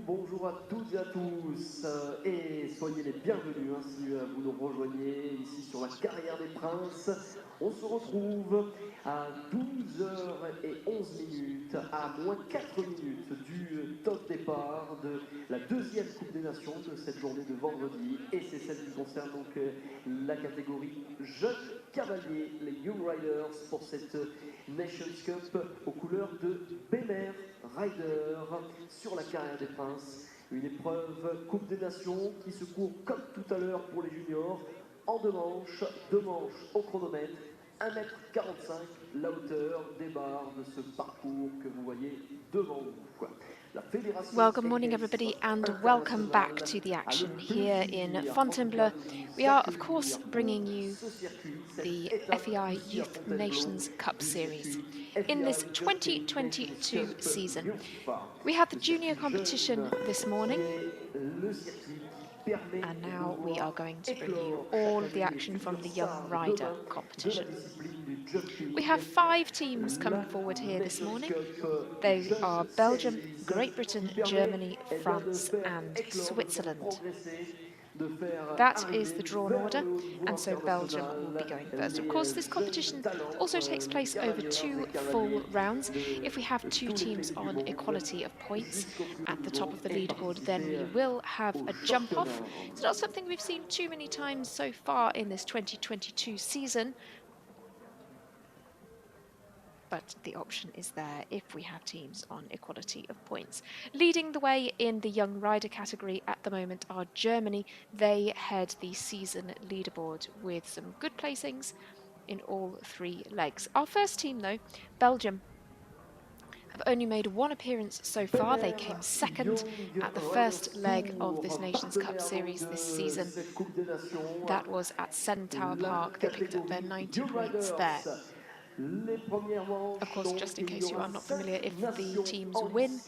bonjour à toutes et à tous, et soyez les bienvenus si vous nous rejoignez ici sur la Carrière des Princes. On se retrouve à 12h11, à moins 4 minutes du top départ de la deuxième Coupe des Nations de cette journée de vendredi, et c'est celle qui concerne donc la catégorie jeunes cavaliers, les Young Riders, pour cette Nations Cup aux couleurs de Bémer Rider sur la Carrière des Princes. Une épreuve Coupe des Nations qui se court comme tout à l'heure pour les juniors en deux manches au chronomètre, 1m45 la hauteur des barres de ce parcours que vous voyez devant vous. Well, good morning everybody and welcome back to the action here in Fontainebleau. We are of course bringing you the FEI Youth Nations Cup Series in this 2022 season. We had the junior competition this morning, and now we are going to bring you all of the action from the Young Rider competition. We have 5 teams coming forward here this morning. They are Belgium, Great Britain, Germany, France and Switzerland. That is the drawn order, and so Belgium will be going first. Of course, this competition also takes place over 2 full rounds. If we have 2 teams on equality of points at the top of the leaderboard, then we will have a jump off. It's not something we've seen too many times so far in this 2022 season, but the option is there if we have teams on equality of points. Leading the way in the Young Rider category at the moment are Germany. They head the season leaderboard with some good placings in all 3 legs. Our first team though, Belgium, have only made 1 appearance so far. They came second at the first leg of this Nations Cup series this season. That was at Centaur Park. They picked up their 90 points there. Of course, just in case you are not familiar, if the teams win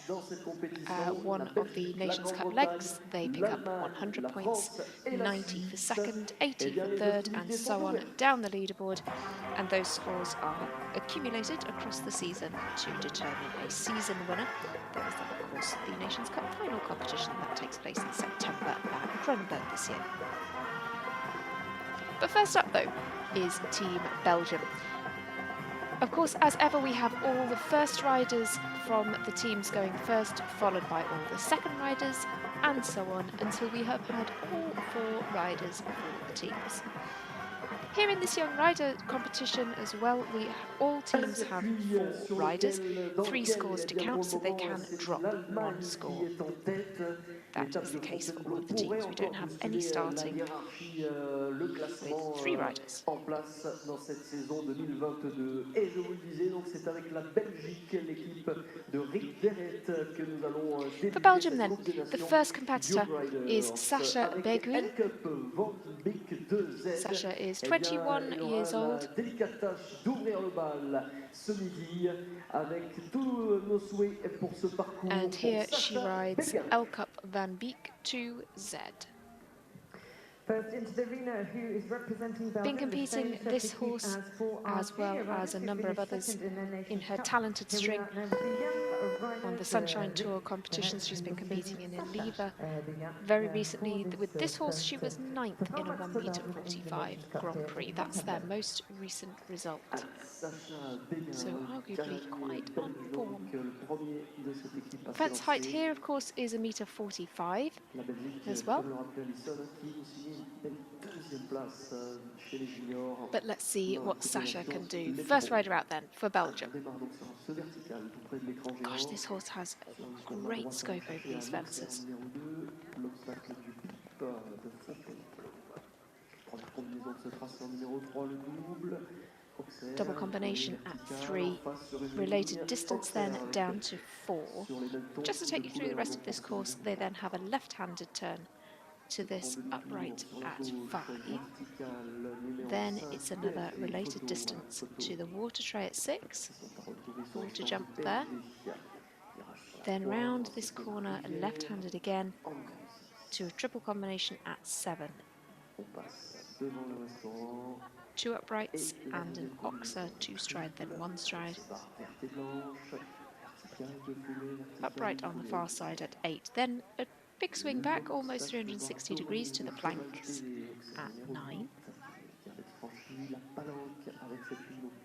one of the Nations Cup legs, they pick up 100 points, 90 for second, 80 for third, and so on down the leaderboard. And those scores are accumulated across the season to determine a season winner. There is then, of course, the Nations Cup final competition that takes place in September at Kronenberg this year. But first up, though, is Team Belgium. Of course, as ever, we have all the first riders from the teams going first, followed by all the second riders, and so on, until we have had all 4 riders for the teams. Here in this Young Rider competition as well, all teams have 4 riders, 3 scores to count, so they can drop 1 score. That is the case for all of the teams. We don't have any starting with 3 riders. For Belgium then, the first competitor is Sacha Beguin. Sacha is 21 years old. And here she rides L Cup Van Beek 2Z. First into the arena, who is representing Belgium. Been competing this horse as well as a number of others in her talented string on the Sunshine Tour competitions. She's been competing in Liva. Very recently with this horse she was 9th in a 1m45 Grand Prix. That's their most recent result. So arguably quite on form. Fence height here of course is 1m45 as well. But let's see what Sacha can do. First rider out then for Belgium. Gosh, this horse has great scope over these fences. Double combination at 3. Related distance then down to 4. Just to take you through the rest of this course, they then have a left-handed turn to this upright at 5. Then it's another related distance to the water tray at 6. Water jump there. Then round this corner, left-handed again, to a triple combination at 7. 2 uprights and an oxer, 2 stride, then 1 stride. upright on the far side at 8. Then a big swing back, almost 360 degrees to the planks at 9.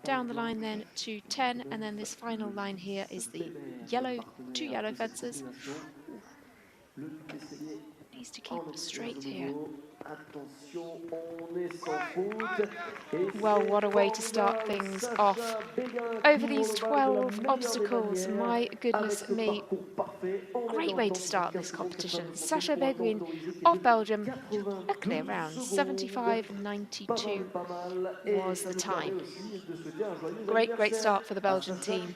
Down the line then to 10, and then this final line here is the yellow, 2 yellow fences. Needs to keep straight here. Well, what a way to start things off. Over these 12 obstacles, my goodness me. Great way to start this competition. Sacha Beguin of Belgium, a clear round, 75.92 was the time. Great start for the Belgian team.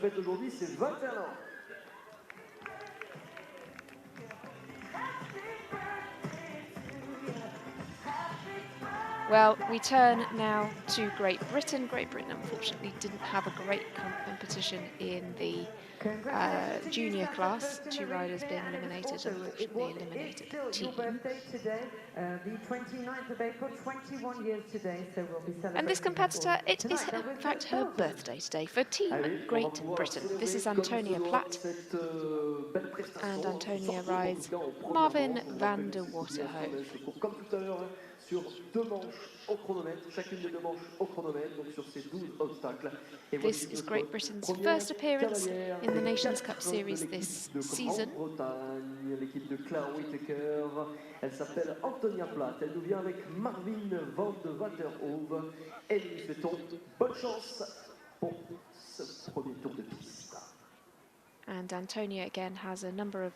Well, we turn now to Great Britain. Great Britain unfortunately didn't have a great competition in the junior class. 2 riders being eliminated, unfortunately eliminated the team. And this competitor, it is in fact her birthday today for Team Great Britain. This is Antonia Platt, and Antonia rides Marvin van der Waterhove. Sur 2 manches au chronomètre, chacune des 2 manches au chronomètre, donc sur ces 12 obstacles. This is Great Britain's first appearance in the Nations Cup Series this season. L'équipe de Claire Whittaker, elle s'appelle Antonia Platt, elle nous vient avec Marvin van der Waterhove et nous lui souhaitons bonne chance pour ce premier tour de piste. And Antonia again has a number of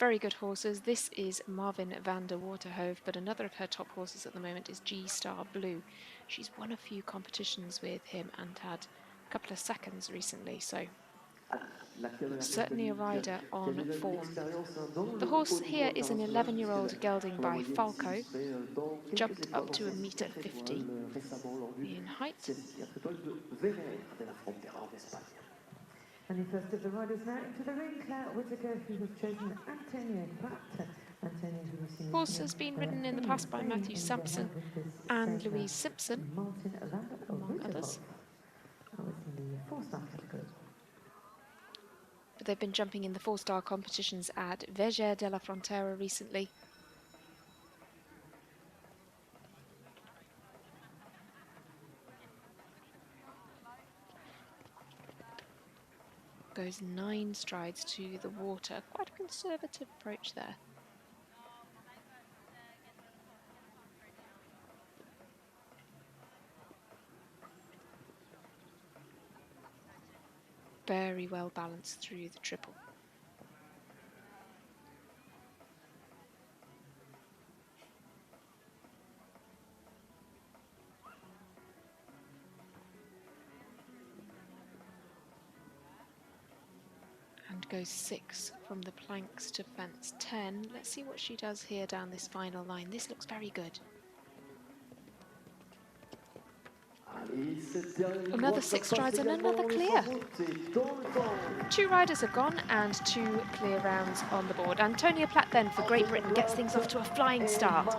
very good horses. This is Marvin van der Waterhove, but another of her top horses at the moment is G Star Blue. She's won a few competitions with him and had a couple of seconds recently, so certainly a rider on form. The horse here is an 11-year-old gelding by Falco, jumped up to 1.50 m in height. And the first of the riders now into the ring, Claire Whittaker, who has chosen Antonia Platt. Horse has been ridden in the past by Matthew Sampson and Louise Simpson, among others. But they've been jumping in the 4-star competitions at Veger de la Frontera recently. Goes 9 strides to the water. Quite a conservative approach there. Very well balanced through the triple. And goes 6 from the planks to fence 10. Let's see what she does here down this final line. This looks very good. Another 6 strides and another clear. 2 riders have gone and 2 clear rounds on the board. Antonia Platt then for Great Britain gets things off to a flying start.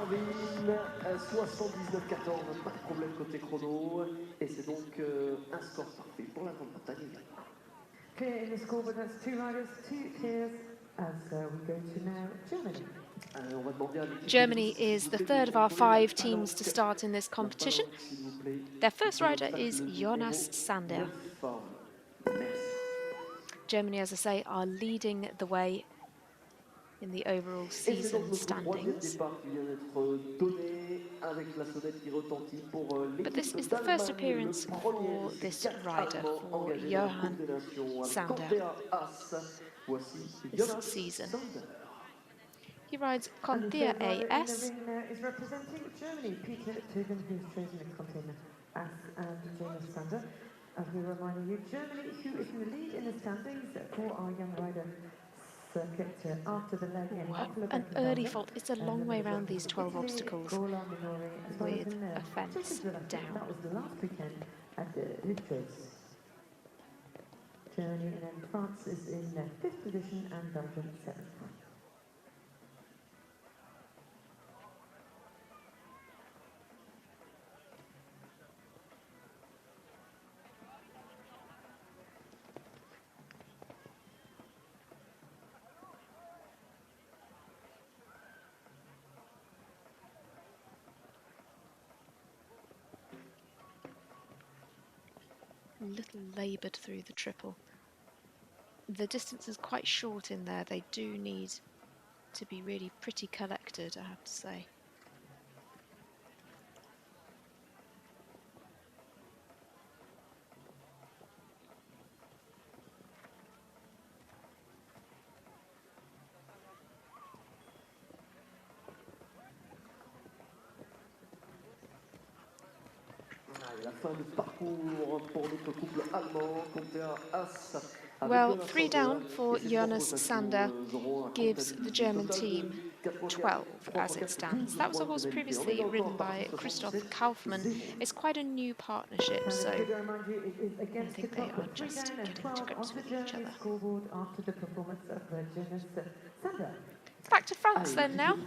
Clear in the scoreboard, that's 2 riders, 2 clears, as we go to now Germany. Germany is the 3rd of our 5 teams to start in this competition. Their first rider is Jonas Sander. Germany, as I say, are leading the way in the overall season standings. But this is the first appearance for this rider, for Johan Sander, this season. He rides Contia AS. Is representing Germany, Peter Tugen, who's chosen a Contia AS, and Jonas Sander. As we remind you, Germany, who is in the lead in the standings for our young rider circuit after the leg in. Wow, an early fault. It's a long way around these 12 obstacles with a fence down. That was the last weekend at the Litros. Germany, and then France is in 5th position and Belgium 7th. A little laboured through the triple. The distance is quite short in there. They do need to be really pretty collected, I have to say. La fin de parcours pour notre couple allemand, compté à As. Well, 3 down for Jonas Sander gives the German team 12 as it stands. That was a horse previously ridden by Christoph Kaufmann. It's quite a new partnership, so I think they are just getting to grips with each other. Back to France then now.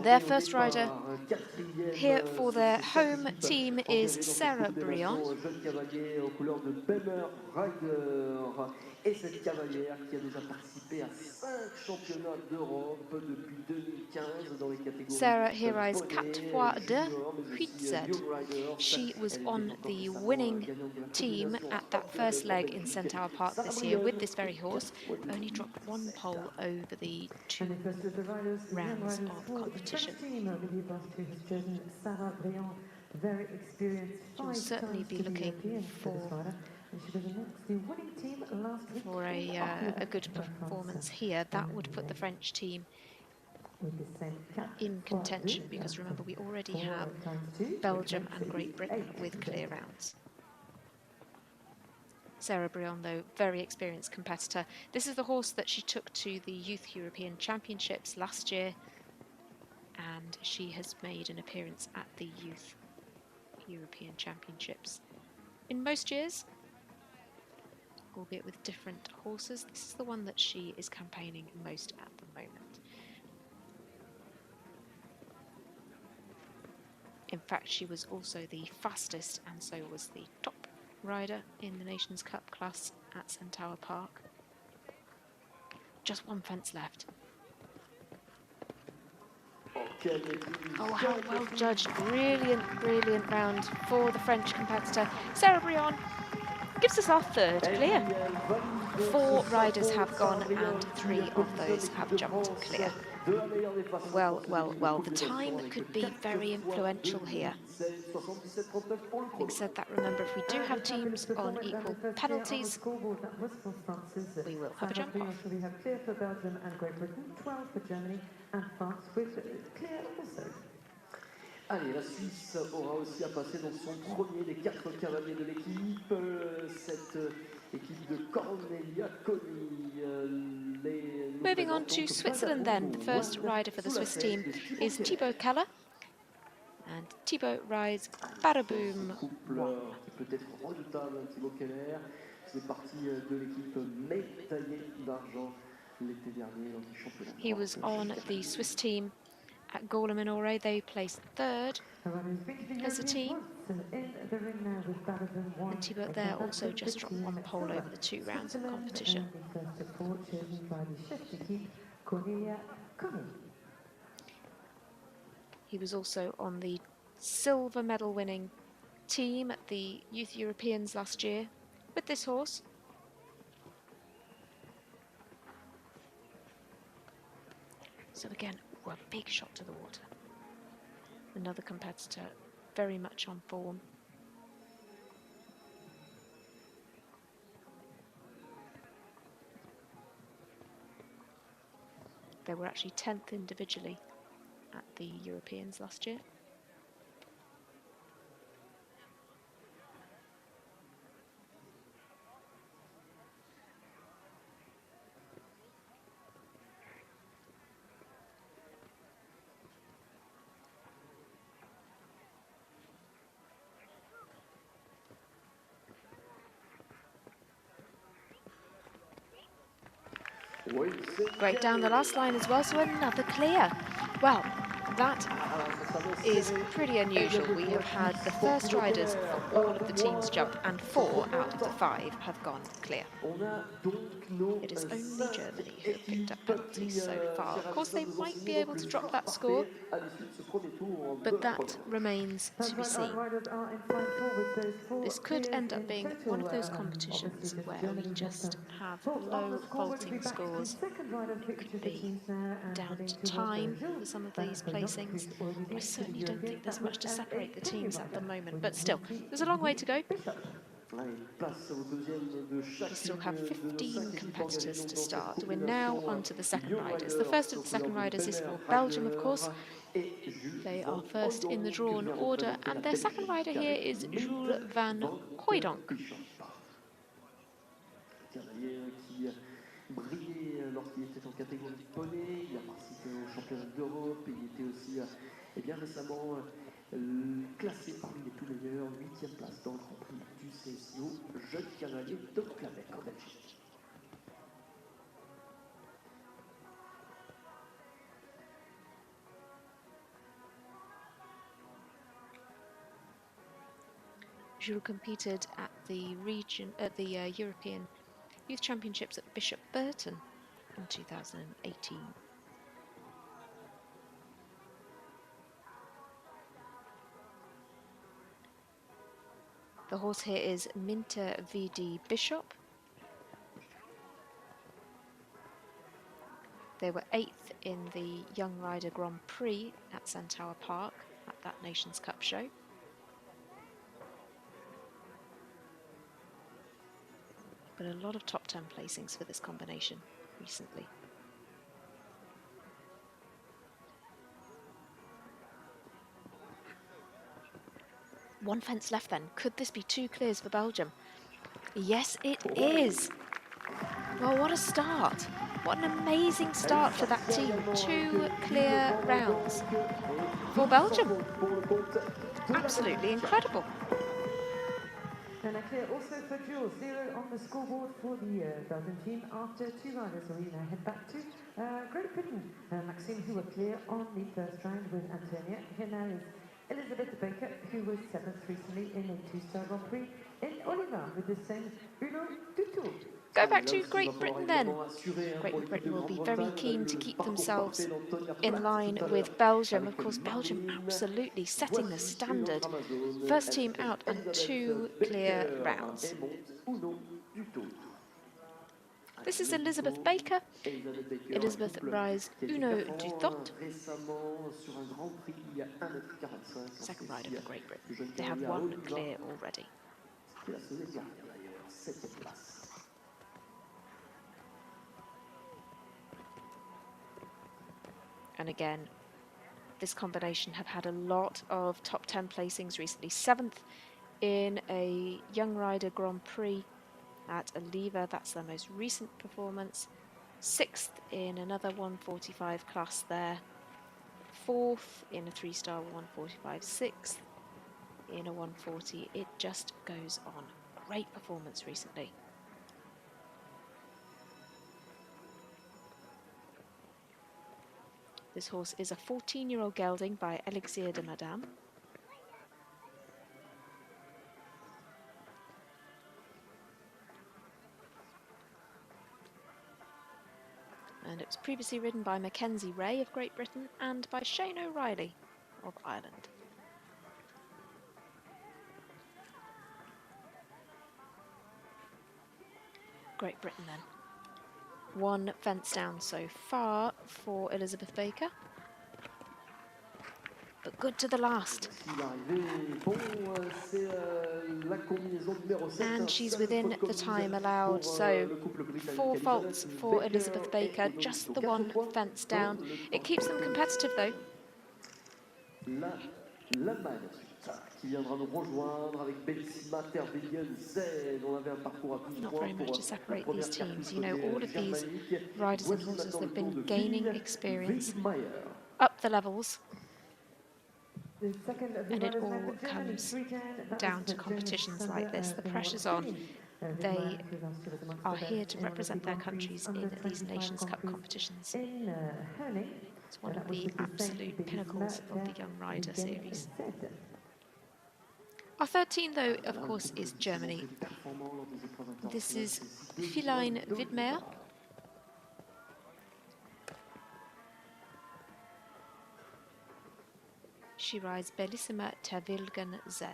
Their first rider here for their home team is Sarah Briand. Et cette cavalière qui a déjà participé à 5 championnats d'Europe depuis 2015 dans les catégories. Sarah here rides 4 fois 2, 8Z. She was on the winning team at that first leg in Centaur Park this year with this very horse. Only dropped 1 pole over the 2 rounds of competition. She will certainly be looking for a good performance here. That would put the French team in contention, because remember we already have Belgium and Great Britain with clear rounds. Sarah Briand, though, very experienced competitor. This is the horse that she took to the Youth European Championships last year, and she has made an appearance at the Youth European Championships in most years, albeit with different horses. This is the one that she is campaigning most at the moment. In fact, she was also the fastest, and so was the top rider in the Nations Cup class at Centaur Park. Just 1 fence left. Oh, how well judged. Brilliant, brilliant round for the French competitor. Sarah Briand gives us our 3rd clear. 4 riders have gone and 3 of those have jumped clear. Well, well, well, the time could be very influential here. Having said that, remember, if we do have teams on equal penalties, we will have a jump off. We have clear for Belgium and Great Britain, 12 for Germany, and France with clear also. Allez, la Suisse aura aussi à passer dans son premier des 4 cavaliers de l'équipe. Cette équipe de Cornelia Conny. Moving on to Switzerland then. The first rider for the Swiss team is Thibaut Keller. And Thibaut rides Baraboom. Peut-être redoutable, Thibaut Keller. C'est parti de l'équipe médaillée d'argent l'été dernier dans les championnats. He was on the Swiss team at Gorlem and Auray. They placed 3rd as a team. And Thibaut there also just dropped 1 pole over the 2 rounds of competition. He was also on the silver medal winning team at the Youth Europeans last year with this horse. So again, a big shot to the water. Another competitor very much on form. They were actually 10th individually at the Europeans last year. Great down the last line as well, so another clear. Well, that is pretty unusual. We have had the first riders for all of the teams jump, and 4 out of the 5 have gone clear. It is only Germany who have picked up penalties so far. Of course, they might be able to drop that score, but that remains to be seen. those four This could clears end up in being total. one of those Obviously, competitions just where we Germany just has have fourth on the low scoreboard. We'll be vaulting back to scores. second riders for each of the Be teams now, and down heading to towards time Jules for some of van these Hooydonk, placings. who's already I been to the certainly don't European think there's Cup much to as a separate the pony teams at the rider, moment, with but still, Nancy there's a long way to go. Bishop. Allez, place au deuxième de We still chacune have de nos 15 5 équipes engagées competitors donc to dans cette start. Coupe We're des now Nations. on to the second Young riders. The Riders first of aux the second couleurs de riders is for Bemer Belgium, of course. et Jules They van are first in the Hooydonk, drawn qui vient order, représenter and la their second Belgique rider here avec is Jules van Hooydonk. Qui brillait lorsqu'il était en catégorie poney, il a participé au championnat d'Europe et il était aussi récemment classé parmi les tout meilleurs, 8e place dans le Grand Prix du CSIO, jeune cavalier de Clavec en Belgique. Jules competed at the European Youth Championships at Bishop Burton in 2018. The horse here is Minter VD Bishop. They were 8th in the Young Rider Grand Prix at Centaur Park at that Nations Cup show. But a lot of top 10 placings for this combination recently. One fence left then. Could this be 2 clears for Belgium? Yes, it is. Well, what a start. What an amazing start for that team. 2 clear rounds for Belgium. Absolutely incredible. And a clear also for Jules, 0 on the scoreboard for the Belgian team after 2 riders. We now head back to Great Britain. Maxime, who were clear on the first round with Antonia. Here now is Elizabeth Baker, who was 7th recently in a 2-star Grand Prix in Oliver with the same Uno Tutu. Go back to Great Britain then. Great Britain will be very keen to keep themselves in line with Belgium. Of course, Belgium absolutely setting the standard. First team out and 2 clear rounds. This is Elizabeth Baker. Elizabeth rides Uno du Thot. Second rider for Great Britain. They have 1 clear already. And again, this combination have had a lot of top 10 placings recently. 7th in a Young Rider Grand Prix at Oliva, that's their most recent performance. 6th in another 145 class there. 4th in a 3-star 145. 6th in a 140. It just goes on. Great performance recently. This horse is a 14-year-old gelding by Elixir de Madame. And it was previously ridden by Mackenzie Ray of Great Britain and by Shane O'Reilly of Ireland. Great Britain then. 1 fence down so far for Elizabeth Baker. But good to the last. And she's within the time allowed, so 4 faults for Elizabeth Baker, just the 1 fence down. It keeps them competitive though. Not very much to separate these teams. You know, all of these riders and horses, they've been gaining experience up the levels. And it all comes down to competitions like this. The pressure's on. They are here to represent their countries in these Nations Cup competitions. It's one of the absolute pinnacles of the Young Rider series. Our third team, though, of course, is Germany. This is Feline Widmer. She rides Bellissima Terwilligen Z.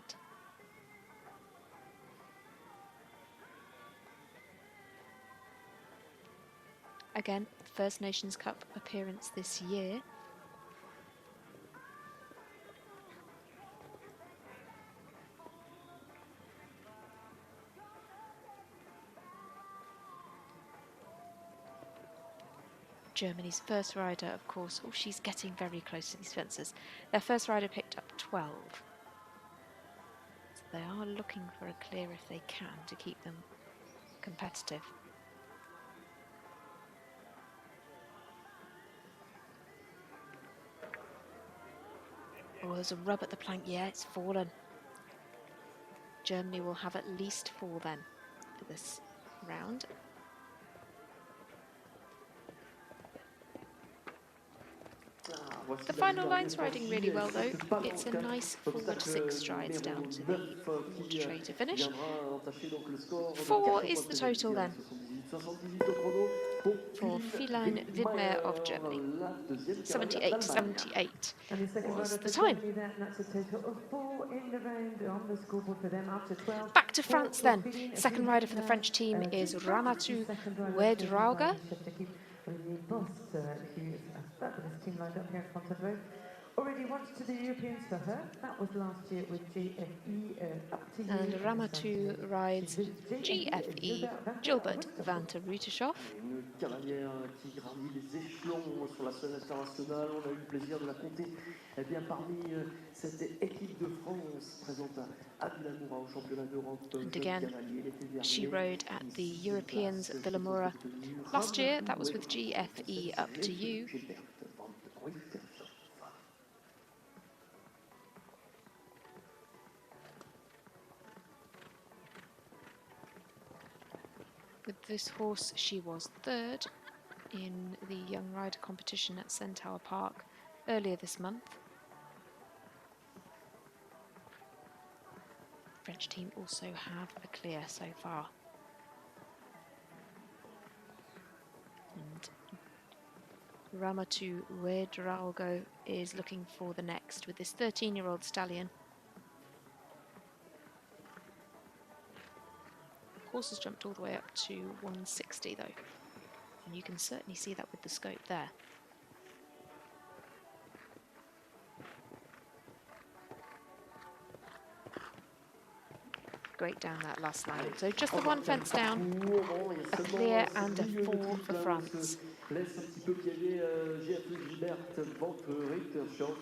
Again, First Nations Cup appearance this year. Germany's first rider, of course, oh, she's getting very close to these fences. Their first rider picked up 12. So they are looking for a clear if they can to keep them competitive. Oh, there's a rub at the plank. Yeah, it's fallen. Germany will have at least 4 then for this round. The final line's riding really well though. It's a nice forward 6 strides down to the water tray to finish. 4 is the total then for Feline Widmer of Germany. 78.78 was the time. Back to France then. Second rider for the French team is Ramatu Wedrauga. Fabulous team lined up here in Fontainebleau. Already once to the Europeans for her. That was last year with GFE up to you. And Ramatu rides GFE Gilbert van der Ruytershoff. Une cavalière qui gravit les échelons sur la scène internationale. On a eu le plaisir de la compter parmi cette équipe de France présente à Villamoura au championnat d'Europe. And again, she rode at the Europeans at Villamoura last year. That was with GFE Up to You. With this horse, she was 3rd in the Young Rider competition at Centaur Park earlier this month. The French team also have a clear so far. And Ramatu Wedraugo is looking for the next with this 13-year-old stallion. Horse has jumped all the way up to 160 though, and you can certainly see that with the scope there. Great down that last line. So just the one fence down, a clear and a 4 for France. Laisse un petit peu piéger GFE Gilbert van der Ruytershoff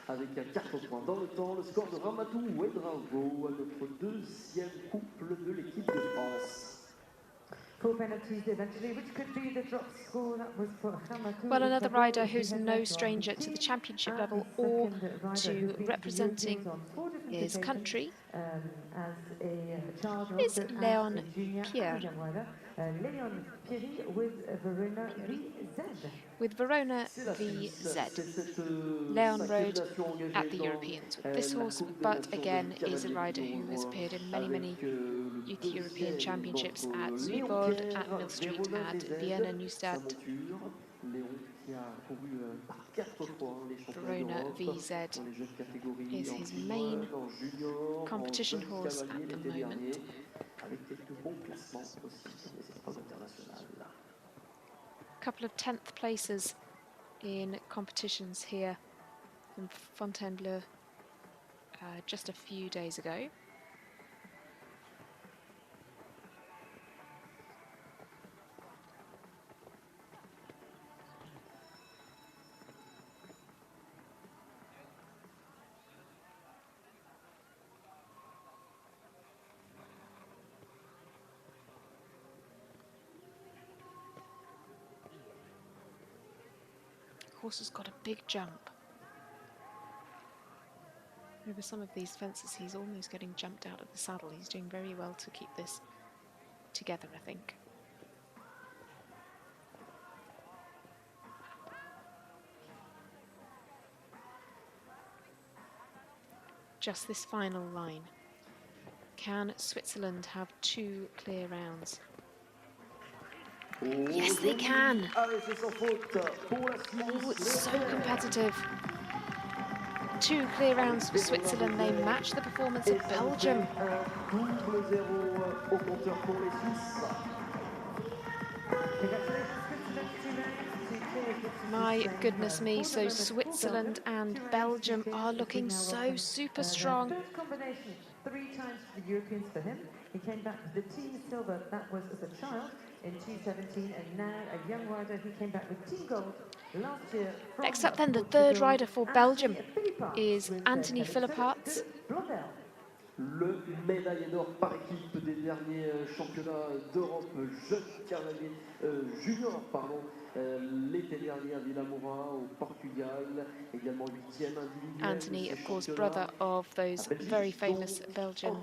avec un 4 points dans le temps. Le score de Ramatu Wedraugo, notre deuxième couple de l'équipe de France. 4 penalties eventually, which could be the drop score that was for Ramatu. Well, another rider who's no stranger to the championship level or to representing his country is Leon Pierre. Leon Pierre with Verona VZ. With Verona VZ. Leon rode at the Europeans with this horse, but again is a rider who has appeared in many Youth European Championships at Zwiebold, at Mill Street, at Vienna Neustadt. Verona VZ is his main competition horse at the moment. A couple of 10th places in competitions here in Fontainebleau just a few days ago. Horse has got a big jump. Over some of these fences he's almost getting jumped out of the saddle. He's doing very well to keep this together, I think. Just this final line. Can Switzerland have 2 clear rounds? Yes, they can. Oh, it's so competitive. 2 clear rounds for Switzerland. They match the performance of Belgium. My goodness me, so Switzerland and Belgium are looking so super strong. First combination, 3 times for the Europeans for him. He came back with the team silver, that was as a child in 2017, and now a young rider, he came back with team gold last year. Next up then, the third rider for Belgium is Anthony Philippaerts. Le médaillé d'or par équipe des derniers championnats d'Europe jeunes cavaliers juniors, pardon, l'été dernier à Villamoura au Portugal, également 8e individuel. Anthony, of course, brother of those very famous Belgian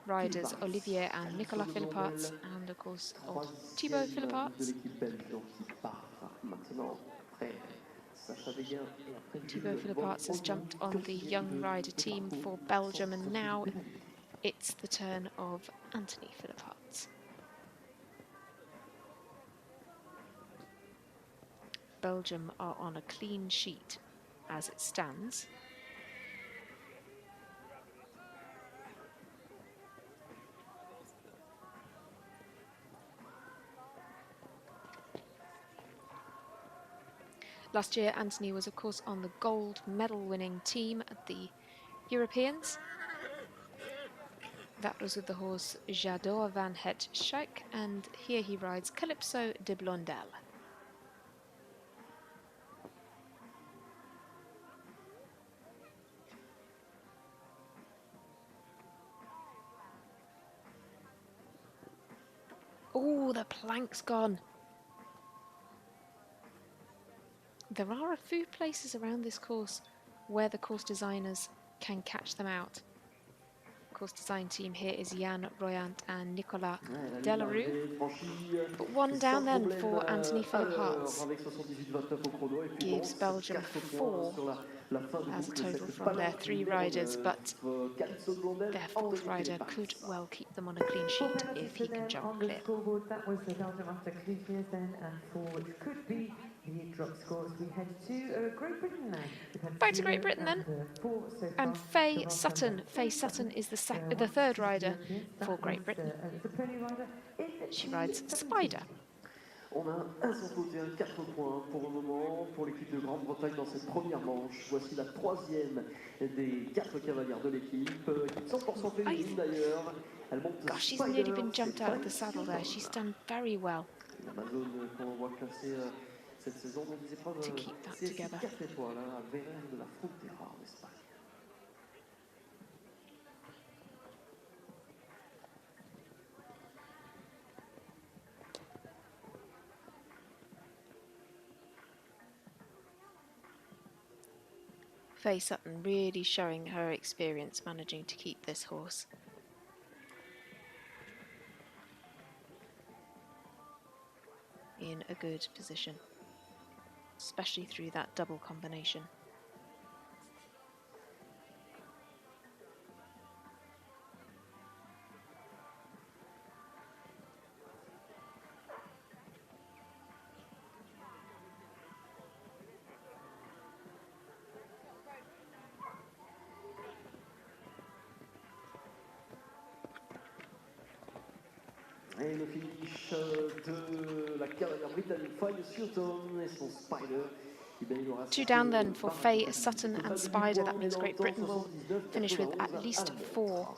riders Olivier and Nicolas Philippaerts, and of course of Thibaut Philippaerts. Thibaut Philippaerts has jumped on the young rider team for Belgium, and now it's the turn of Anthony Philippaerts. Belgium are on a clean sheet as it stands. Last year, Anthony was, of course, on the gold medal-winning team at the Europeans. That was with the horse J'adore van het Schaik, and here he rides Calypso de Blondel. Oh, the plank's gone. There are a few places around this course where the course designers can catch them out. Course design team here is Jan Royant and Nicolas Delarue. But one down then for Anthony Philippaerts gives Belgium 4 as a total from their 3 riders, but their 4th rider could well keep them on a clean sheet if he can jump clear. That was the Belgium after clean clears then, and for which could be the drop scores. We head to Great Britain now. Back to Great Britain then, and FEI Sutton. FEI Sutton is the 3rd rider for Great Britain. She rides Spider. On a un sans faute et un 4 points pour le moment pour l'équipe de Grande-Bretagne dans cette première manche. Voici la 3e des 4 cavalières de l'équipe, 100% féminine d'ailleurs. Elle monte. Gosh, she's nearly been jumped out of the saddle there. She's done very well. L'Amazone qu'on voit classer cette saison dans des épreuves, c'est 4 étoiles à Vérène de la Frontera en Espagne. FEI Sutton really showing her experience managing to keep this horse. In a good position, especially through that double combination. Et le finish de la cavalière britannique FEI Sutton et son Spider. 2 down then for FEI Sutton and Spider. That means Great Britain will finish with at least 4.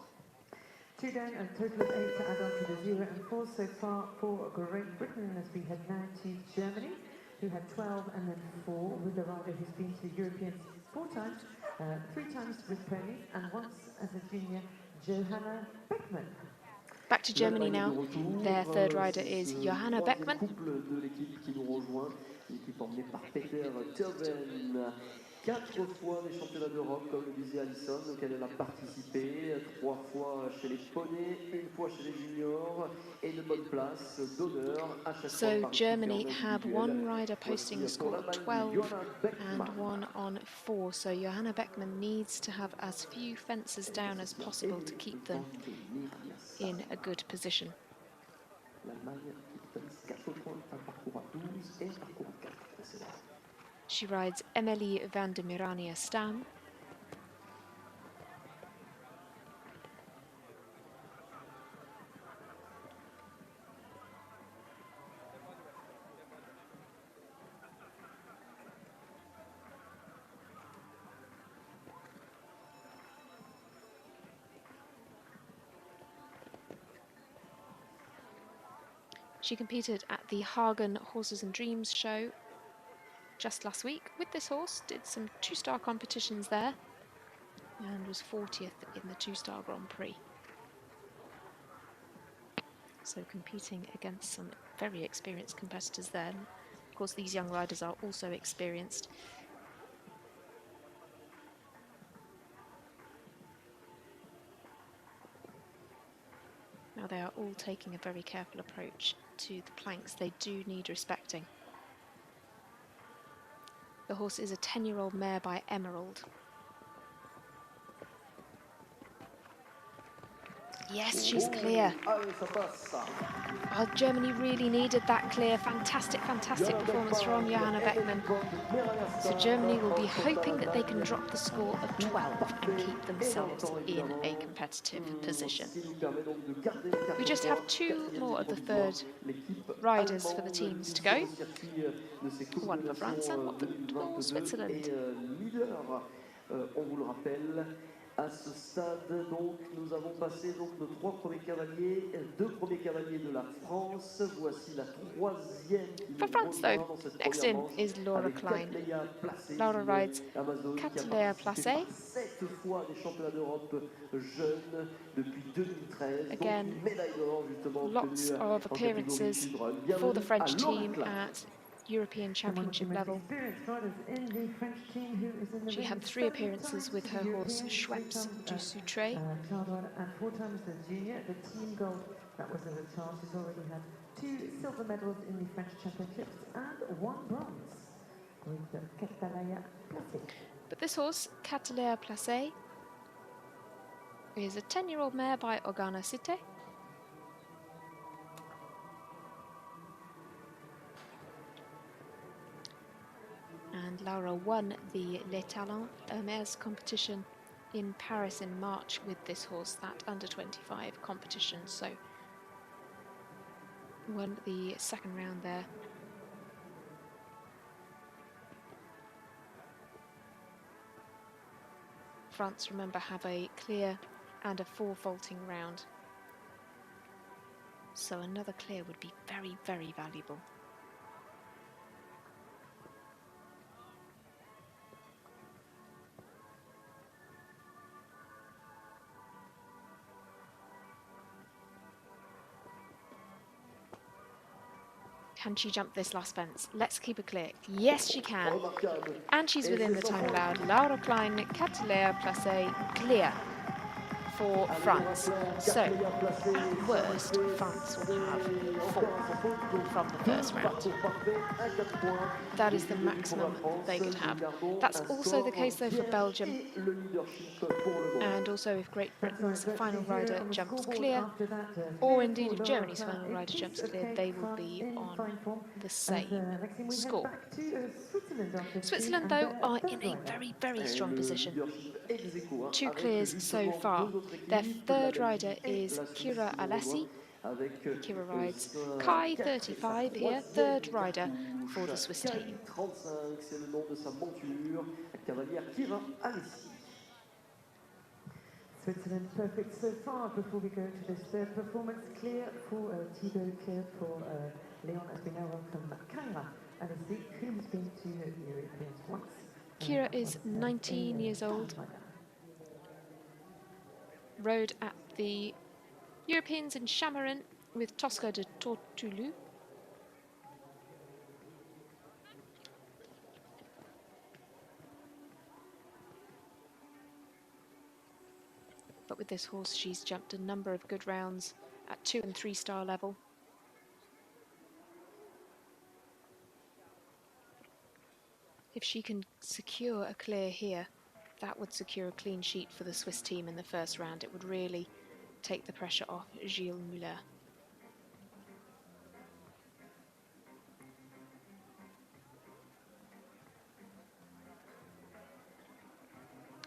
2 down, and a total of 8 to add on to the 0 and 4 so far for Great Britain, as we head now to Germany, who have 12 and then 4, with the rider who's been to the Europeans 4 times, 3 times with ponies, and once as a junior, Johanna Beckman. Back to Germany now. Their 3rd rider is Johanna Beckman. L'équipe emmenée par Peter Turben. 4 fois des championnats d'Europe, comme le disait Alison, auquel elle a participé. 3 fois chez les poneys, 1 fois chez les juniors, et de bonnes places d'honneur à chaque fois. So Germany have 1 rider posting a score of 12 and 1 on 4. So Johanna Beckman needs to have as few fences down as possible to keep them in a good position. She rides Emilie van der Mirania Stam. She competed at the Hagen Horses and Dreams show just last week with this horse, did some two-star competitions there, and was 40th in the two-star Grand Prix. So competing against some very experienced competitors there. Of course, these young riders are also experienced. Now they are all taking a very careful approach to the planks. They do need respecting. The horse is a 10-year-old mare by Emerald. Yes, she's clear. Oh, Germany really needed that clear. Fantastic, fantastic performance from Johanna Beckmann. So Germany will be hoping that they can drop the score of 12 and keep themselves in a competitive position. We just have two more of the third riders for the teams to go. One for France and one for Switzerland. À ce stade, donc, nous avons passé donc, nos deux premiers cavaliers de la France. Voici la troisième. For France, though, next in is Laura Klein. Laura rides Catalea Placé. 7 fois des championnats d'Europe jeunes depuis 2013. Again, lots of appearances for the French team at European Championship level. She had 3 appearances with her horse Schweppes du Soutre. And 4 times the junior, the team gold. That was as a child. She's already had 2 silver medals in the French Championships and 1 bronze with Catalea Placé. But this horse, Catalea Placé, is a 10-year-old mare by Organa Cité. And Laura won the Les Talents Hermès competition in Paris in March with this horse, that under-25 competition. So won the second round there. France, remember, have a clear and a 4 vaulting round. So another clear would be very, very valuable. Can she jump this last fence? Let's keep it clear. Yes, she can. And she's within the time allowed. Laura Klein, Catalea Placé, clear for France. So, at worst, France will have 4 from the first round. That is the maximum they could have. That's also the case, though, for Belgium. And also if Great Britain's final rider jumps clear, or indeed if Germany's final rider jumps clear, they will be on the same score. Switzerland, though, are in a very, very strong position. 2 clears so far. Their third rider is Kira Alassi. Kira rides Kai 35 here, third rider for the Swiss team. Switzerland perfect so far. Before we go to this third performance, clear for Thibaut, clear for Leon, as we now welcome Kira Alassi, who has been to the Europeans once. Kira is 19 years old. Rode at the Europeans in Chamarin with Tosca de Tortulu. But with this horse, she's jumped a number of good rounds at 2- and 3-star level. If she can secure a clear here, that would secure a clean sheet for the Swiss team in the first round. It would really take the pressure off Gilles Muller.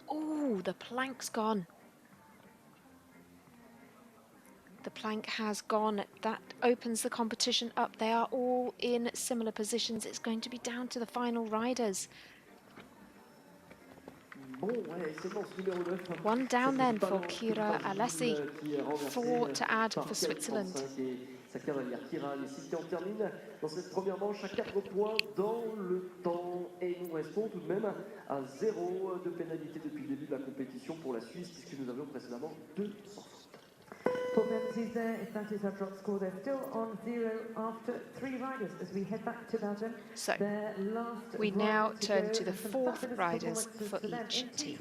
Oh, the plank's gone. The plank has gone. That opens the competition up. They are all in similar positions. It's going to be down to the final riders. One down then for Kira Alessi, 4 to add for Switzerland. Sa cavalière Kira Alessi qui en termine dans cette première manche à 4 points dans le temps. Et nous restons tout de même à 0 de pénalité depuis le début de la compétition pour la Suisse, puisque nous avions précédemment 2 sans faute. Four penalties there. If that is our drop score, they're still on 0 after 3 riders as we head back to Belgium. So we now turn to the 4th riders for each team.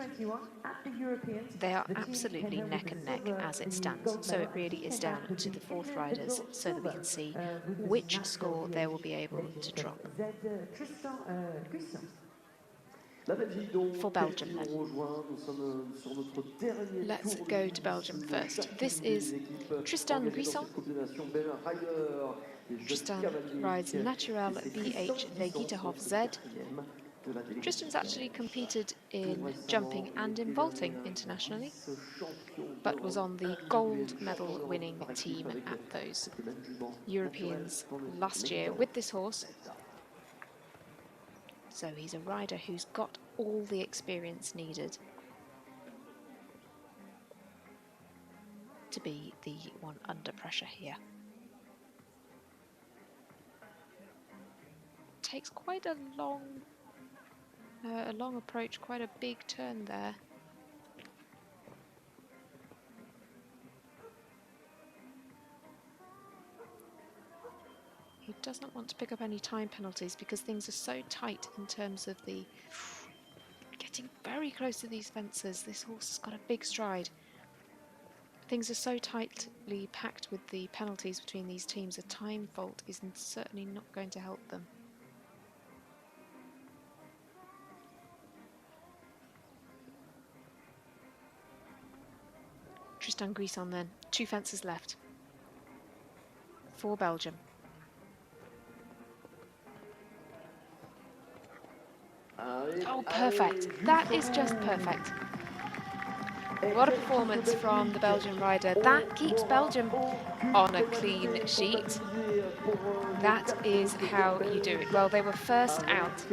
They are absolutely neck and neck as it stands, so it really is down to the 4th riders so that we can see which score they will be able to drop. For Belgium then. Let's go to Belgium first. This is Tristan Guisson. Tristan rides Naturel VH Legitahov Z. Tristan's actually competed in jumping and in vaulting internationally, but was on the gold medal winning team at those Europeans last year with this horse. So he's a rider who's got all the experience needed to be the one under pressure here. Takes quite a long approach, quite a big turn there. He doesn't want to pick up any time penalties because things are so tight in terms of the getting very close to these fences. This horse has got a big stride. Things are so tightly packed with the penalties between these teams. A time fault is certainly not going to help them. Tristan Guisson then, 2 fences left for Belgium. Oh, perfect. That is just perfect. What a performance from the Belgian rider. That keeps Belgium on a clean sheet. That is how you do it. Well, they were first out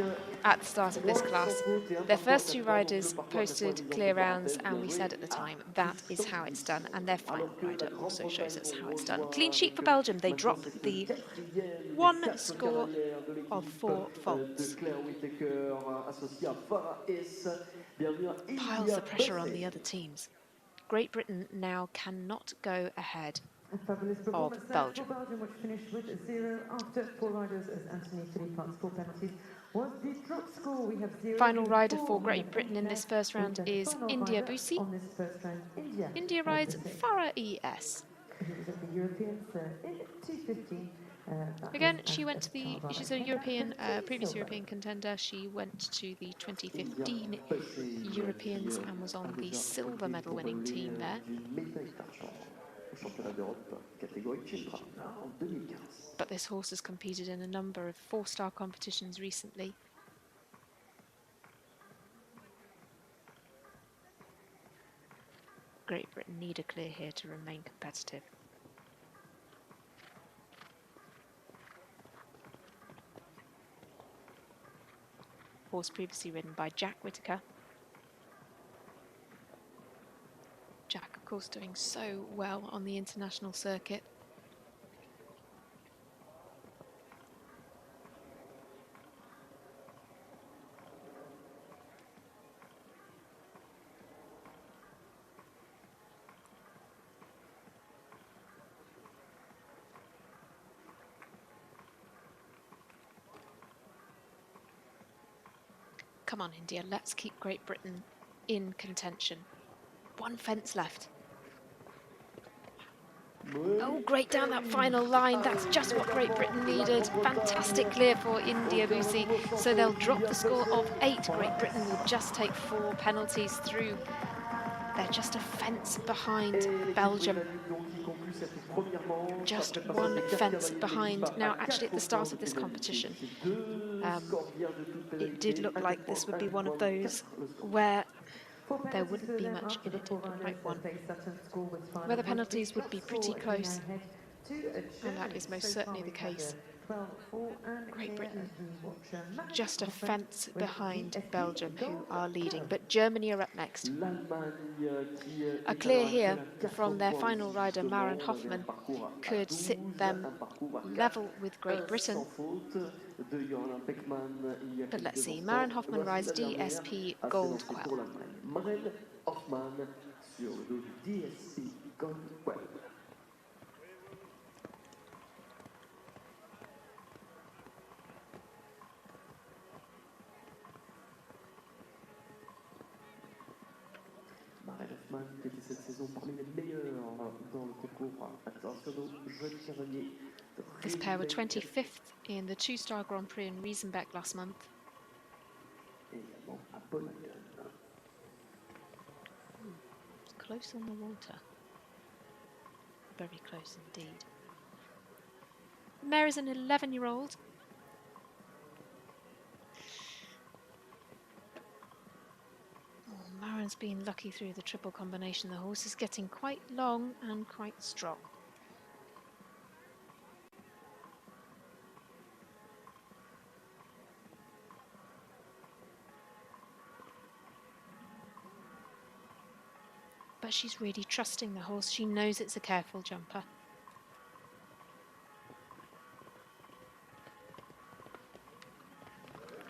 at the start of this class. Their first 2 riders posted clear rounds, and we said at the time that is how it's done, and their final rider also shows us how it's done. Clean sheet for Belgium. They drop the 1 score of 4 faults. Piles the pressure on the other teams. Great Britain now cannot go ahead of Belgium. Which finished with 0 after 4 riders as Anthony Philippe's 4 penalties. Was the drop score? We have 0. Final rider for Great Britain in this first round is India Busi. India rides FRA ES. Again, she went to she's a European, previous European contender. She went to the 2015 Europeans and was on the silver medal winning team there. But this horse has competed in a number of 4-star competitions recently. Great Britain need a clear here to remain competitive. Horse previously ridden by Jack Whittaker. Jack, of course, doing so well on the international circuit. Come on, India, let's keep Great Britain in contention. 1 fence left. Oh, great down that final line. That's just what Great Britain needed. Fantastic clear for India Busi. So they'll drop the score of 8. Great Britain will just take 4 penalties through. They're just a fence behind Belgium. Just 1 fence behind. Now, actually, at the start of this competition, it did look like this would be one of those where there wouldn't be much in it in Type 1, where the penalties would be pretty close, and that is most certainly the case 12-4, and Great here Britain as we watch Marin just a Hoffman fence with behind the FP Belgium, who gold are leading. medal. But Germany are up next. L'Allemagne qui A est à clear l'heure here actuelle à 400 from their points final aussi, rider, justement. Maren On avait un Hoffman, parcours à could 12, sit them un parcours à 4, level with Great Britain. sans faute de Johanna Beckmann. Il y a But let's quelques see, instants. Maren Hoffman Voici rides la dernière DSP à Gold s'élancer pour Quell. l'Allemagne. Maren Hoffman sur le dos du DSP Gold Quell. Maren Hoffman qui était cette saison parmi les meilleurs dans le concours international jeunes cavaliers. This pair were 25th in the two-star Grand Prix in Riesenbeck last month. Également à Pologne. Close on the water. Very close indeed. Mare is an 11-year-old. Oh, Maren's been lucky through the triple combination. The horse is getting quite long and quite strong. But she's really trusting the horse. She knows it's a careful jumper.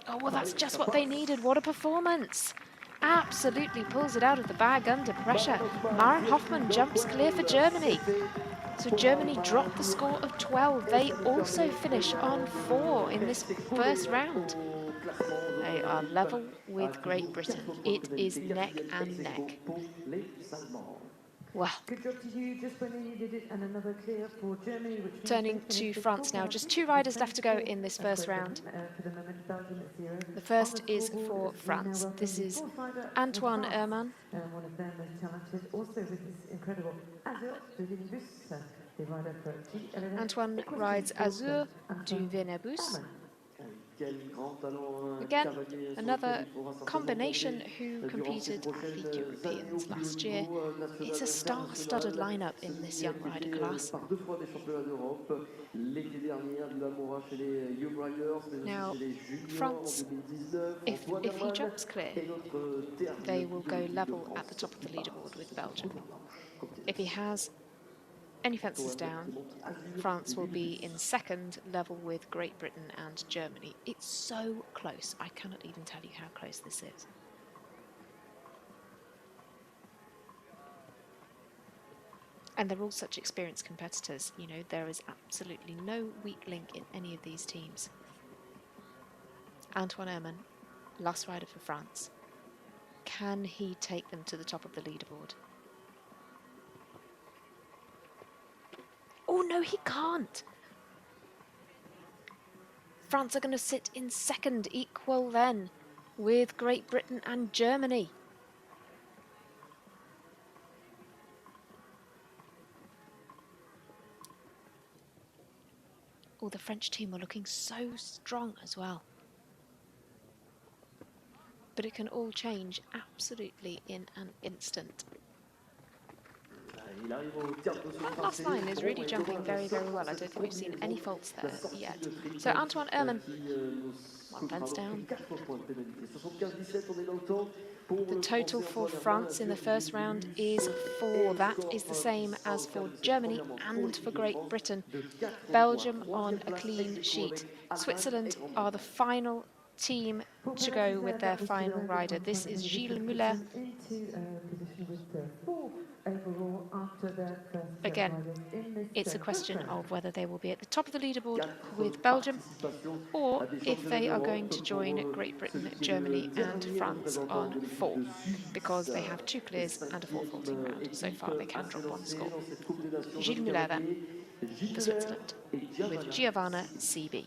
Oh, well, that's just what they needed. What a performance. Absolutely pulls it out of the bag under pressure. Maren Hoffman jumps clear for Germany. So Germany dropped the score of 12. They also finish on 4 in this first round. They are level with Great Britain. It is neck and neck. Wow. Good job to you, just when they needed it, and another clear for Germany, which means Turning they to finished France now. Just 2 riders left to go in this That's first great. round. For the moment, Belgium is 0. The first On the is scoreboard, for we now France. welcome This the is fourth rider for Antoine France. Herman. One of them is talented, also with this incredible Azur de Vinibus, the rider for G11. Antoine rides Azur du Vinibus. Again, another combination who competed at the Europeans last year. It's a star-studded lineup in this young rider class. Now, France, if he jumps clear, they will go level at the top of the leaderboard with Belgium. If he has any fences down, France will be in second, level with Great Britain and Germany. It's so close. I cannot even tell you how close this is. And they're all such experienced competitors. You know, there is absolutely no weak link in any of these teams. Antoine Herman, last rider for France. Can he take them to the top of the leaderboard? Oh, no, he can't. France are going to sit in second, equal then with Great Britain and Germany. Oh, the French team are looking so strong as well. But it can all change absolutely in an instant. That last line is really jumping very, very well. I don't think we've seen any faults there yet. So Antoine Herman, one fence down. The total for France in the first round is 4. That is the same as for Germany and for Great Britain. Belgium on a clean sheet. Switzerland are the final team to go with their final rider. This is Gilles Muller. Again, it's a question of whether they will be at the top of the leaderboard with Belgium or if they are going to join Great Britain, Germany and France on 4, because they have 2 clears and a 4 faulting round. So far they can drop 1 score. Gilles Muller then for Switzerland with Giovanna CB.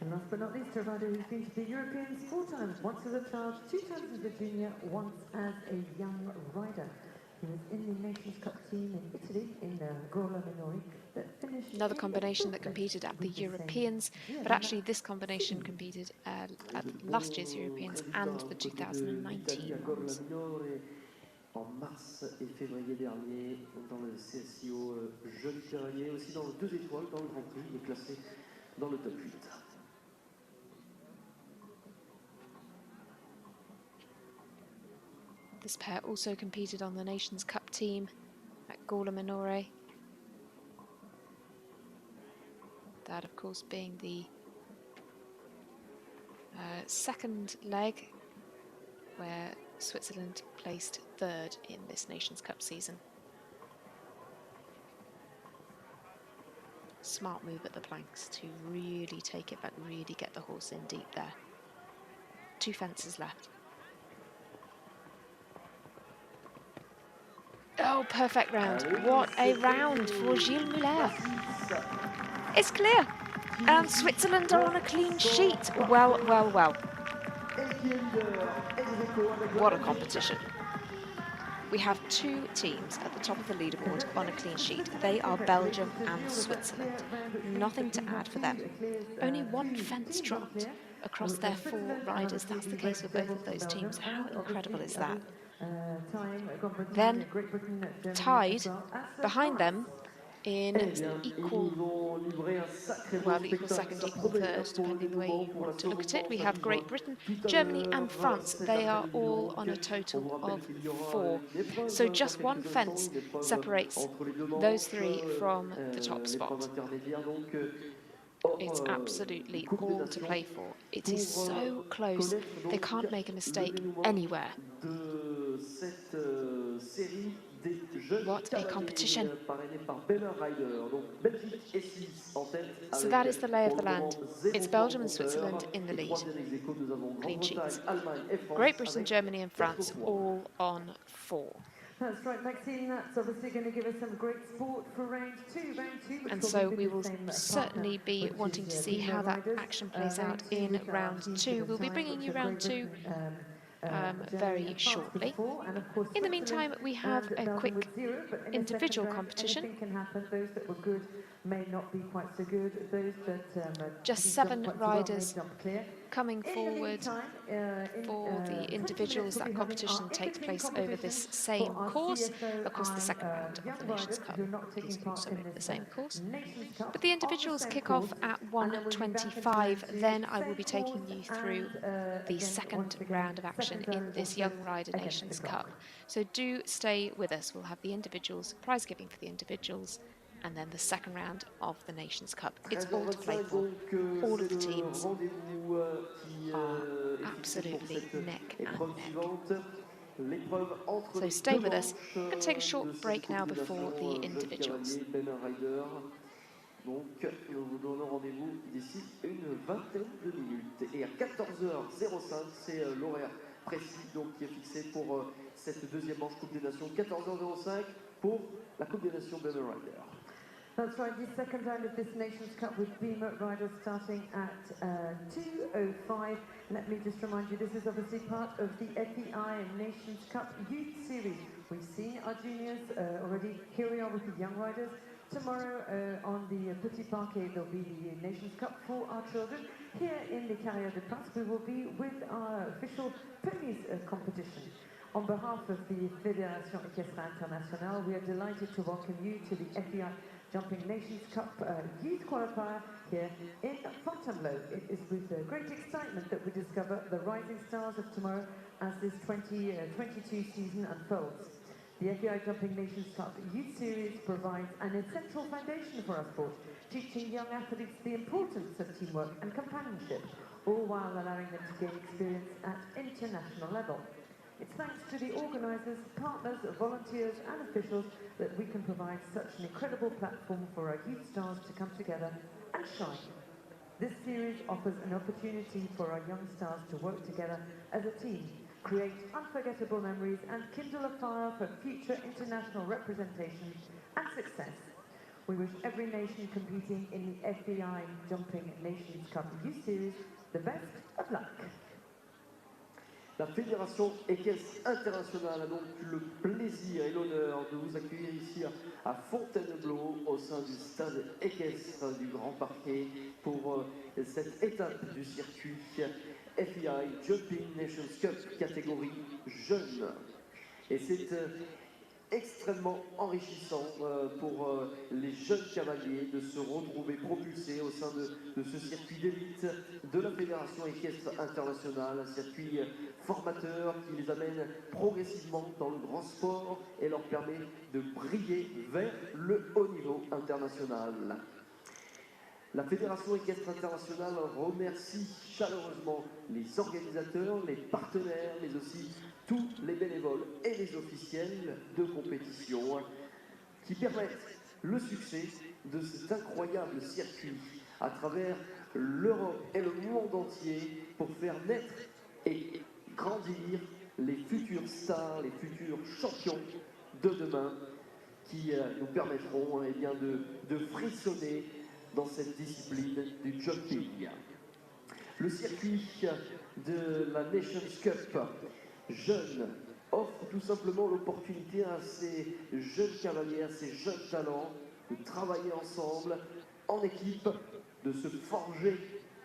And last but not least, a rider who's been to the Europeans 4 times, once as a child, 2 times as a junior, once as a young rider. He was in the Nations Cup team in Italy, in Gorla Minori, that finished... Another combination that competed at the Europeans, but actually this combination competed at last year's Europeans and the 2019 ones. En mars et février dernier dans le CSIO jeune cavalier, aussi dans 2 étoiles dans le Grand Prix, il est classé dans le top 8. This pair also competed on the Nations Cup team at Gorla Minore. That, of course, being the second leg, where Switzerland placed 3rd in this Nations Cup season. Smart move at the planks to really take it back, really get the horse in deep there. 2 fences left. Oh, perfect round. What a round for Gilles Muller. It's clear. And Switzerland are on a clean sheet. Well, well, well. What a competition. We have 2 teams at the top of the leaderboard on a clean sheet. They are Belgium and Switzerland. Nothing to add for them. Only 1 fence dropped across their 4 riders. That's the case for both of those teams. How incredible is that? Then, tied behind them in equal, well, equal second, equal third, depending the way you want to look at it. We have Great Britain, Germany and France. They are all on a total of 4. So just 1 fence separates those 3 from the top spot. It's absolutely all to play for. It is so close. They can't make a mistake anywhere. What a competition. So that is the lay of the land. It's Belgium and Switzerland in the lead. Clean sheets. Great Britain, Germany and France all on 4. That's right, Maxine. That's obviously going to give us some great sport for round 2. And so we will certainly be wanting to see how that action plays out in round 2. We'll be bringing you round 2 very shortly. In the meantime, we have a quick individual competition. Those that were good may not be quite so good. Those that just 7 riders coming forward for the individuals. That competition takes place over this same course. Of course, the second round of the Nations Cup is also over the same course. But the individuals kick off at 1:25. Then I will be taking you through the second round of action in this Young Rider Nations Cup. So do stay with us. We'll have the individuals, prize giving for the individuals, and then the second round of the Nations Cup. It's all to play for. All of the teams are absolutely neck and neck. So stay with us. I'm going to take a short break now before the individuals. Donc, nous vous donnons rendez-vous d'ici une vingtaine de minutes. Et à 14h05, c'est l'horaire précis donc, qui est fixé pour cette deuxième manche Coupe des Nations. 14h05 pour la Coupe des Nations Beamer Rider. That's right, the second round of this Nations Cup with Beamer Riders starting at 2:05. Let me just remind you, this is obviously part of the FEI Nations Cup Youth Series. We've seen our juniors already. Here we are with the young riders. Tomorrow on the Petit Parquet, there'll be the Nations Cup for our children. Here in the Carrière de Prince, we will be with our official ponies competition. On behalf of the Fédération Équestre Internationale, we are delighted to welcome you to the FEI Jumping Nations Cup Youth Qualifier here in Fontainebleau. It is with great excitement that we discover the rising stars of tomorrow as this 2022 season unfolds. The FEI Jumping Nations Cup Youth Series provides an essential foundation for our sport, teaching young athletes the importance of teamwork and companionship, all while allowing them to gain experience at international level. It's thanks to the organisers, partners, volunteers and officials that we can provide such an incredible platform for our youth stars to come together and shine. This series offers an opportunity for our young stars to work together as a team, create unforgettable memories and kindle a fire for future international representation and success. We wish every nation competing in the FEI Jumping Nations Cup Youth Series the best of luck. La Fédération Équestre Internationale a donc le plaisir et l'honneur de vous accueillir ici à Fontainebleau au sein du stade équestre du Grand Parquet pour cette étape du circuit FEI Jumping Nations Cup catégorie jeune. Et c'est extrêmement enrichissant pour les jeunes cavaliers de se retrouver propulsés au sein de ce circuit d'élite de la Fédération équestre internationale, un circuit formateur qui les amène progressivement dans le grand sport et leur permet de briller vers le haut niveau international. La Fédération équestre internationale remercie chaleureusement les organisateurs, les partenaires, mais aussi tous les bénévoles et les officiels de compétition qui permettent le succès de cet incroyable circuit à travers l'Europe et le monde entier pour faire naître et grandir les futurs stars, les futurs champions de demain qui nous permettront eh bien, de frissonner dans cette discipline du jumping. Le circuit de la Nations Cup jeune offre tout simplement l'opportunité à ces jeunes cavaliers, à ces jeunes talents de travailler ensemble en équipe, de se forger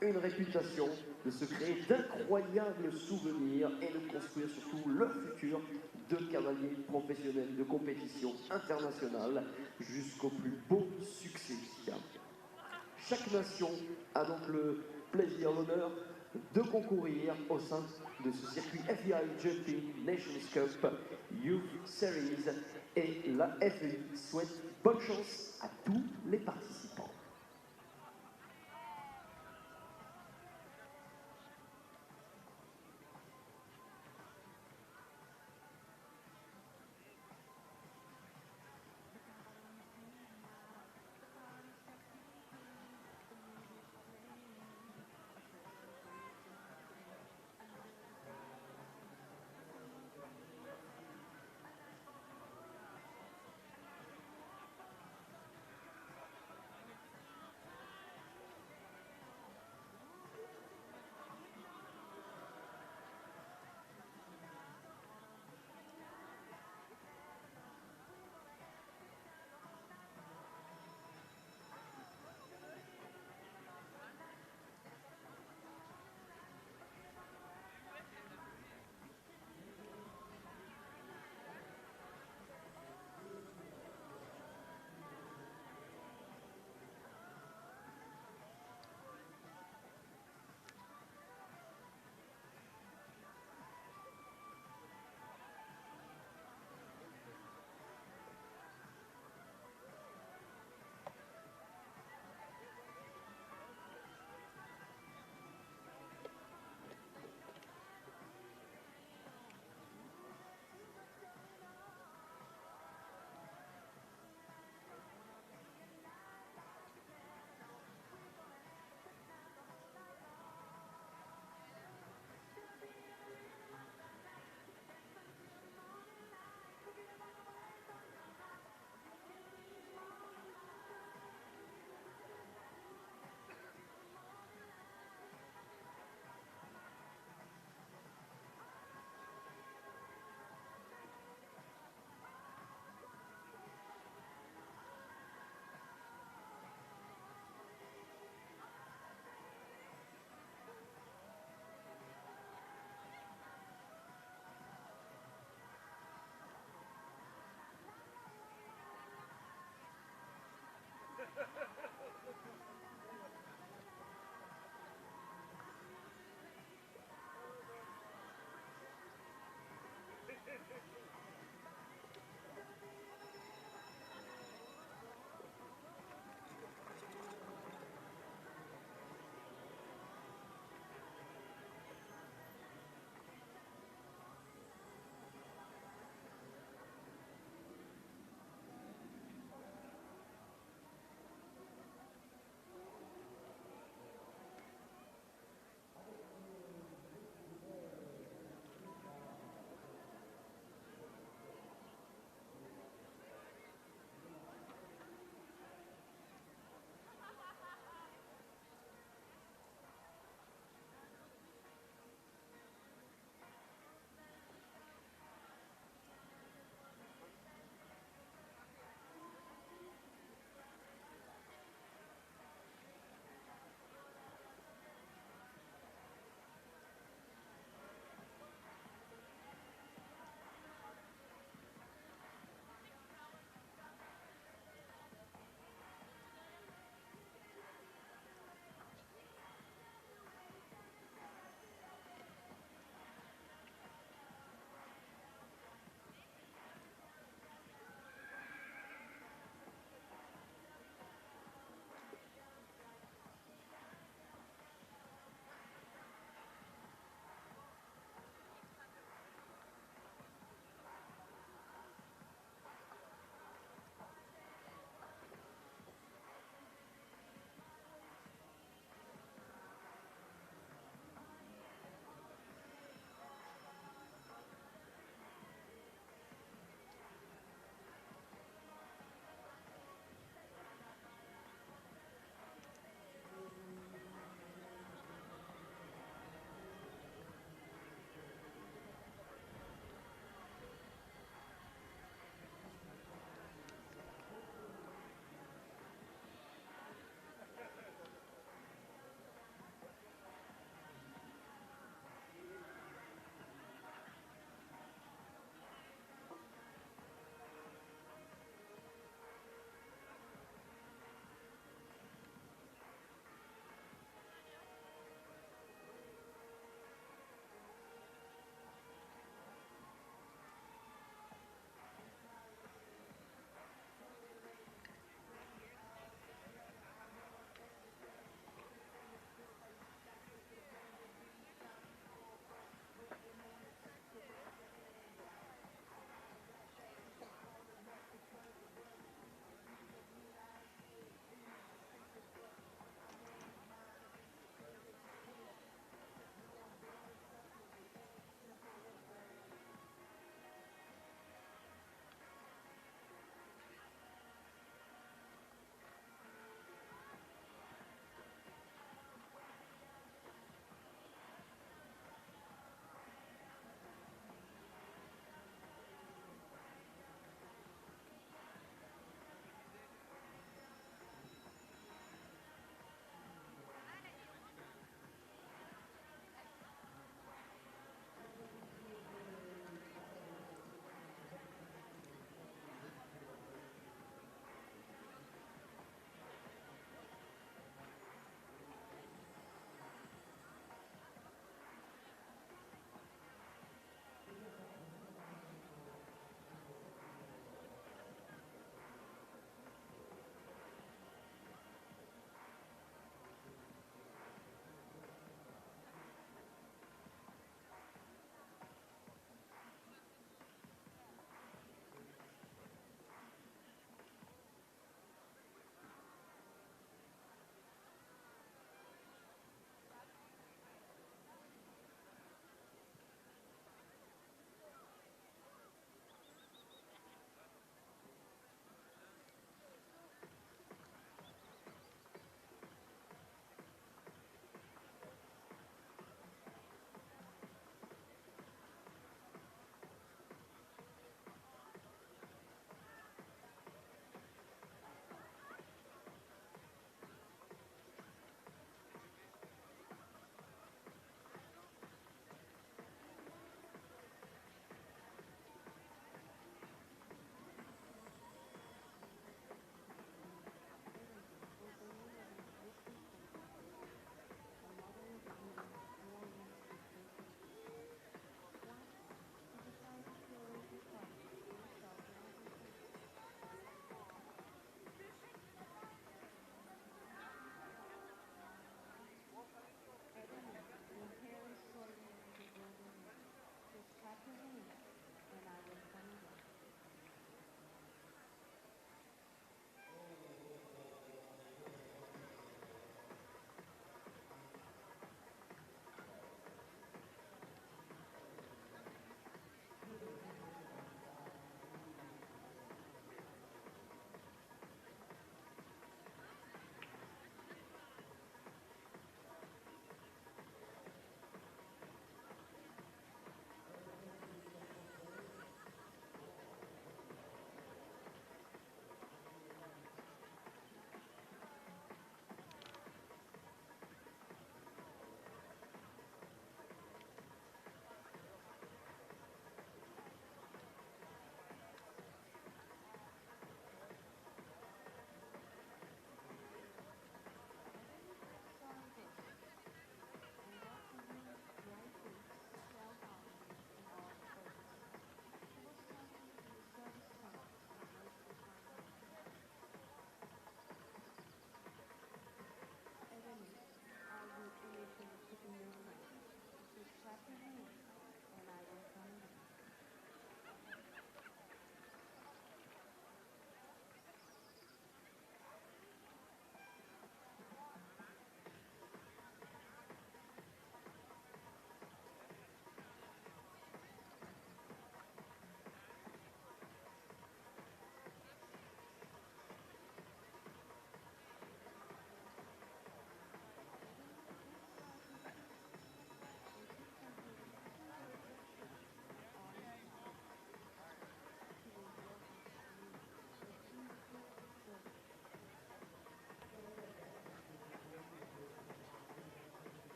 une réputation, de se créer d'incroyables souvenirs et de construire surtout leur futur de cavaliers professionnels de compétition internationale jusqu'au plus beau succès. Chaque nation a donc le plaisir, l'honneur de concourir au sein de ce circuit FEI Jumping Nations Cup Youth Series et la FEI souhaite bonne chance à tous les participants.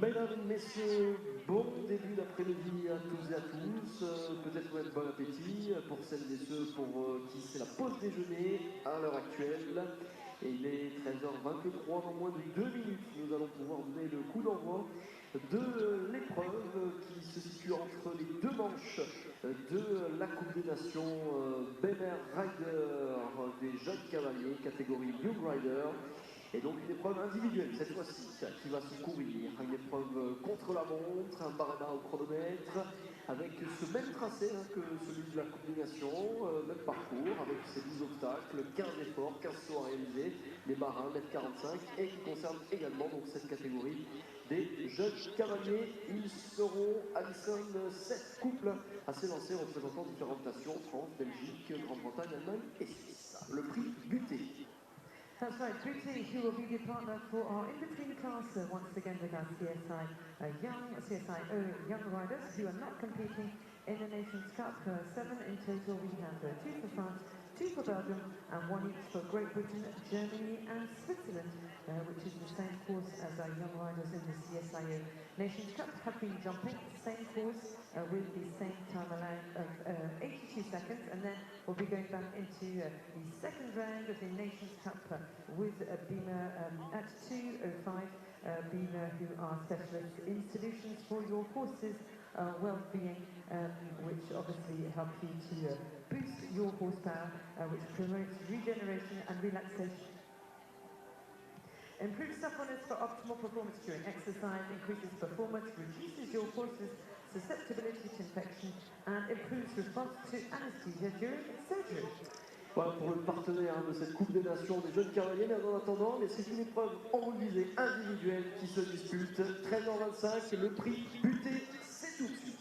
Mesdames, Messieurs, bon début d'après-midi à tous et à tous. Peut-être même bon appétit pour celles et ceux pour qui c'est la pause déjeuner à l'heure actuelle. Et il est 13h23, dans moins de 2 minutes. Nous allons pouvoir donner le coup d'envoi de l'épreuve qui se situe entre les deux manches de la Coupe des Nations BMR Rider des jeunes cavaliers, catégorie Young Rider. Et donc une épreuve individuelle cette fois-ci qui va se courir, une épreuve contre la montre, un barème au chronomètre, avec ce même tracé que celui de la Coupe des Nations, même parcours, avec ces 10 obstacles, 15 efforts, 15 sauts à réaliser, des marins, 1m45, et qui concerne également donc, cette catégorie des jeunes cavaliers. Ils seront à l'issue 7 couples à s'élancer représentant différentes nations, France, Belgique, Grande-Bretagne, Allemagne et Suisse. Le prix buté. That's right, Booty, who will be the partner for our in-between class, once again with our CSI young riders who are not competing in the Nations Cup. 7 in total. We have 2 for France, 2 for Belgium, and 1 each for Great Britain, Germany, and Switzerland, which is the same course as our young riders in the CSIO Nations Cup have been jumping. Same course with the same time allowed of 82 seconds, and then we'll be going back into the second round of the Nations Cup with Beamer at 2:05. Beamer, who are specialists in solutions for your horses' well-being, which obviously help you to boost your horsepower, which promotes regeneration and relaxation. Improves suppleness for optimal performance during exercise, increases performance, reduces your horse's susceptibility to infection, and improves response to anesthesia during surgery. Voilà pour le partenaire de cette Coupe des Nations des jeunes cavaliers. Mais en attendant, c'est une épreuve enregistrée individuelle qui se dispute. 13h25, le prix buté, c'est tout de suite.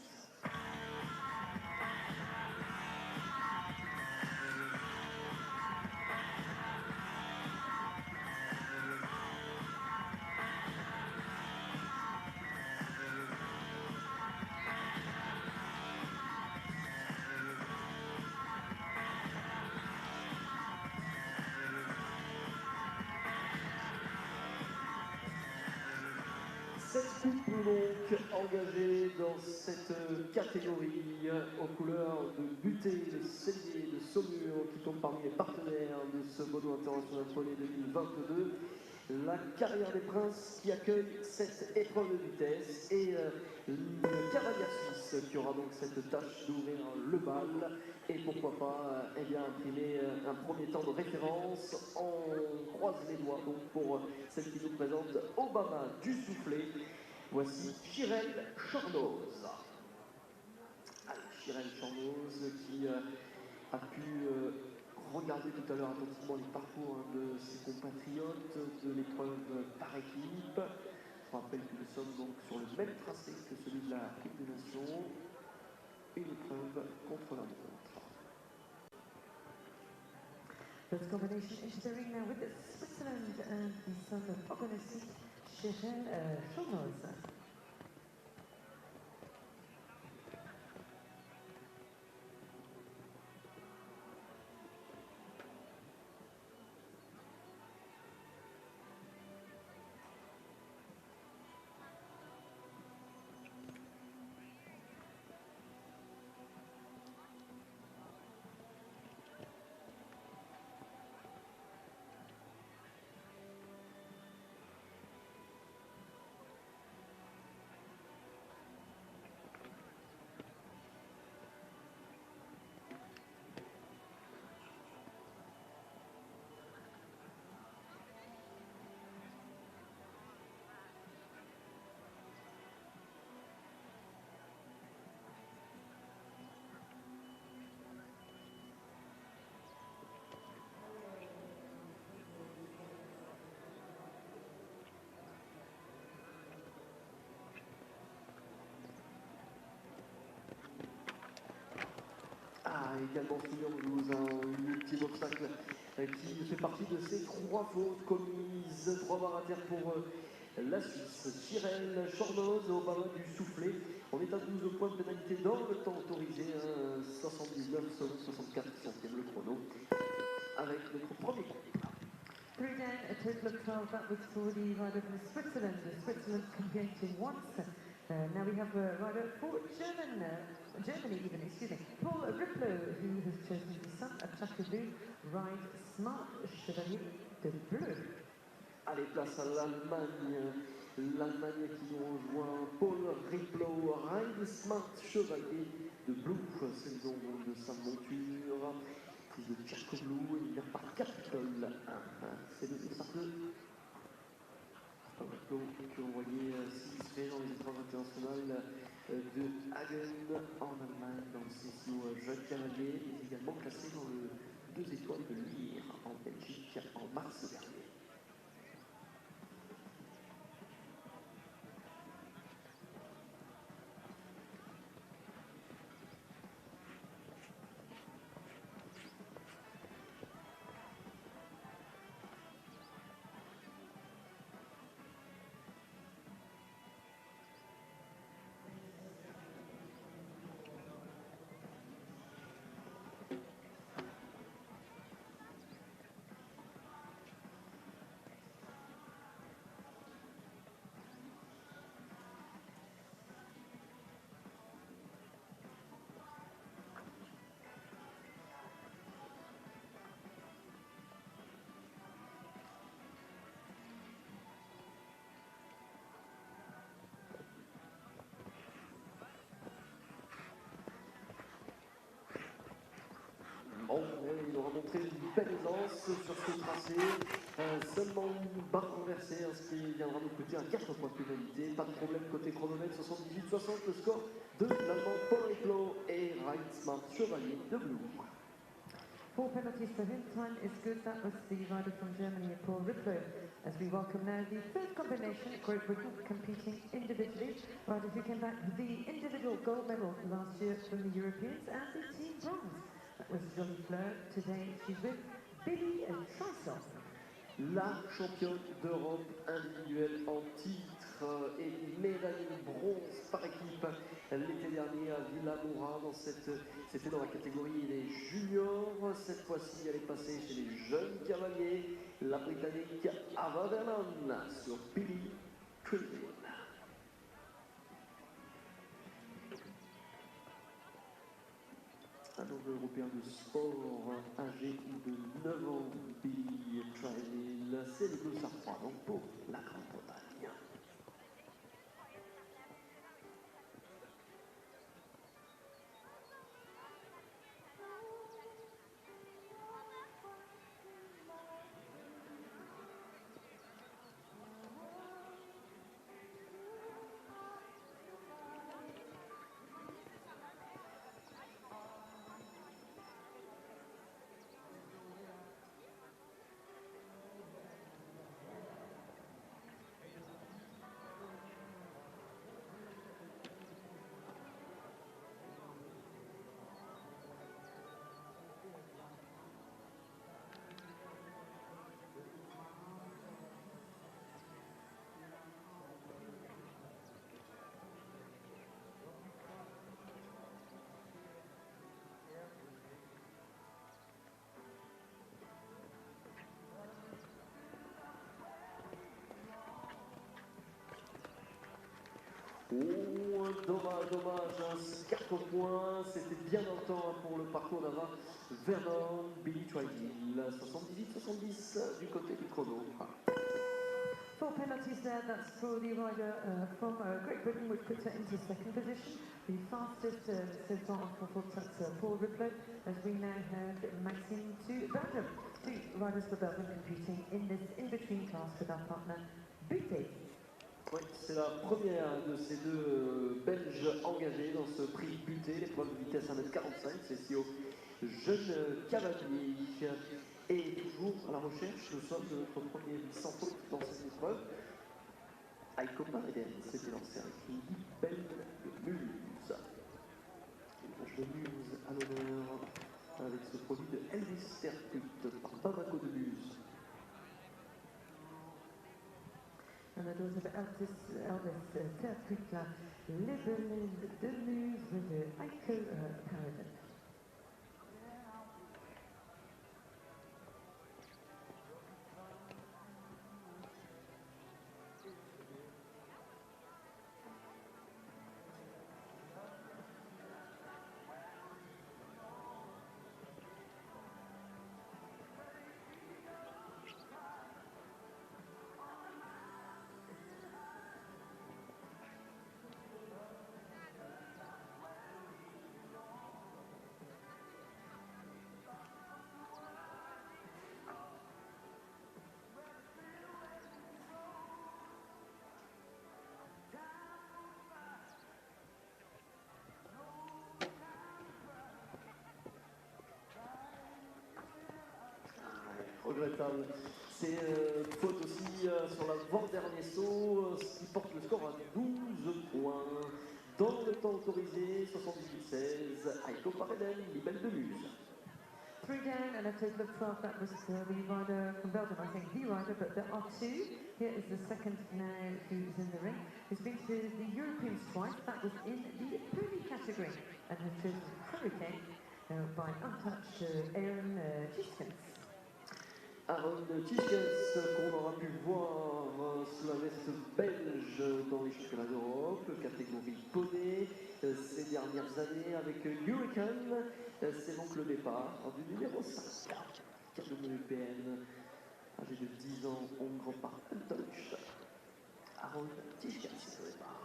Cette couple donc engagée dans cette catégorie aux couleurs de butée, de cellier, de saumure qui tombe parmi les partenaires de ce Mono International Poney 2022. La carrière des princes qui accueille cette épreuve de vitesse et le cavalier suisse qui aura donc cette tâche d'ouvrir le bal et pourquoi pas imprimer un premier temps de référence. On croise les doigts donc pour celle qui nous présente Obama du soufflet. Voici Chirel Chornoz. Chirel Chornoz qui a pu regarder tout à l'heure attentivement les parcours de ses compatriotes de l'épreuve par équipe. Je rappelle que nous sommes donc sur le même tracé que celui de la Coupe des Nations. Une épreuve contre la montre. This combination is doing now with Switzerland and the son of Ogonessi, Chirel Chornoz. Également souvenons-nous un ultime obstacle qui fait partie de ces 3 fautes commises. 3 barres à terre pour la Suisse. Chirel Chornoz, Obama du soufflet. On est à 12 points de pénalité dans le temps autorisé, 79 selon 64 centièmes le chrono, avec notre premier coup. 3 down, a total of 12. That was for the rider from Switzerland. Switzerland competing once. Now we have a rider for Germany even, excuse me. Paul Riplow, who has chosen the son of Chacadou, ride Smart Chevalier de Bleu. Allez, place à l'Allemagne. L'Allemagne qui nous rejoint. Paul Riplow, ride Smart Chevalier de Bleu. C'est le nom de sa monture. Fils de Chacadou, il vient par Capitole. C'est le starter. Riplow que vous voyez s'illustrer dans les épreuves internationales de Hagen en Allemagne, dans le CCO Jeune Cavalier, mais également classé dans le 2 étoiles de Lire en Belgique en mars dernier. Il aura montré une belle aisance sur ce tracé, seulement une barre renversée, ce qui viendra nous coûter un 4 points de pénalité. Pas de problème côté chronomètre, 78-60, le score de l'Allemand Paul Riplow et Ride Smart Chevalier de Bleu. 4 penalties for him. Time is good. That was the rider from Germany, Paul Riplow. As we welcome now the third combination, Great Britain competing individually. Rider who came back with the individual gold medal last year from the Europeans and the team bronze. That was Jolie Fleur. Today she's with Billy Trisoff. La championne d'Europe individuelle en titre et médaille de bronze par équipe l'été dernier à Villamoura. C'était dans la catégorie des juniors. Cette fois-ci, elle est passée chez les jeunes cavaliers. La Britannique Ava Vernon sur Billy Trisoff. Un nouveau européen de sport âgé de 9 ans, Billy Trisoff. C'est le 2 à 3 donc pour la Grande-Bretagne. Oh, dommage, 4 points, c'était bien dans le temps pour le parcours d'Ava Vernon, Billy Trisoff, 78-70 du côté du chrono. 4 penalties there, that's for the rider from Great Britain, which puts her into second position. The fastest so far for foot, that's Paul Riplow, as we now have Maxime to Belgium. 2 riders for Belgium competing in this in-between class with our partner, Buté. Oui, c'est la première de ces deux Belges engagés dans ce prix buté, l'épreuve de vitesse 1m45, c'est CCO Jeune Cavalier. Et toujours à la recherche, nous sommes de notre premier sans faute dans cette épreuve. Aiko Paredes s'était lancé avec une belle de Mulhouse. Une manche de Mulhouse à l'honneur avec ce produit de Elvis Terput par Bamako de Mulhouse. And the doors of Elvis Terputla, Liberlin de Muse with Aiko Paredes. la table. C'est faute aussi sur l'avant-dernier saut, ce qui porte le score à 12 points. Dans le temps autorisé, 78-16, Aiko Paredel, Libelle de Muse. 3 down and a total of 12. That was the rider from Belgium, I think the rider, but there are 2. Here is the second now who's in the ring. Who's been to the Europeans twice. That was in the pony category and has chosen Hurricane by untouched Aaron Tiskens. Aaron Tiskens, qu'on aura pu voir sous la veste belge dans les championnats d'Europe, catégorie poney, ces dernières années avec Hurricane. C'est donc le départ du numéro 5, KWPN, âgé de 10 ans, hongre par Untouch. Aaron Tiskens au départ.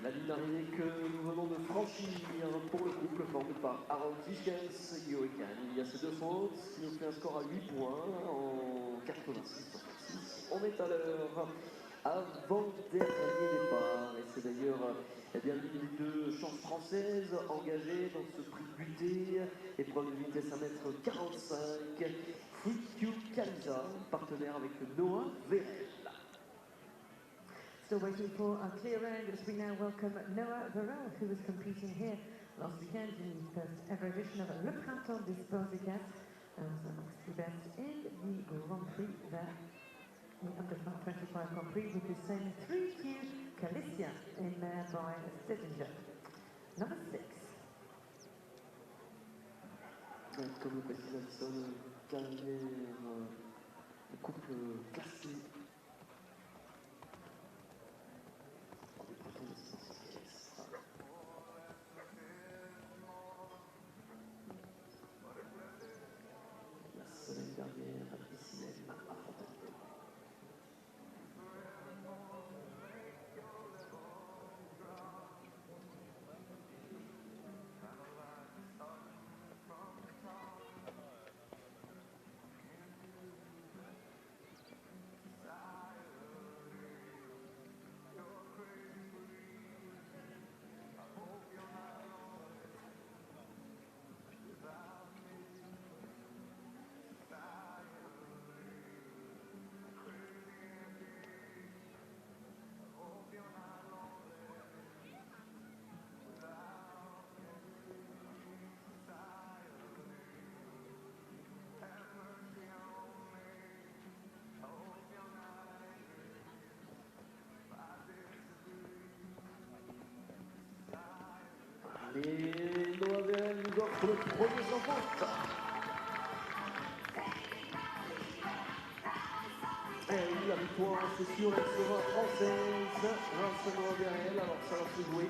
La ligne d'arrivée que nous venons de franchir pour le couple formé par Aaron Tiskens et Hurricane. Il y a ces deux fautes, ce qui nous fait un score à 8 points en 86-66. On est à l'heure avant-dernier départ et c'est d'ailleurs bien l'une des deux chances françaises engagées dans ce prix buté. Épreuve de vitesse 1m45. Free Kalisa, partenaire avec Noah Verel. Still waiting for a clear round as we now welcome Noah Verel, who was competing here last weekend in the first ever edition of Le Printemps des Sports et Gas, amongst the best in the Grand Prix there, the under 25 Grand Prix, with his same 3Q Calicia in there by Stedinger. Number 6. Comme le précise Alison, le couple classé. La semaine dernière, ici même, à Fontainebleau. Et Noah Verel nous offre le premier sans faute. Et oui, la victoire, c'est sûr, elle sera française. Grâce à Noah Verel, alors ça va se jouer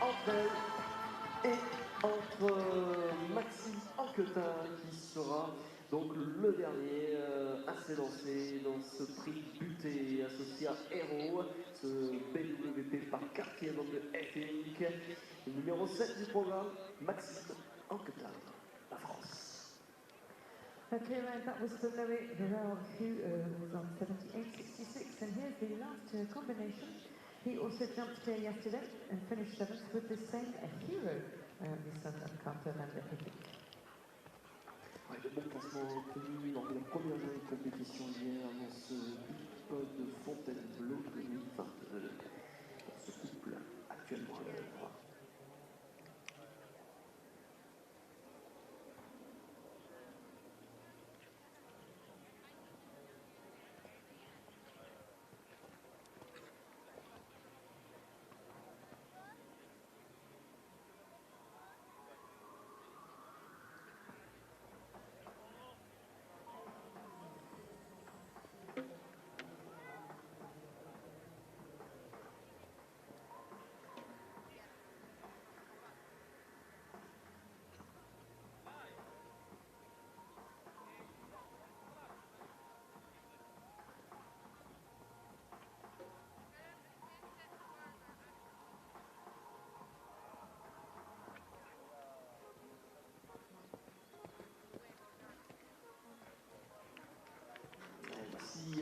entre elle et entre Maxime Anquetin, qui sera donc le dernier à s'élancer dans ce prix buté associé à Hero, ce BWP par quartier donc de FEI. Le numéro 7 du programme, Maxime Anquetin, la France. Okay, right, that was for Noah Verel, who was on 78.66, and here's the last combination. He also jumped here yesterday and finished 7th with the same hero Nissan Alcantara and Epic. Ouais, de bons classements obtenus lors de la première journée de compétition hier dans ce pod de Fontainebleau 2022. Pour ce couple actuellement à l'œuvre.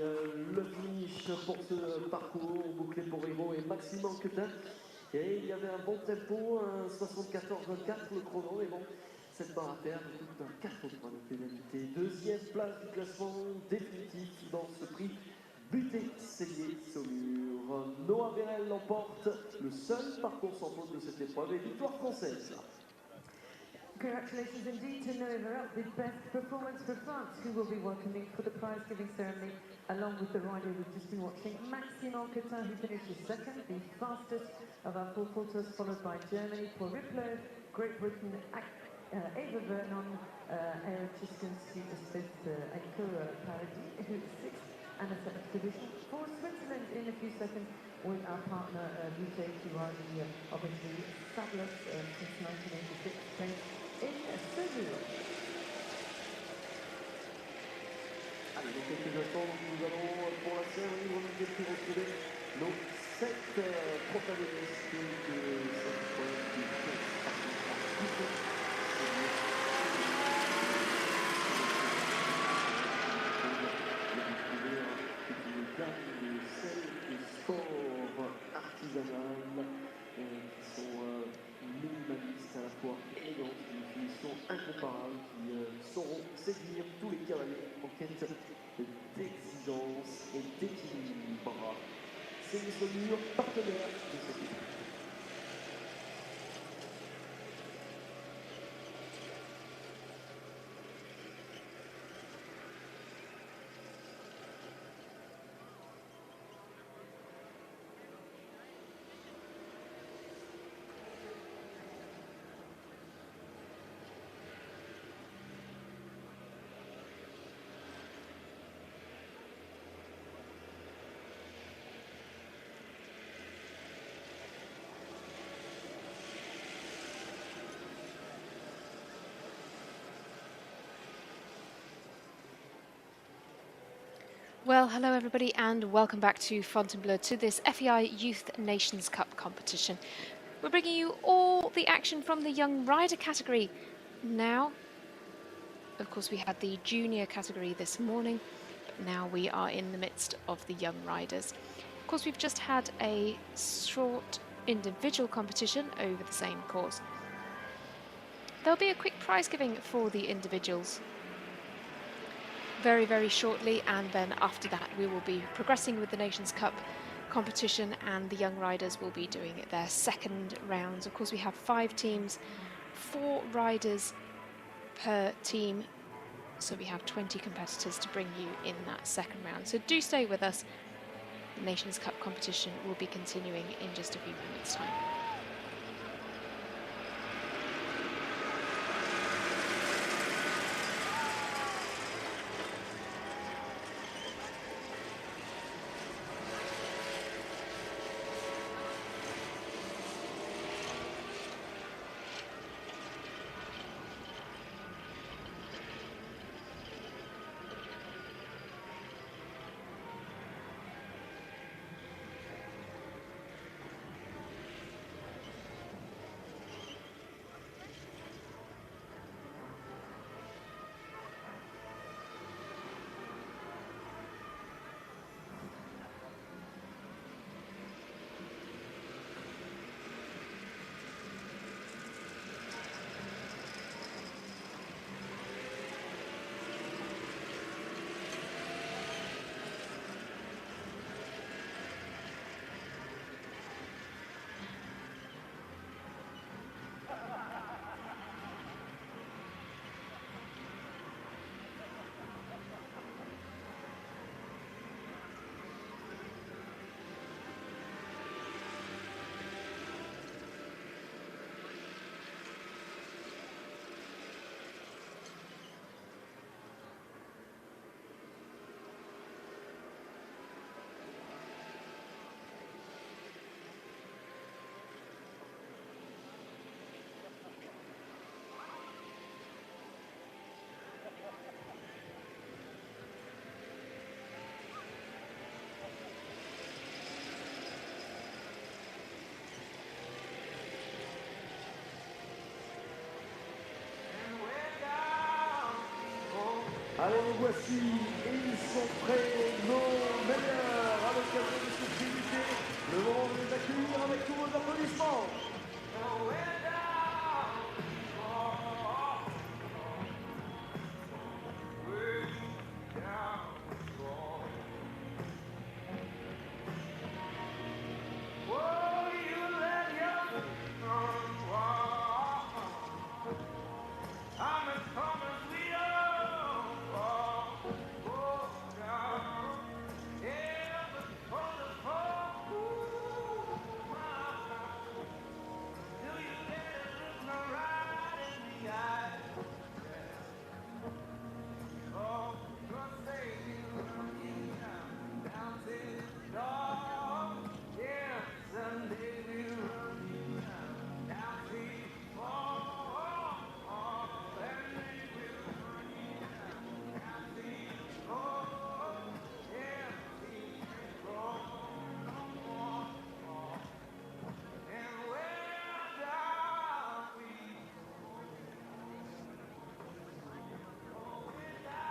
Le finish pour ce parcours bouclé pour Remo et Maxime Anquetin. Et il y avait un bon tempo, un 74-24 le chrono, mais bon, cette barre à terre, tout un 4 points de pénalité. Deuxième place du classement définitif dans ce prix. Buté, Cellier, Saumur. Noah Bérel l'emporte, le seul parcours sans faute de cette épreuve et victoire française. Congratulations indeed to Noah Bérel, the best performance for France, who will be welcoming for the prize-giving ceremony, along with the rider we've just been watching, Maxime Anquetin, who finishes second, the fastest of our four quarters, followed by Germany, Paul Riplow, Great Britain, Ava Vernon, Chiskinski is fifth, Eiko Paradis, who's sixth, and a seventh position. For Switzerland in a few seconds, with our partner Vijay Tiwari, obviously fabulous since 1986, trained in Saumur. Allez, dans quelques instants, nous allons pour la cérémonie remettre puis retrouver nos 7 protagonistes de cette épreuve du 15 parcours. Artisanales qui sont minimalistes à la fois élégantes, d'une finition incomparable, qui sauront séduire tous les cavaliers en quête d'exigence et d'équilibre. C'est les Saumur, partenaire de cette équipe. Well, hello everybody and welcome back to Fontainebleau to this FEI Youth Nations Cup competition. We're bringing you all the action from the young rider category now. Of course, we had the junior category this morning, but now we are in the midst of the young riders. Of course, we've just had a short individual competition over the same course. There'll be a quick prize giving for the individuals very, very shortly, and then after that we will be progressing with the Nations Cup competition and the young riders will be doing their second rounds. Of course, we have 5 teams, 4 riders per team, so we have 20 competitors to bring you in that second round. So do stay with us. The Nations Cup competition will be continuing in just a few minutes' time. Allez, les voici, et ils sont prêts, nos meilleurs, à l'occasion de ce tributé. Le moment de les accueillir avec tous vos applaudissements.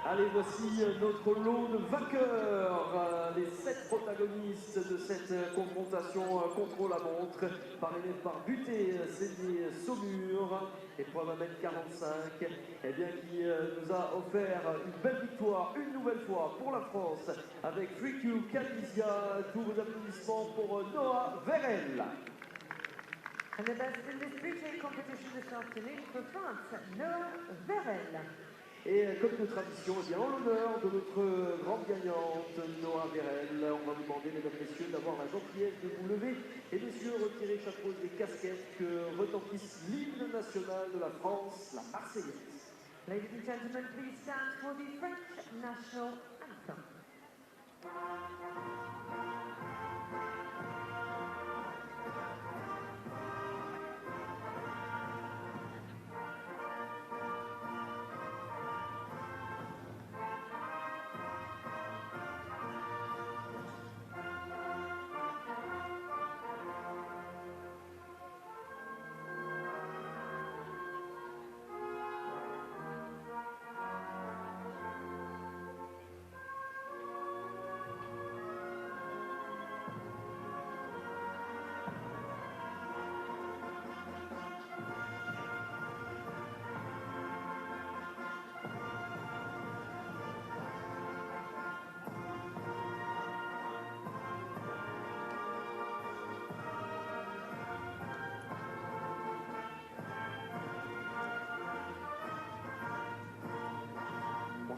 Allez, voici notre lot de vainqueurs, les 7 protagonistes de cette confrontation contre la montre, parrainés par Buté, Sénier, Saumur, épreuve 1m45, et bien, qui nous a offert une belle victoire, une nouvelle fois pour la France, avec FreeQ Calisia. Tous vos applaudissements pour Noah Verel. And the best in this Buté competition this afternoon for France, Noah Verel. Et comme de tradition, eh bien, en l'honneur de notre grande gagnante, Noah Verel, on va vous demander, mesdames et messieurs, d'avoir la gentillesse de vous lever et, messieurs, retirer chaque fois des casquettes que retentisse l'hymne national de la France, la Marseillaise. Ladies and gentlemen, please stand for the French national anthem.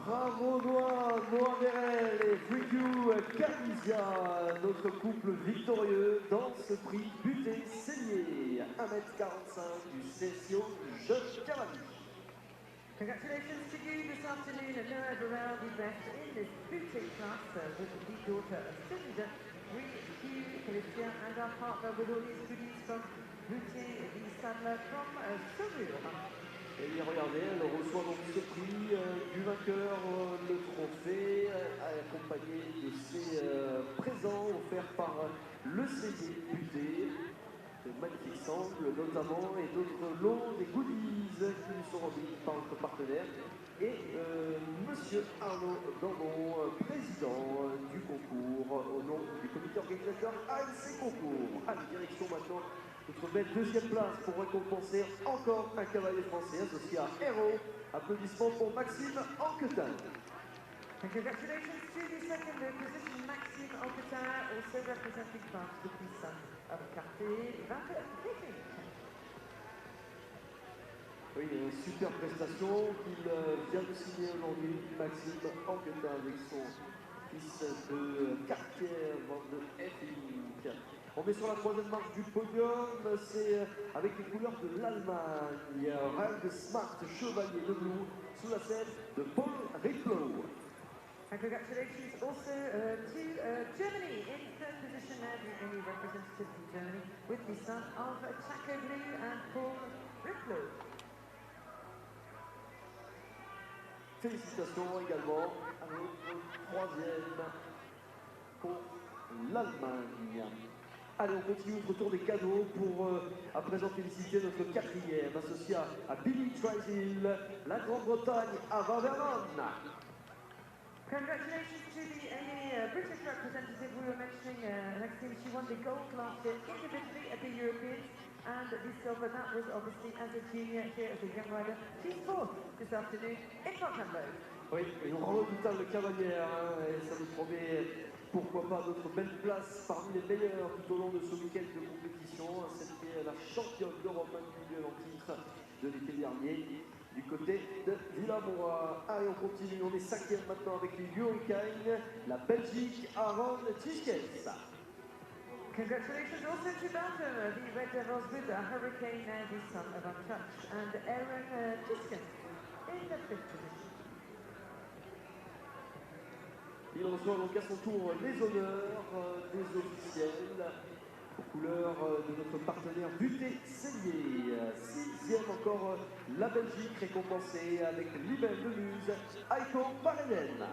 Bravo Noah Verel et FreeQ Calisia, notre couple victorieux dans ce prix Buté Sénier, 1m45 du CSIO Jeune Cavalier. Congratulations to you this afternoon, Noah Verel, the best in this Buté class, with the daughter of Cynthia, FreeQ Calisia, and our partner with all these goodies from Buté, the saddler from Saumur. Et bien regardez, elle reçoit donc ce prix du vainqueur, le trophée, accompagné de ses présents offerts par le CD Buté, de magnifiques sangles notamment, et d'autres lots, des goodies qui nous sont remis par notre partenaire. Et Monsieur Arnaud Dandon, président du concours, au nom du comité organisateur ANC Concours. Allez, direction maintenant notre belle deuxième place pour récompenser encore un cavalier français associé à Héros. Applaudissements pour Maxime Anquetin. And congratulations to the second position, Maxime Anquetin, also representing France, the son of Cartier, vainqueur Viking. Oui, une super prestation qu'il vient de signer aujourd'hui, Maxime Anquetin, avec son fils de Cartier de FEI. On est sur la troisième marche du podium, c'est avec les couleurs de l'Allemagne. Rang Smart, chevalier de bleu, sous la selle de Paul Riplow. And congratulations also to Germany in third position there, the only representative from Germany, with the son of Chaco Blue and Paul Riplow. Félicitations également à notre troisième pour l'Allemagne. Allez, on continue notre tour des cadeaux pour à présent féliciter notre quatrième associé à Billy Trisil, la Grande-Bretagne à Vernon. Congratulations to the British representative we were mentioning, Maxime. She won the gold last year individually at the Europeans, and the silver, that was obviously as a junior, here as a young rider. She's fourth this afternoon in Fontainebleau. Oui, une redoutable cavalière, hein, et ça nous promet, pourquoi pas, d'autres belles places parmi les meilleurs tout au long de ce week-end de compétition. Celle qui est la championne d'Europe individuelle en titre de l'été dernier, du côté de Villamoura. Allez, on continue, on est cinquième maintenant avec les Hurricanes, la Belgique, Aaron Tischkes. Congratulations also to Belgium, the Red Devils with a Hurricane, the son of Untouched, and Aaron Tiskin in the fifth position. Il reçoit donc à son tour les honneurs des officiels aux couleurs de notre partenaire Buté Cellier. Sixième encore la Belgique récompensée avec l'Ibel de Luz, Aiko Pareden.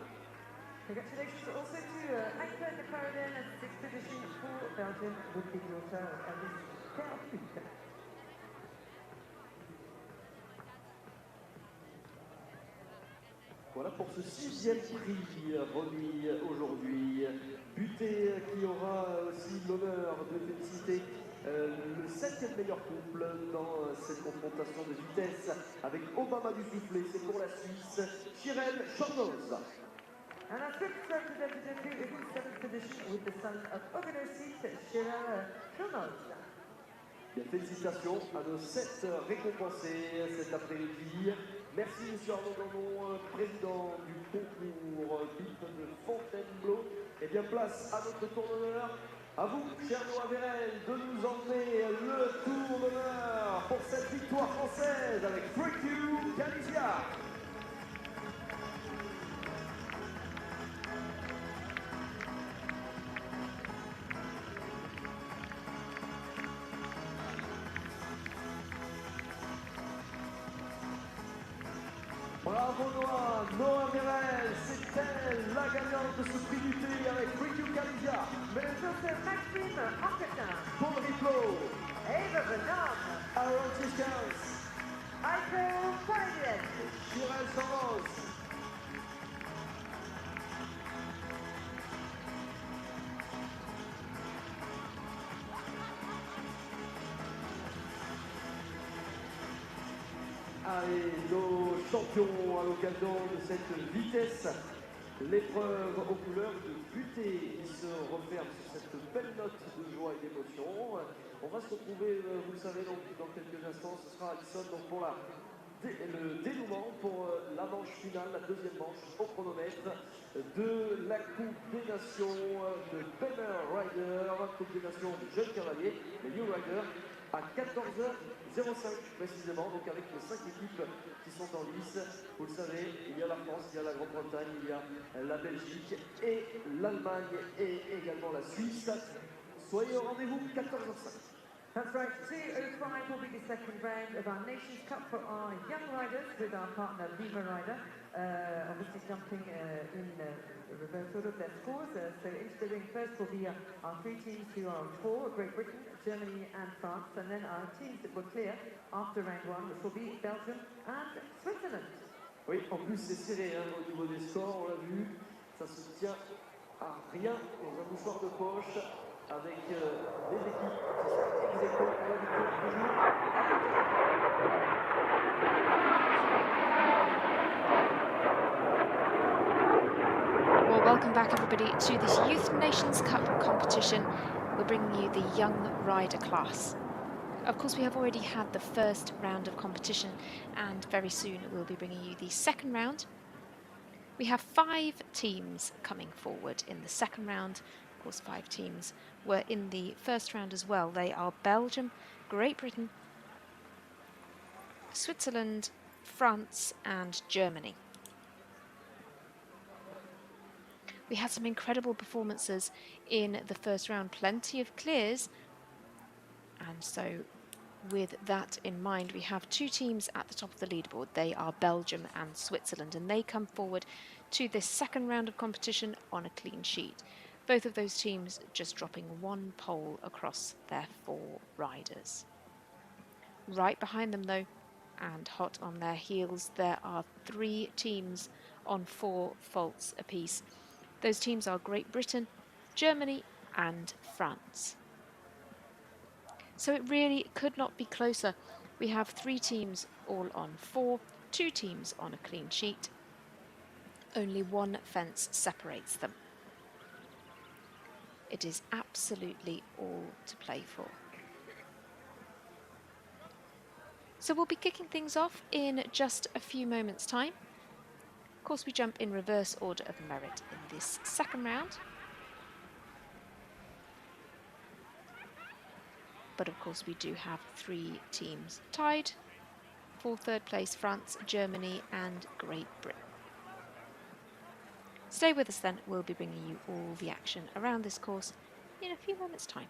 Congratulations also to Aiko Pareden at the sixth position for Belgium with the daughter of Elvis Delphine. Voilà pour ce sixième prix remis aujourd'hui. Buté qui aura aussi l'honneur de féliciter le septième meilleur couple dans cette confrontation de vitesse avec Obama du soufflet. C'est pour la Suisse, Chirel Chornoz. And our fifth representative who is in seventh position with the son of Ogonosi, Chirel Chornoz. Bien, félicitations à nos 7 récompensés cet après-midi. Merci, M. Arnaud Dandon, président du concours BIP de Fontainebleau. Et bien, place à notre tour d'honneur. À vous, cher Noah Vérel, de nous emmener le tour d'honneur pour cette victoire française avec Freak You Galizia. Bravo Noah, Noah Vérel, c'est elle la gagnante de ce prix du thé avec Freak You Galizia. But it's also Maxime Ocketin, Paul Riclo, Eva Benam, Aaron Tischkes, Aiko Pareden, Chirel Chornoz. Allez, nos champions à l'occasion de cette vitesse, l'épreuve aux couleurs de Buté qui se referme sur cette belle note de joie et d'émotion. On va se retrouver, vous le savez, donc, dans quelques instants, ce sera Alison donc, pour le dénouement, pour la manche finale, la deuxième manche au chronomètre de la Coupe des Nations de Banner Rider, Coupe des Nations du jeune cavalier, les New Rider, à 14h05 précisément, donc avec les 5 équipes qui sont en lice. Vous le savez, il y a la France, il y a la Grande-Bretagne, il y a la Belgique et l'Allemagne et également la Suisse. Soyez au rendez-vous, 14h05. That's right, 2:05 will be the second round of our Nations Cup for our young riders with our partner Lima Rider, obviously jumping in reverse order of their scores. So into the ring first will be our three teams who are on four, Great Britain, Germany and France, and then our teams that were clear after round one, which will be Belgium and Switzerland. Oui, en plus c'est serré hein, au niveau des scores, on l'a vu, ça se tient à rien dans un mouchoir de poche avec des équipes qui sont ex-aequo pour la victoire toujours. Well, welcome back everybody to this Youth Nations Cup competition. We're bringing you the young rider class. Of course, we have already had the first round of competition, and very soon we'll be bringing you the second round. We have 5 teams coming forward in the second round. Of course, 5 teams were in the first round as well. They are Belgium, Great Britain, Switzerland, France and Germany. We had some incredible performances in the first round, plenty of clears, and so with that in mind, we have 2 teams at the top of the leaderboard. They are Belgium and Switzerland, and they come forward to this second round of competition on a clean sheet. Both of those teams just dropping 1 pole across their 4 riders. Right behind them though, and hot on their heels, there are 3 teams on 4 faults apiece. Those teams are Great Britain, Germany and France. So it really could not be closer. We have 3 teams all on 4, 2 teams on a clean sheet. Only 1 fence separates them. It is absolutely all to play for. So we'll be kicking things off in just a few moments' time. Of course, we jump in reverse order of merit in this second round. But of course, we do have 3 teams tied for third place: France, Germany and Great Britain. Stay with us then, we'll be bringing you all the action around this course in a few moments' time.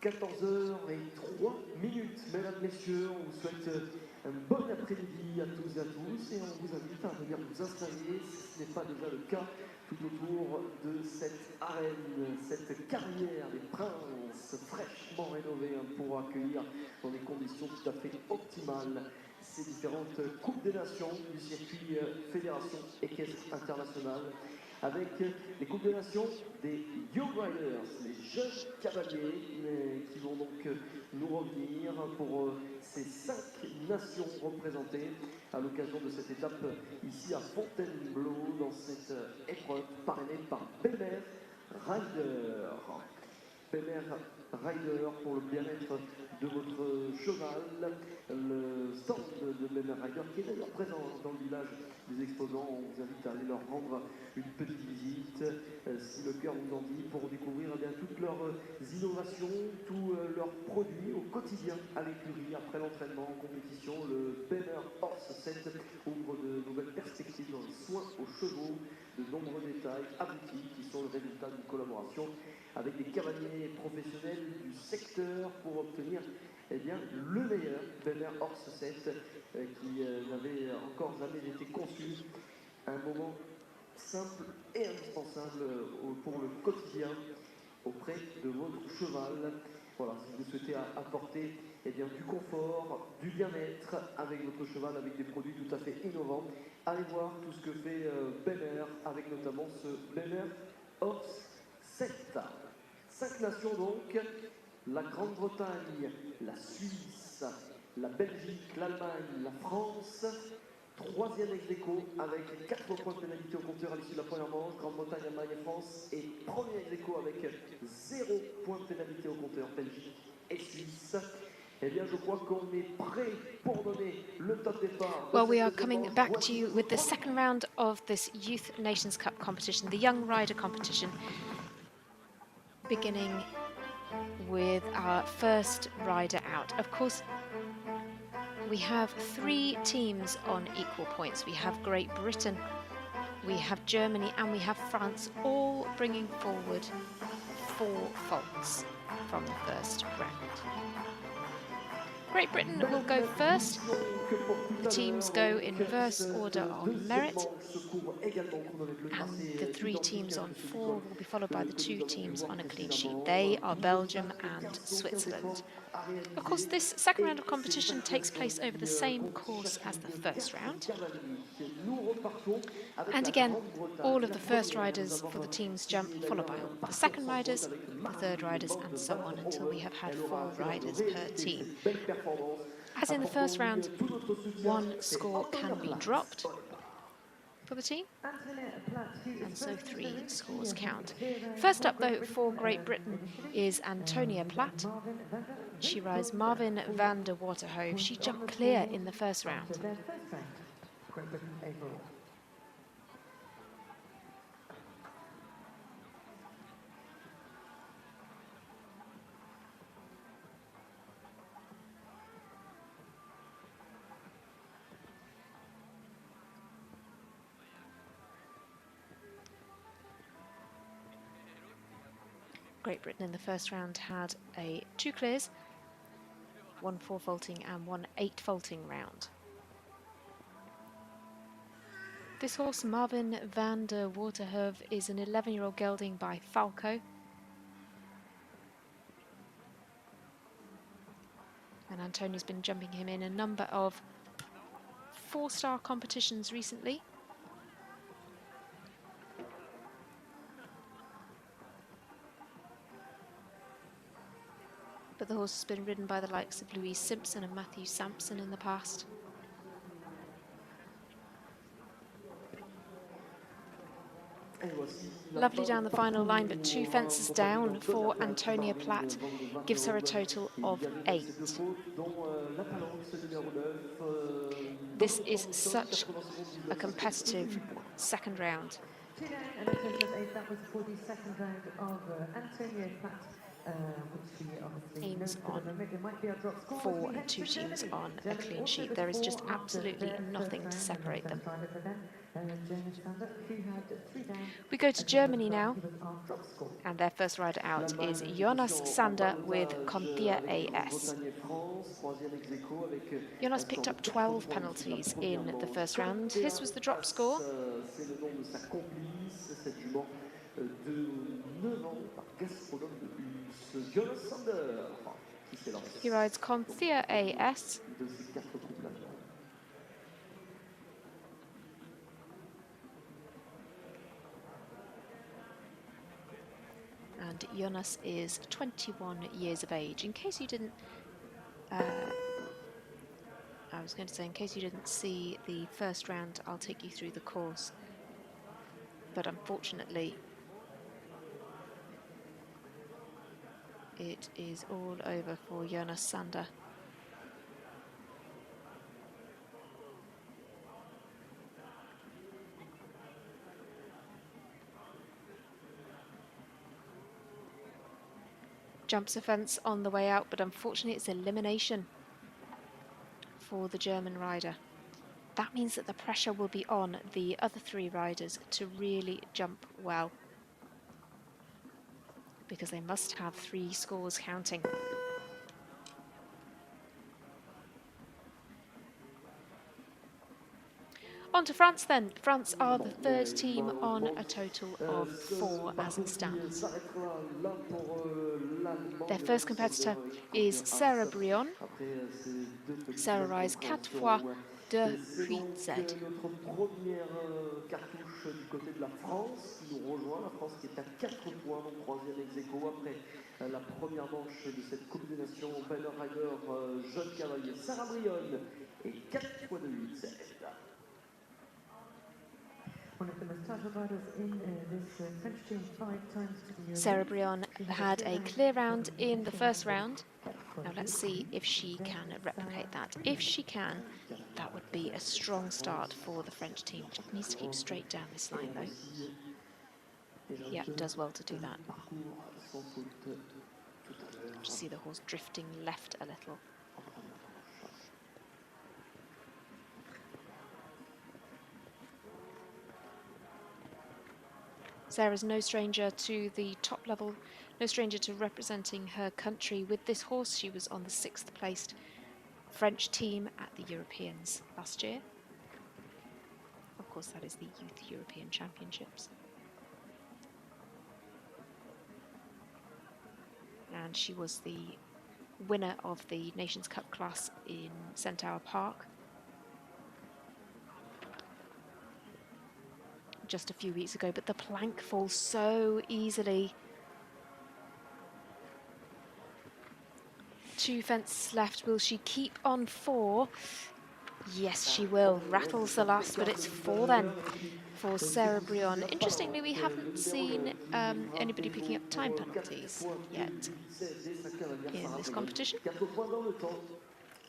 14h03, mesdames, messieurs, on vous souhaite un bon après-midi à tous et à tous et on vous invite à venir vous installer, si ce n'est pas déjà le cas, tout autour de cette arène, cette carrière des Princes fraîchement rénovée pour accueillir dans des conditions tout à fait optimales ces différentes Coupes des Nations du circuit Fédération Équestre Internationale, avec les Coupes des Nations des Young Riders, les jeunes cavaliers qui vont donc nous revenir pour ces 5 nations représentées à l'occasion de cette étape ici à Fontainebleau dans cette épreuve parrainée par Bemer Rider. Bemer Rider pour le bien-être de votre cheval, le stand de Bemer Rider qui est d'ailleurs présent dans le village des exposants. On vous invite à aller leur rendre une petite visite si le cœur vous en dit pour découvrir bien, toutes leurs innovations, tous leurs produits au quotidien à l'écurie après l'entraînement en compétition. Le Bemer Horse Set ouvre de nouvelles perspectives dans les soins aux chevaux, de nombreux détails aboutis qui sont le résultat d'une collaboration avec des cavaliers professionnels du secteur pour obtenir bien, le meilleur Bemer Horse Set qui n'avait encore jamais été conçu. Un moment simple et indispensable pour le quotidien auprès de votre cheval. Voilà, si vous souhaitez apporter bien, du confort, du bien-être avec votre cheval, avec des produits tout à fait innovants, allez voir tout ce que fait Bemer avec notamment ce Bemer Horse Set. 5 nations donc, la Grande-Bretagne, la Suisse, la Belgique, l'Allemagne, la France. 3e ex-aequo avec 4 points de pénalité au compteur à l'issue de la première manche. Grande-Bretagne, Allemagne et France. Et premier ex-aequo avec 0 points de pénalité au compteur, Belgique et Suisse. Eh bien, je crois qu'on est prêt pour donner le top départ. Well, we are coming back to you with the second round of this Youth Nations Cup competition, the Young Rider competition, beginning with our first rider out. Of course, we have 3 teams on equal points. We have Great Britain, we have Germany, and we have France, all bringing forward 4 faults from the first round. Great Britain will go first. The teams go in reverse order of merit, and the 3 teams on 4 will be followed by the 2 teams on a clean sheet. They are Belgium and Switzerland. Of course, this second round of competition takes place over the same course as the first round. And again, all of the first riders for the teams jump, followed by all of the second riders, the third riders, and so on until we have had 4 riders per team. As in the first round, 1 score can be dropped for the team, and so 3 scores count. First up, though, for Great Britain is Antonia Platt. She rides Marvin van der Waterhove. She jumped clear in the first round. Great Britain in the first round had 2 clears, 1 4 faulting and 1 8 faulting round. This horse, Marvin van der Waterhove, is an 11-year-old gelding by Falco. And Antonia's been jumping him in a number of 4-star competitions recently. But the horse has been ridden by the likes of Louise Simpson and Matthew Sampson in the past. Lovely down the final line, but 2 fences down for Antonia Platt gives her a total of 8. This is such a competitive second round. And in terms of 8, that was for the second round of Antonia Platt. Teams on 4 and 2 teams on a clean sheet. There is just absolutely nothing to separate them. James Sander, who had 3 down. We go to Germany now, He was our top scorer. and their first rider out is Jonas Sander with Conthea AS. Jonas picked up 12 penalties in the first round. His was the drop score. He rides Conthea AS. And Jonas is 21 years of age. In case you didn't, I was going to say, in case you didn't see the first round, I'll take you through the course. But unfortunately, it is all over for Jonas Sander. Jumps a fence on the way out, but unfortunately it's elimination for the German rider. That means that the pressure will be on the other 3 riders to really jump well, because they must have 3 scores counting. On to France then. France are the 3rd team on a total of 4 as it stands. Their first competitor is Sarah Brion. Sarah rides 4 fois 2 puis Z. La première manche de cette Coupe des Nations, Banner Rider, jeune cavalier, Sarah Brion, et 4 fois de 8. Sarah Brion had a clear round in the first round. Now let's see if she can replicate that. If she can, that would be a strong start for the French team. She needs to keep straight down this line though. Yeah, does well to do that. Just see the horse drifting left a little. Sarah's no stranger to the top level, no stranger to representing her country. With this horse, she was on the 6th placed French team at the Europeans last year. Of course, that is the Youth European Championships. And she was the winner of the Nations Cup class in Centaur Park just a few weeks ago, but the plank falls so easily. 2 fences left. Will she keep on 4? Yes, she will. Rattles the last, but it's 4 then for Sarah Brion. Interestingly, we haven't seen anybody picking up time penalties yet in this competition.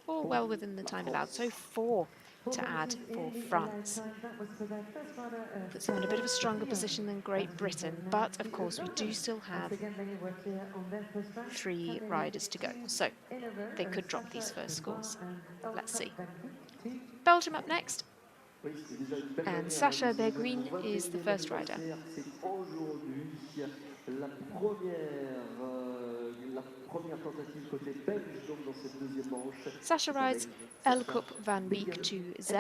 All well within the time allowed, so 4 to add for France. Puts them in a bit of a stronger position than Great Britain, but of course we do still have 3 riders to go, so they could drop these first scores. Let's see. Belgium up next, and Sacha Berguin is the first rider. Sacha rides El Cup Van Beek to Z,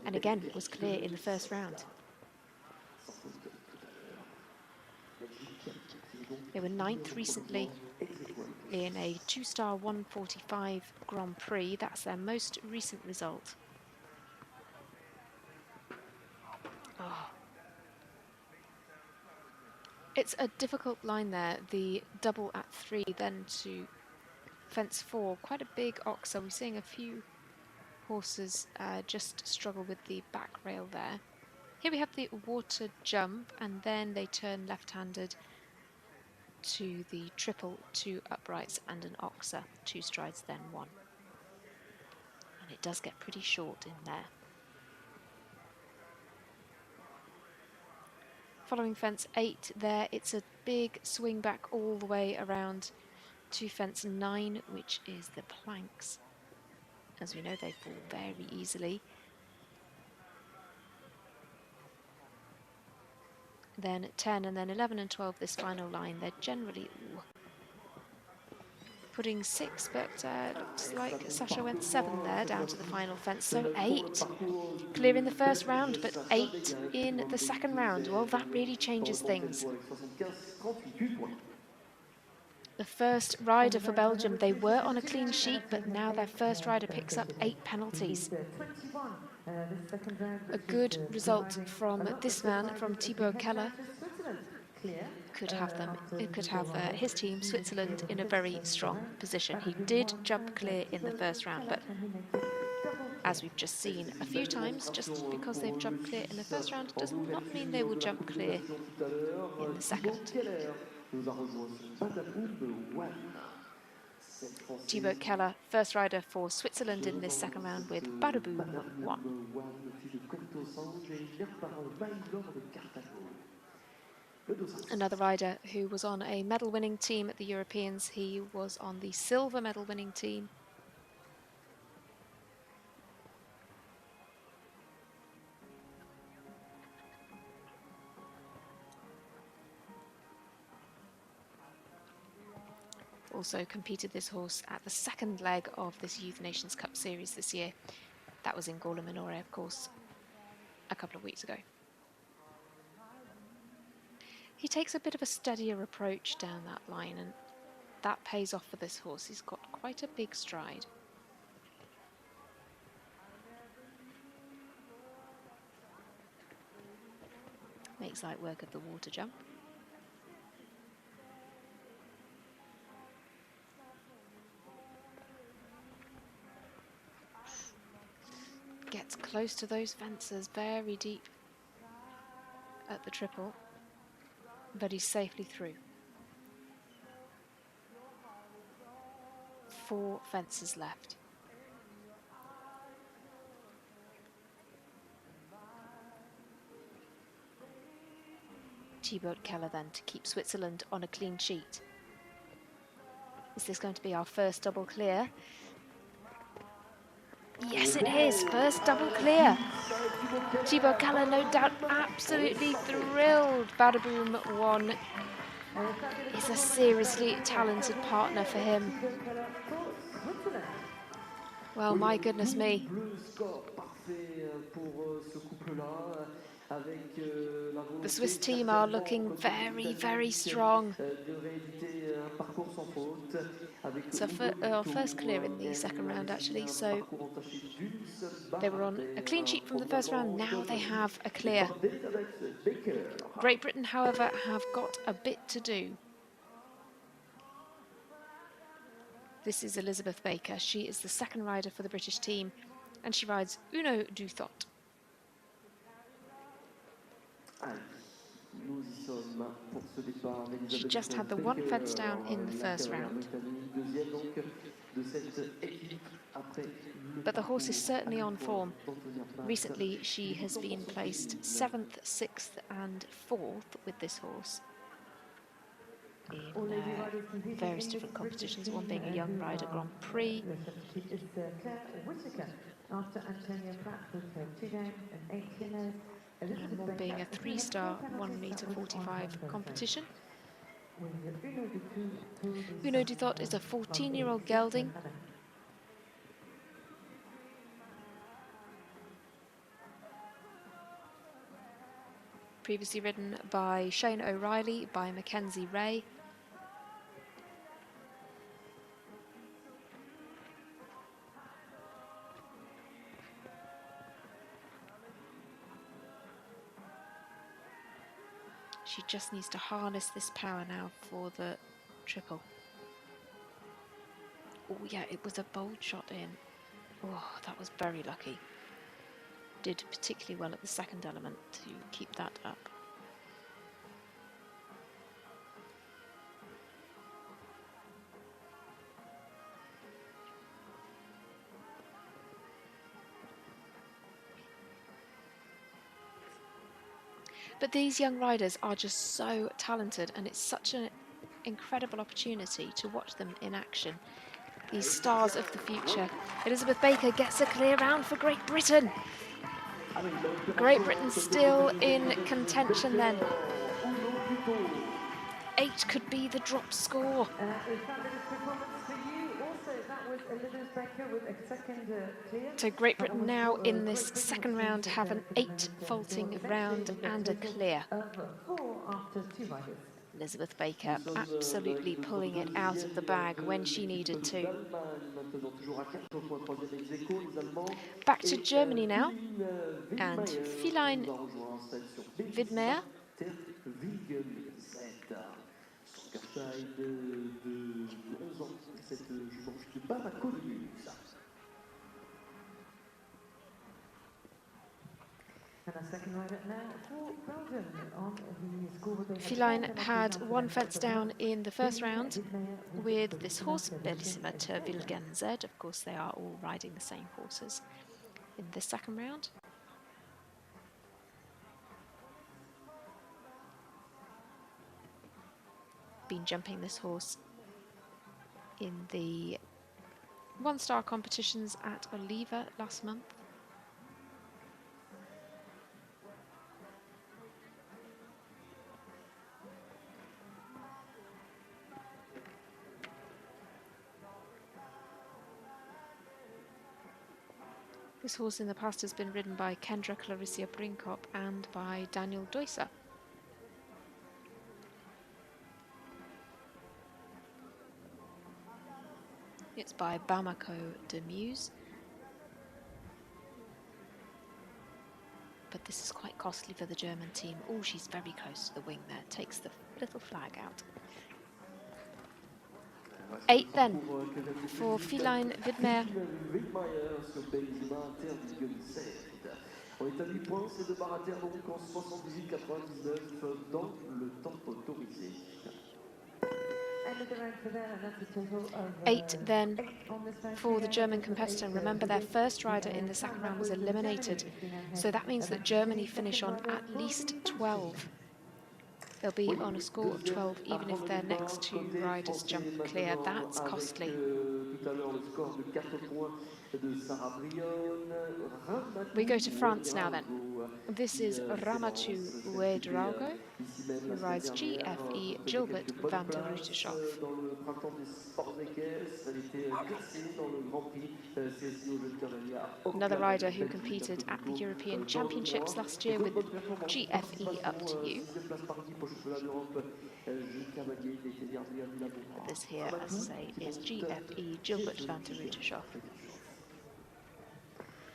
and again was clear in the first round. They were 9th recently in a 2-star 145 Grand Prix. That's their most recent result. Oh. It's a difficult line there, the double at 3, then to fence 4. Quite a big oxer. We're seeing a few horses just struggle with the back rail there. Here we have the water jump, and then they turn left-handed to the triple, 2 uprights and an oxer, 2 strides, then 1. And it does get pretty short in there. Following fence 8 there, it's a big swing back all the way around to fence 9, which is the planks. As we know, they fall very easily. then 10, and then 11 and 12 this final line. They're generally putting 6, but looks like Sasha went 7 there, down to the final fence. So 8 clear in the first round, but 8 in the second round. Well, that really changes things. The first rider for Belgium, they were on a clean sheet, but now their first rider picks up 8 penalties. A good result from this man, from Thibaut Keller. Could have them. It could have his team, Switzerland, in a very strong position. He did jump clear in the first round, but as we've just seen a few times, just because they've jumped clear in the first round does not mean they will jump clear in the second. Thibaut Keller, first rider for Switzerland in this second round with Badaboom 1. Another rider who was on a medal-winning team at the Europeans. He was on the silver medal-winning team. Also competed this horse at the second leg of this Youth Nations Cup series this year. That was in Gorla Minore, of course, a couple of weeks ago. He takes a bit of a steadier approach down that line, and that pays off for this horse. He's got quite a big stride. Makes light work of the water jump. Gets close to those fences, very deep at the triple, but he's safely through. 4 fences left. Thibaut Keller then to keep Switzerland on a clean sheet. Is this going to be our first double clear? Yes, it is. First double clear. Thibaut Keller, no doubt, absolutely thrilled. Badaboom 1 is a seriously talented partner for him. Well, my goodness me. The Swiss team are looking very, very strong. So our first clear in the second round, actually. So they were on a clean sheet from the first round. Now they have a clear. Great Britain, however, have got a bit to do. This is Elizabeth Baker. She is the second rider for the British team, and she rides Uno du Thot. She just had the 1 fence down in the first round. But the horse is certainly on form. Recently she has been placed 7th, 6th and 4th with this horse in various different competitions, one being a Young Rider Grand Prix. And one being a 3-star 1m45 competition. Uno du Thot is a 14-year-old gelding. Previously ridden by Shane O'Reilly, by Mackenzie Ray. She just needs to harness this power now for the triple. Oh yeah, it was a bold shot in. Oh, that was very lucky. Did particularly well at the second element to keep that up. But these young riders are just so talented, and it's such an incredible opportunity to watch them in action. These stars of the future. Elizabeth Baker gets a clear round for Great Britain. Great Britain still in contention then. tôt. 8 could be the drop score. A fabulous performance for you. Also, that was Elizabeth Baker with a second clear. So Great Britain now in this second round have an 8 faulting round and a clear. Of 4 after 2 riders. Elizabeth Baker absolutely pulling it out of the bag when she needed to. Back to Germany now, and Feline Widmer. And a second rider now for Belgium on the scoreboard. Feline had 1 fence down in the first round with this horse, Bellissima Wilgenz. Of course, they are all riding the same horses in the second round. Been jumping this horse in the 1-star competitions at Oliva last month. This horse in the past has been ridden by Kendra Clarissa Brinkop and by Daniel Deusser. It's by Bamako de Muse. But this is quite costly for the German team. Oh, she's very close to the wing there. Takes the little flag out. 8 then for Feline Widmer. On est à 8 points, ces deux barres à terre donc en 78,99 dans le temps autorisé. 8 then for the German competitor. Remember, their first rider in the second round was eliminated, so that means that Germany finish on at least 12. They'll be on a score of 12 even if their next 2 riders jump clear. That's costly. We go to France now then. This is Ramatu Ouedraogo, who rides GFE Gilbert van der Ruytershoff. Another rider who competed at the European Championships last year with GFE Up To You. But this here, as I say, is GFE Gilbert van der Ruytershoff.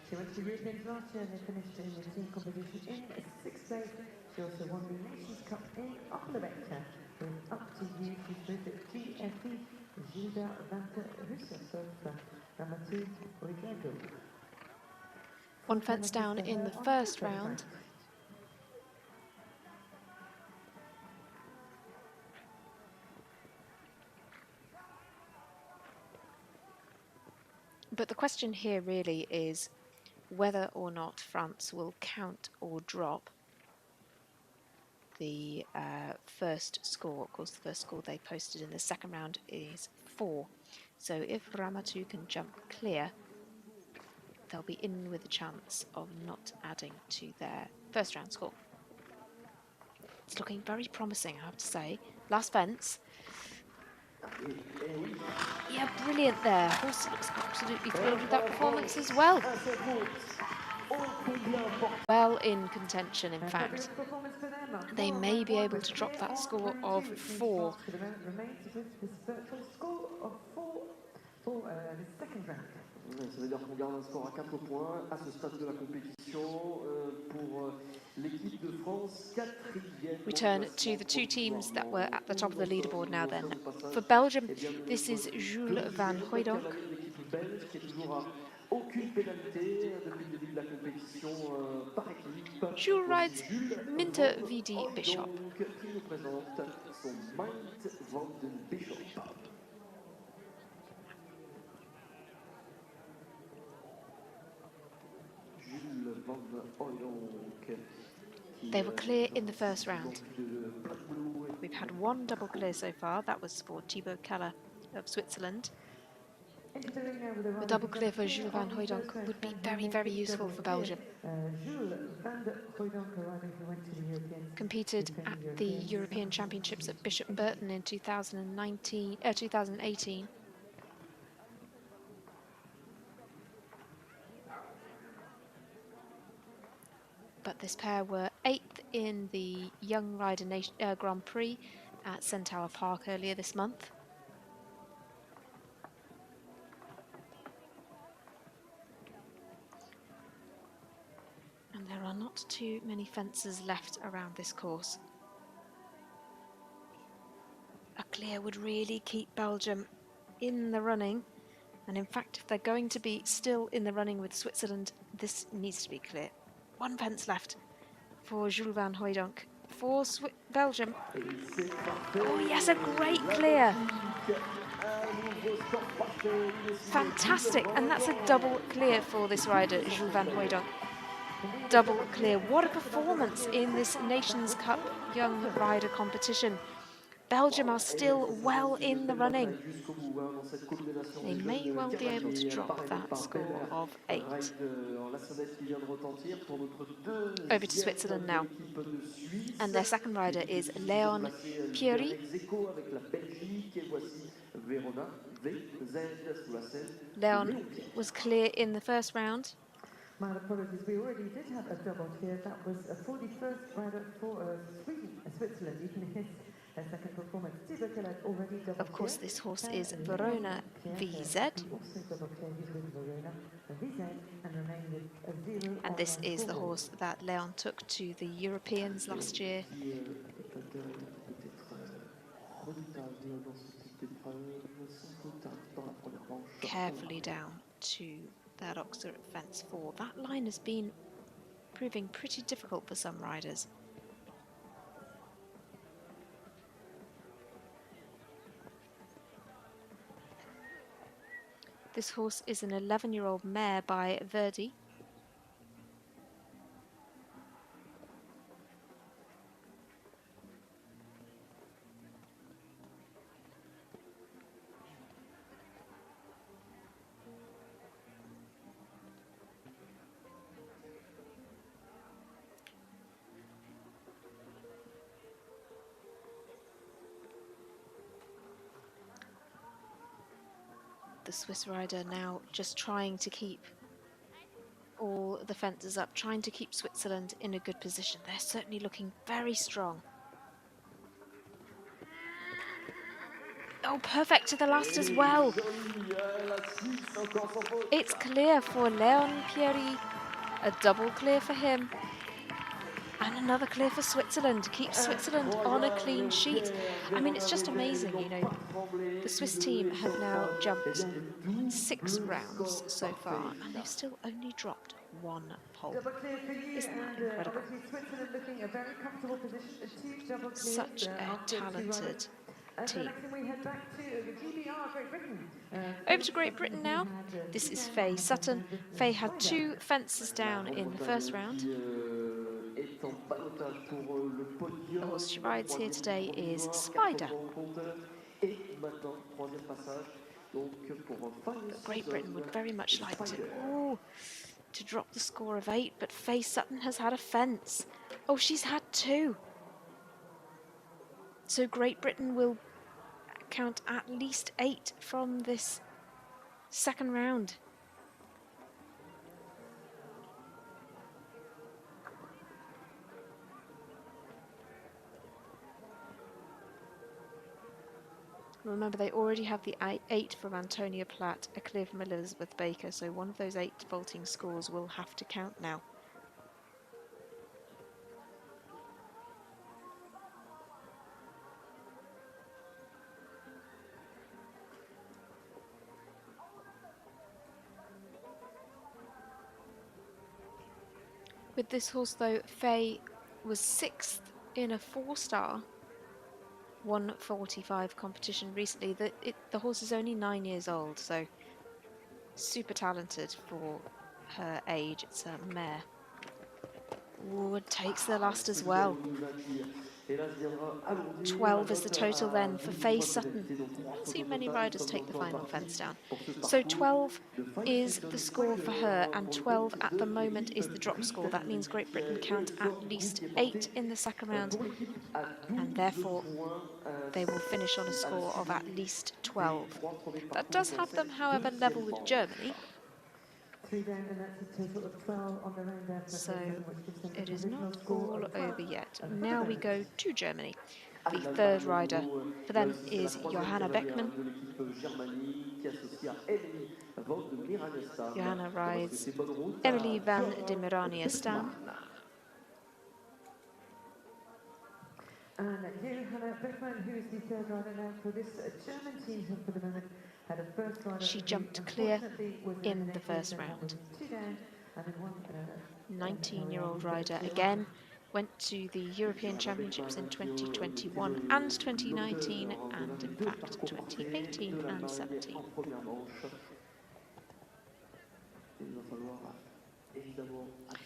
She went to the Europeans last year and they finished in the team competition in 6th place. She also won the Nations Cup in Anderlecht with Up To You. She's with GFE Gilbert van der Ruytershoff. Ramatu Ouedraogo. 1 fence down in the first round. But the question here really is whether or not France will count or drop the first score. Of course, the first score they posted in the second round is 4. So if Ramatu can jump clear, they'll be in with a chance of not adding to their first round score. It's looking very promising, I have to say. Last fence. Yeah, brilliant there. Horse looks absolutely thrilled with that performance as well. Well in contention, in fact. They may be able to drop that score of 4. Ça veut dire qu'on garde un score à 4 points à ce stade de la compétition pour l'équipe de France, 4e. We turn to the 2 teams that were at the top of the leaderboard now then. For Belgium, this is Jules van Hooydonk. Aucune pénalité depuis le début de la compétition par équipe. Jules rides Minter Vidi Bishop. Qui nous présente son Mind van den Bishop. They were clear in the first round. We've had 1 double clear so far. That was for Thibaut Keller of Switzerland. Into the ring now with a A rider double who clear for jumped Jules clear van on the Hooijdonk first round, would be can he very, make very it useful double for clear? Belgium. Jules van Hooijdonk, a rider who went to the Europeans. Competed at the European Championships at Bishop Burton in 2018. But this pair were 8th in the Young Rider Grand Prix at Centaur Park earlier this month. And there are not too many fences left around this course. A clear would really keep Belgium in the running. And in fact, if they're going to be still in the running with Switzerland, this needs to be clear. One fence left for Jules van Hooijdonk. For Belgium. Oh yes, a great clear. Fantastic, and that's a double clear for this rider, Jules van Hooijdonk. Double clear. What a performance in this Nations Cup Young Rider competition. Belgium are still well in the running. They may well be able to drop that score of 8. Over to Switzerland now. And their second rider is Léon Pierry. Léon was clear in the first round. My apologies, we already did have a double here. That was a 41st rider for Switzerland, even his second performance. Already double of course, this horse is Verona VZ. And this is the horse that Léon took to the Europeans last year. Carefully down to that Oxford fence 4. That line has been proving pretty difficult for some riders. This horse is an 11-year-old mare by Verdi. The Swiss rider now just trying to keep all the fences up, trying to keep Switzerland in a good position. They're certainly looking very strong. Oh, perfect to the last as well. It's clear for Léon Pierry. A double clear for him. And another clear for Switzerland. Keep Switzerland on a clean sheet. I mean, it's just amazing, you know. The Swiss team have now jumped 6 rounds so far, and they've still only dropped 1 pole. Isn't that incredible? Such a talented team. Over to Great Britain now. This is FEI Sutton. FEI had 2 fences down in the first round. The horse she rides here today is Spider. But Great Britain would very much like to drop the score of 8, but FEI Sutton has had a fence. Oh, she's had 2. So Great Britain will count at least 8 from this second round. Remember, they already have the 8 from Antonia Platt, a clear from Elizabeth Baker, so one of those 8 vaulting scores will have to count now. With this horse, though, FEI was 6th in a 4-star 145 competition recently. The horse is only 9 years old, so super talented for her age. It's a mare. Wood takes the last as well. 12 is the total then for Faye Sutton. I haven't seen many riders take the final fence down. So 12 is the score for her, and 12 at the moment is the drop score. That means Great Britain count at least 8 in the second round, and therefore they will finish on a score of at least 12. That does have them, however, level with Germany. 3 down, and that's a total of 12 on the round there. So it is not all over yet. Now we go to Germany. The third rider for them is Johanna Beckmann. Johanna rides Emily van de Mirania Stam. And Johanna Beckmann, who is the third rider now for this German team, who for the moment had a first rider. She jumped clear in the first round. 19-year-old rider again, went to the European Championships in 2021 and 2019, and in fact 2018 and 17.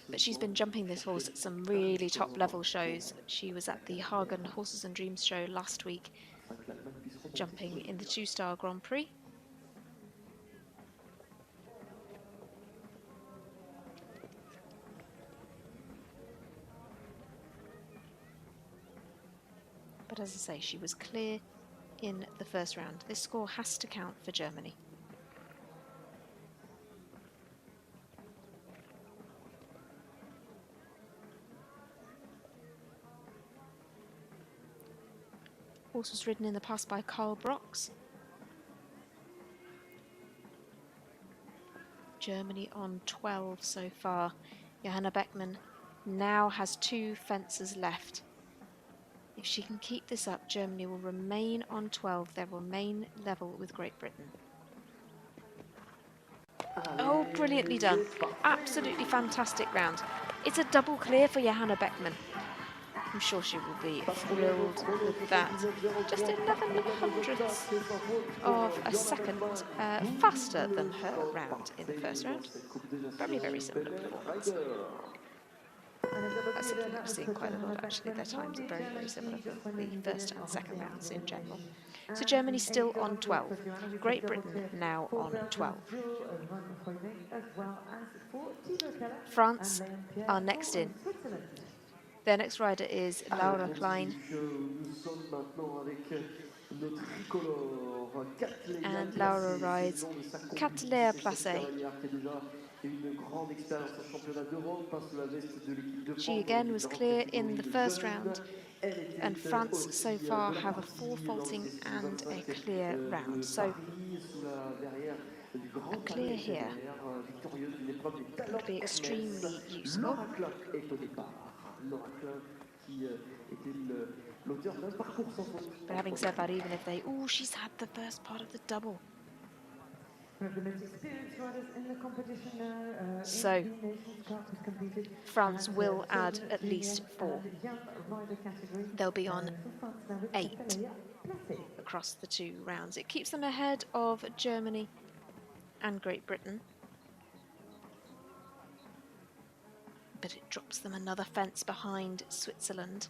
But she's been jumping this horse at some really top-level shows. She was at the Hagen Horses and Dreams show last week, jumping in the two-star Grand Prix. But as I say, she was clear in the first round. This score has to count for Germany. Horse was ridden in the past by Carl Brox. Germany on 12 so far. Johanna Beckmann now has 2 fences left. If she can keep this up, Germany will remain on 12. They will remain level with Great Britain. Oh, brilliantly done. Absolutely fantastic round. It's a double clear for Johanna Beckmann. I'm sure she will be thrilled with that. Just 11 hundredths of a second faster than her round in the first round. Very, very similar performance. That's something that we've seen quite a lot, actually. Their times are very, very similar for the first and second rounds in general. So Germany still on 12. Great Britain now on 12. France are next in. Their next rider is Laura Klein. And Laura rides Catelea Placé. She again was clear in the first round, and France so far have a 4 faulting and a clear round. So a clear here would be extremely useful. But having said that, even if they... Oh, she's had the first part of the double. So France will add at least 4. They'll be on 8 across the 2 rounds. It keeps them ahead of Germany and Great Britain, but it drops them another fence behind Switzerland.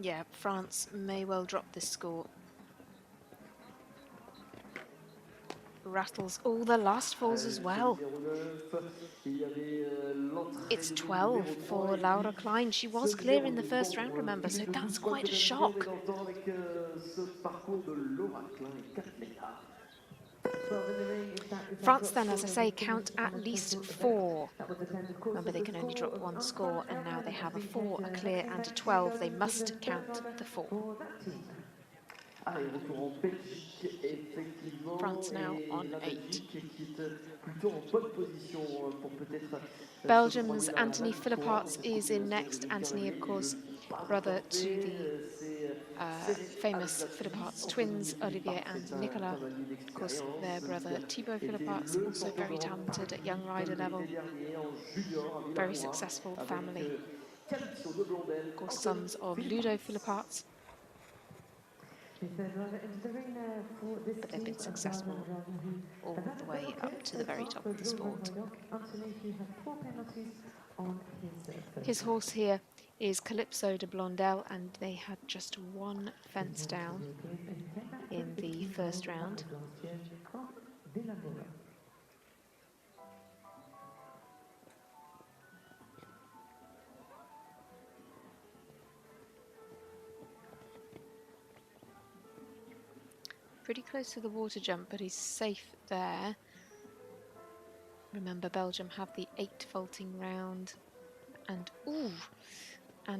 Yeah, France may well drop this score. Rattles all the last falls as well. It's 12 for Laura Klein. She was clear in the first round, remember, so that's quite a shock. France then, as I say, count at least 4. Remember, they can only drop 1 score, and now they have a 4, a clear and a 12. They must count the 4. France now on 8. Belgium's Anthony Philipparts is in next. Anthony, of course, brother to the famous Philipparts twins, Olivier and Nicolas. Of course, their brother Thibaut Philipparts, also very talented at young rider level, very successful family. Of course, sons of Ludo Philipparts, but they've been successful all the way up to the very top of the sport. His horse here is Calypso de Blondel, and they had just one fence down in the first round. Pretty close to the water jump, but he's safe there. Remember, Belgium have the 8 vaulting round, and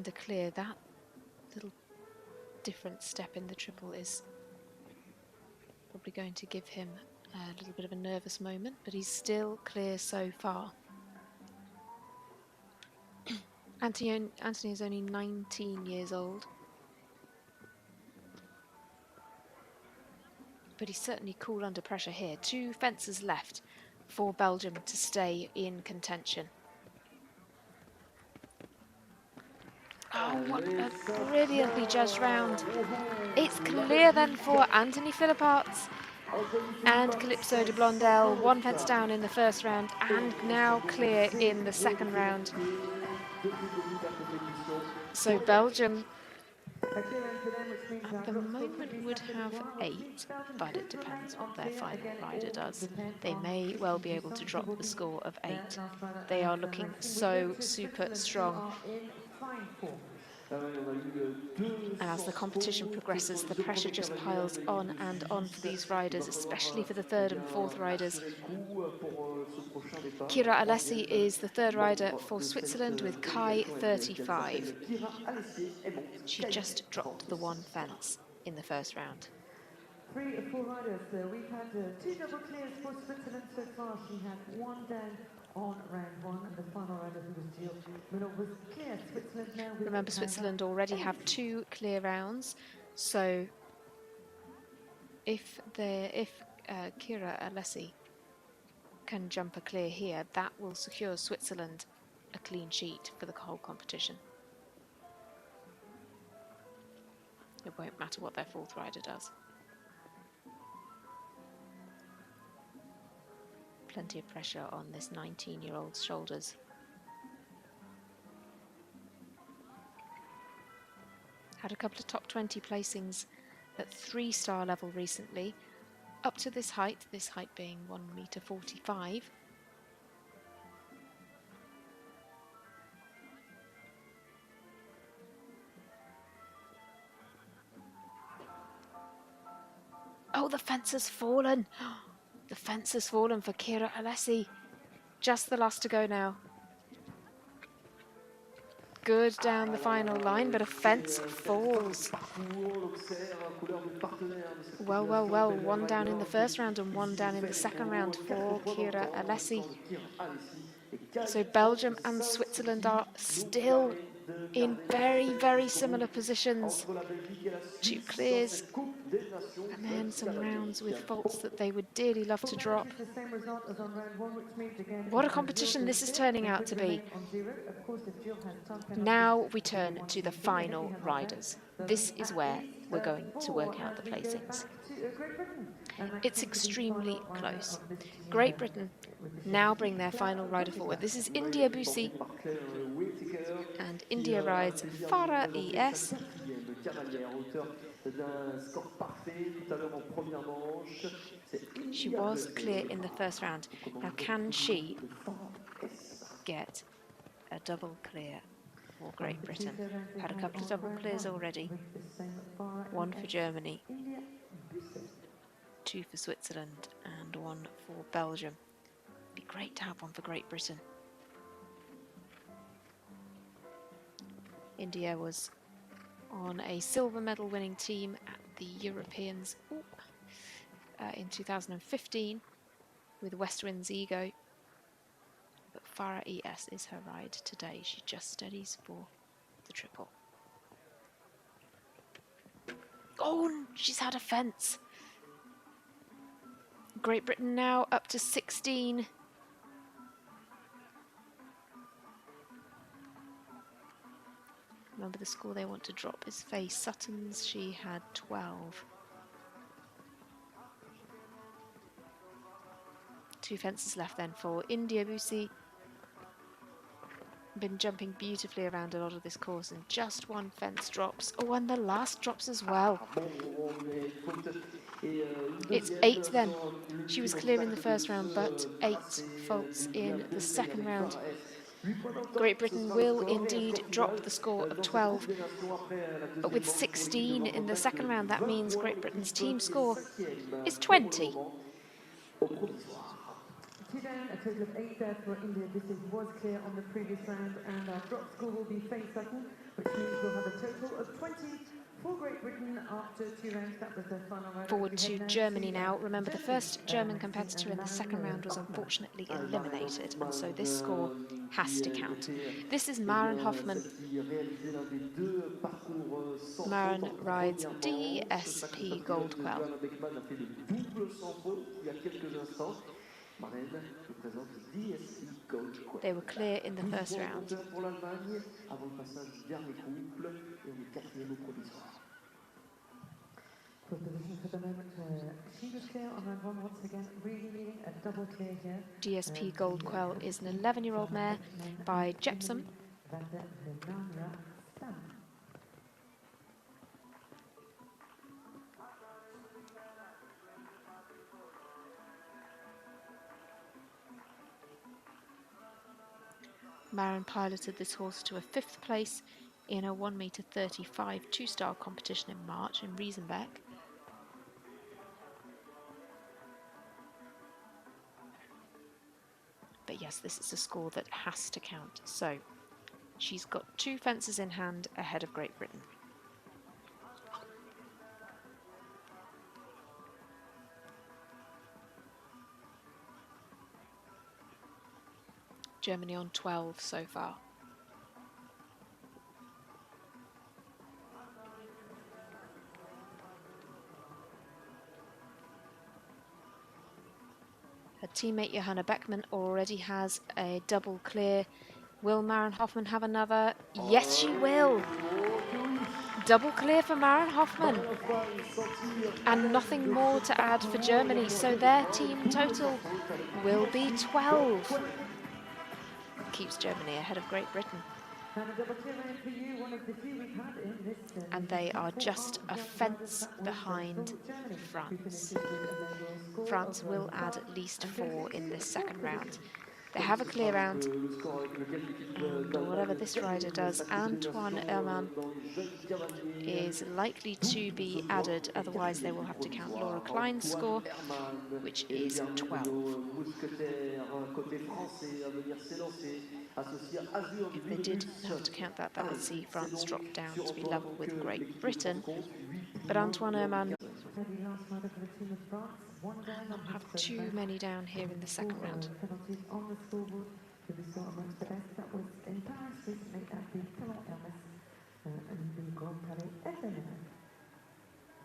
a clear. That little different step in the triple is probably going to give him a little bit of a nervous moment, but he's still clear so far. Anthony is only 19 years old, but he's certainly cool under pressure here. 2 fences left for Belgium to stay in contention. Oh, what a brilliantly judged round. It's clear then for Anthony Philipparts and Calypso de Blondel. 1 fence down in the first round and now clear in the second round. So Belgium at the moment would have 8, but it depends what their final rider does. They may well be able to drop the score of 8. They are looking so super strong. And as the competition progresses, the pressure just piles on and on for these riders, especially for the 3rd and 4th riders. Kira Alessi is the 3rd rider for Switzerland with Kai 35. She just dropped the 1 fence in the first round. 3 or 4 riders. We've had 2 double clears for Switzerland so far. She had 1 down on round 1, and the final rider, who was Jill Miller, was clear. Switzerland now. Remember, Switzerland already have 2 clear rounds, so if Kira Alessi can jump a clear here, that will secure Switzerland a clean sheet for the whole competition. It won't matter what their 4th rider does. Plenty of pressure on this 19-year-old's shoulders. Had a couple of top 20 placings at 3-star level recently. Up to this height being 1.45 meters. Oh, the fence has fallen. The fence has fallen for Kira Alessi. Just the last to go now. Good down the final line, but a fence falls. Well, well, well. 1 down in the first round and 1 down in the second round for Kira Alessi. So Belgium and Switzerland are still in very, very similar positions. 2 clears and then some rounds with faults that they would dearly love to drop. What a competition this is turning out to be. Now we turn to the final riders. This is where we're going to work out the placings. It's extremely close. Great Britain now bring their final rider forward. This is India Busi, and India rides FRA ES. She was clear in the first round. Now, can she get a double clear for Great Britain? Had a couple of double clears already. 1 for Germany, 2 for Switzerland, and 1 for Belgium. Be great to have 1 for Great Britain. India was on a silver medal winning team at the Europeans in 2015 with West Wind's Ego. But FRA ES is her ride today. She just studies for the triple. Oh, she's had a fence. Great Britain now up to 16. Remember, the score they want to drop is FEI Sutton's. She had 12. 2 fences left then for India Busi. Been jumping beautifully around a lot of this course, and just 1 fence drops. Oh, and the last drops as well. It's 8 then. She was clear in the first round, but 8 faults in the second round. Great Britain will indeed drop the score of 12, but with 16 in the second round, that means Great Britain's team score is 20. Two down, a total of 8 there for India. This was clear on the previous round, and our drop score will be FEI Sutton, which means we'll have a total of 20 for Great Britain after 2 rounds. That was their final round. Forward to Germany now. Remember, the first German competitor in the second round was unfortunately eliminated, and so this score has to count. This is Maren Hoffmann. Maren rides DSP Goldquell. They were clear in the first round. DSP Goldquell is an 11-year-old mare by Jepson. Maren piloted this horse to a 5th place in a 1m35 2-star competition in March in Riesenbeck. But yes, this is a score that has to count. So she's got 2 fences in hand ahead of Great Britain. Germany on 12 so far. Her teammate Johanna Beckman already has a double clear. Will Maren Hoffmann have another? Yes, she will. Double clear for Maren Hoffmann. And nothing more to add for Germany. So their team total will be 12. Keeps Germany ahead of Great Britain. And they are just a fence behind France. France will add at least 4 in this second round. They have a clear round, and whatever this rider does, Antoine Herman is likely to be added, otherwise they will have to count Laura Klein's score, which is 12. If they did have to count that, that would see France drop down to be level with Great Britain. But Antoine Herman not have too many down here in the second round.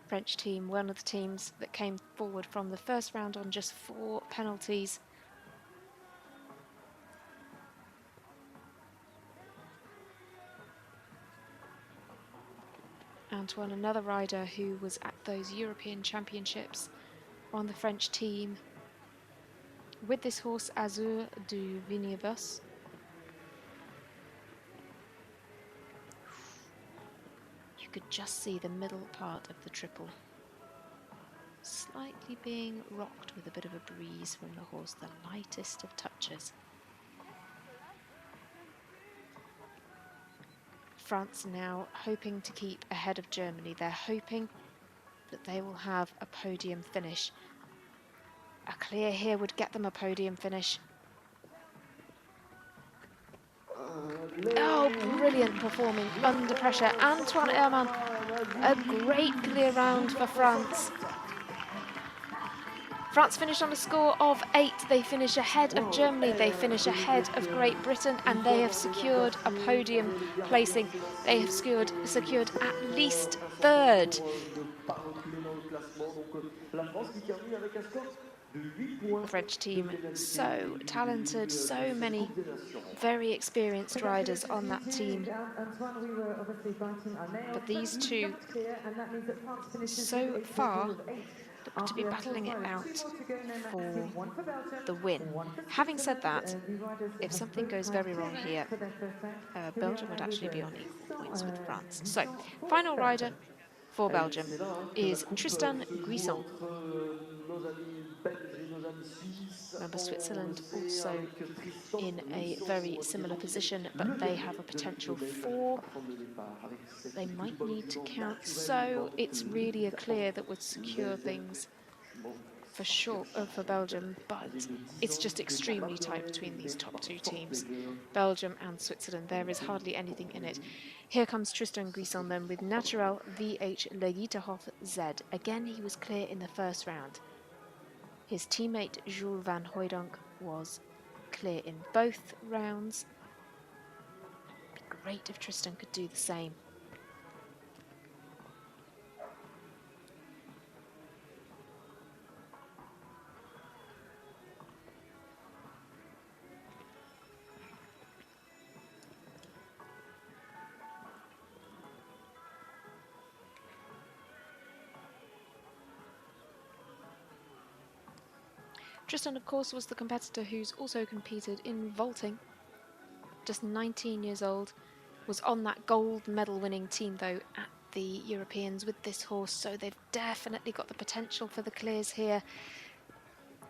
French team, one of the teams that came forward from the first round on just 4 penalties. Antoine, another rider who was at those European Championships on the French team with this horse Azur du Vignibus. You could just see the middle part of the triple slightly being rocked with a bit of a breeze from the horse, the lightest of touches. France now hoping to keep ahead of Germany. They're hoping that they will have a podium finish. A clear here would get them a podium finish. Oh, brilliant performing under pressure. Antoine Herman, a great clear round for France. France finish on a score of 8. They finish ahead of Germany, they finish ahead of Great Britain, and they have secured a podium placing. They have secured at least 3rd. termine avec un score de 8 points. The French team, so talented, so many very experienced riders on that team. But these two, so far, look to be battling it out for the win. Having said that, if something goes very wrong here, Belgium would actually be on equal points with France. So, final rider for Belgium is Tristan Guisson. Remember, Switzerland also in a very similar position, but they have a potential 4. They might need to count, so it's really a clear that would secure things for sure for Belgium, but it's just extremely tight between these top two teams, Belgium and Switzerland. There is hardly anything in it. Here comes Tristan Guisson then with Natural VH Legiterhof Z. Again, he was clear in the first round. His teammate Jules van Hooijdonk was clear in both rounds. It'd be great if Tristan could do the same. Tristan, of course, was the competitor who's also competed in vaulting. Just 19 years old, was on that gold medal winning team though at the Europeans with this horse, so they've definitely got the potential for the clears here.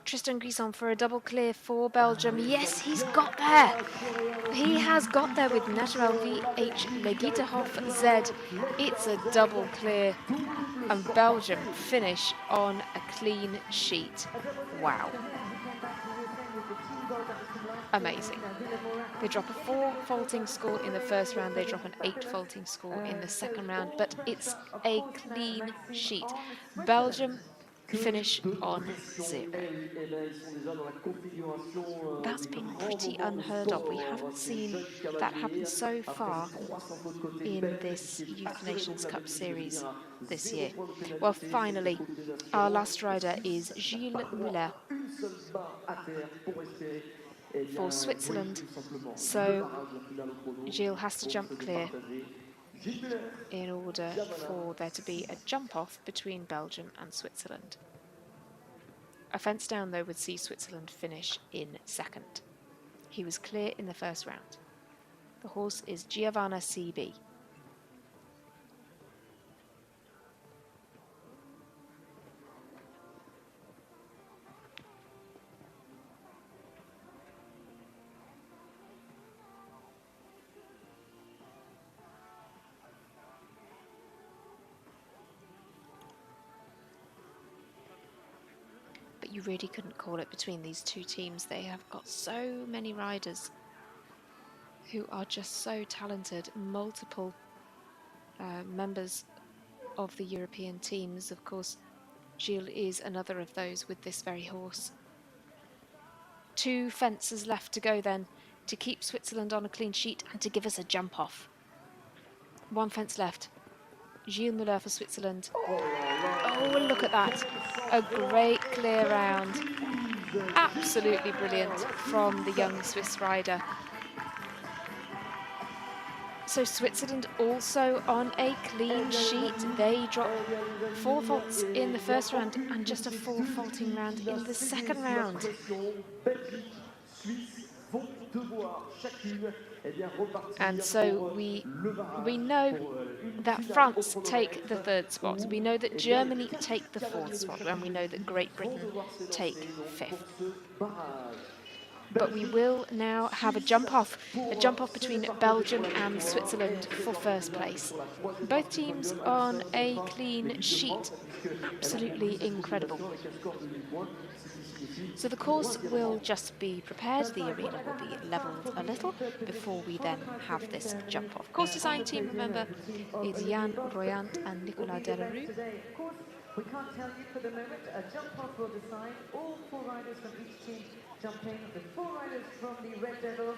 Tristan Guisson for a double clear for Belgium. Yes, he's got there. He has got there with Natural VH Legiterhof Z. It's a double clear and Belgium finish on a clean sheet. Wow. Amazing. They drop a 4 faulting score in the first round, they drop an 8 faulting score in the second round, but it's a clean sheet. Belgium finish on 0. That's been pretty unheard of. We haven't seen that happen so far in this Youth Nations Cup series this year. Well, finally, our last rider is Gilles Muller for Switzerland. So Gilles has to jump clear in order for there to be a jump off between Belgium and Switzerland. A fence down though would see Switzerland finish in second. He was clear in the first round. The horse is Giovanna CB. You really couldn't call it between these two teams. They have got so many riders who are just so talented, multiple members of the European teams. Of course, Gilles is another of those with this very horse. 2 fences left to go then to keep Switzerland on a clean sheet and to give us a jump off. 1 fence left. Gilles Muller for Switzerland. Oh, look at that. A great clear round. Absolutely brilliant from the young Swiss rider. So Switzerland also on a clean sheet. They drop 4 faults in the first round and just a 4 faulting round in the second round. And so we know that France take the 3rd spot. We know that Germany take the 4th spot, and we know that Great Britain take 5th. But we will now have a jump off between Belgium and Switzerland for first place. Both teams on a clean sheet. Absolutely incredible. So the course will just be prepared, the arena will be levelled a little before we then have this jump off. Course design team, remember, is Jan Royant and Nicolas Delarue. We can't tell you for the moment. A jump off will decide. All 4 riders from each team jumping. The 4 riders from the Red Devils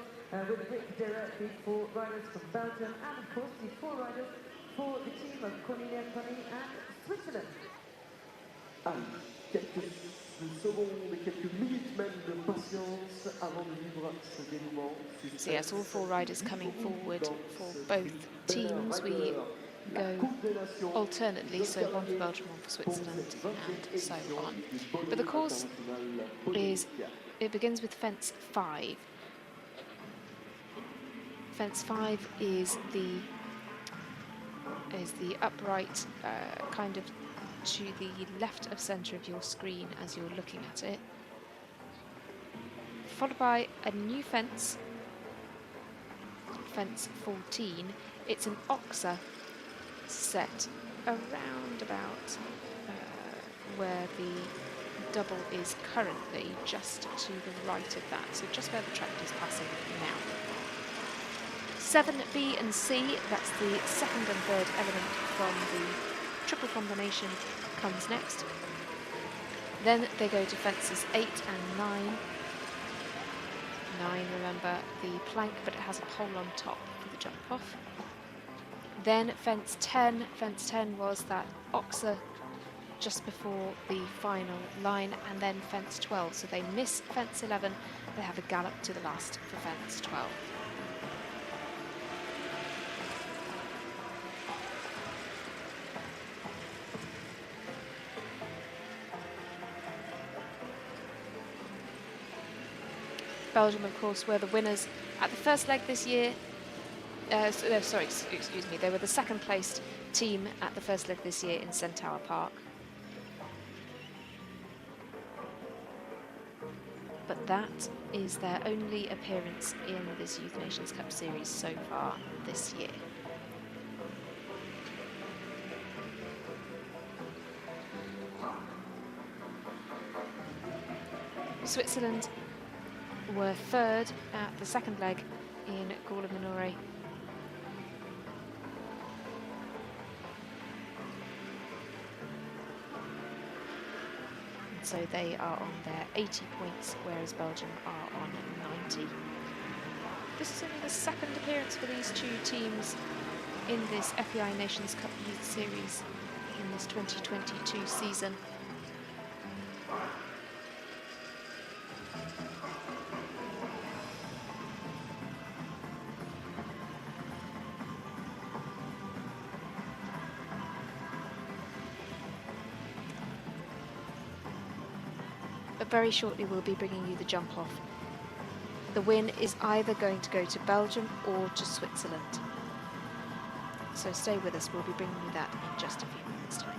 with Rick Derrer, the 4 riders from Belgium, and of course the 4 riders for the team of Cornelia Conny and Switzerland. quelques secondes et quelques minutes même de patience avant de vivre ce dénouement. So yes, all four riders coming forward for both teams. We go alternately, so one for Belgium, one for Switzerland, and so on. But the course it begins with fence 5. Fence 5 is the upright, kind of to the left of centre of your screen as you're looking at it, followed by a new fence, fence 14. It's an oxer set around about where the double is currently, just to the right of that, so just where the tractor is passing now. 7B and C, that's the second and third element from the triple combination, comes next. Then they go to fences 8 and 9. 9, remember, the plank, but it has a pole on top for the jump off. Then fence 10. Fence 10 was that oxer just before the final line, and then fence 12. So they miss fence 11. They have a gallop to the last for fence 12. Belgium, of course, were the winners at the first leg this year. Excuse me. They were the second placed team at the first leg this year in Centaur Park. But that is their only appearance in this Youth Nations Cup series so far this year. Switzerland were third at the second leg in Gorla Minore. So they are on their 80 points, whereas Belgium are on 90. This is only the second appearance for these two teams in this FEI Nations Cup Youth Series in this 2022 season. But very shortly we'll be bringing you the jump off. The win is either going to go to Belgium or to Switzerland. So stay with us, we'll be bringing you that in just a few moments' time.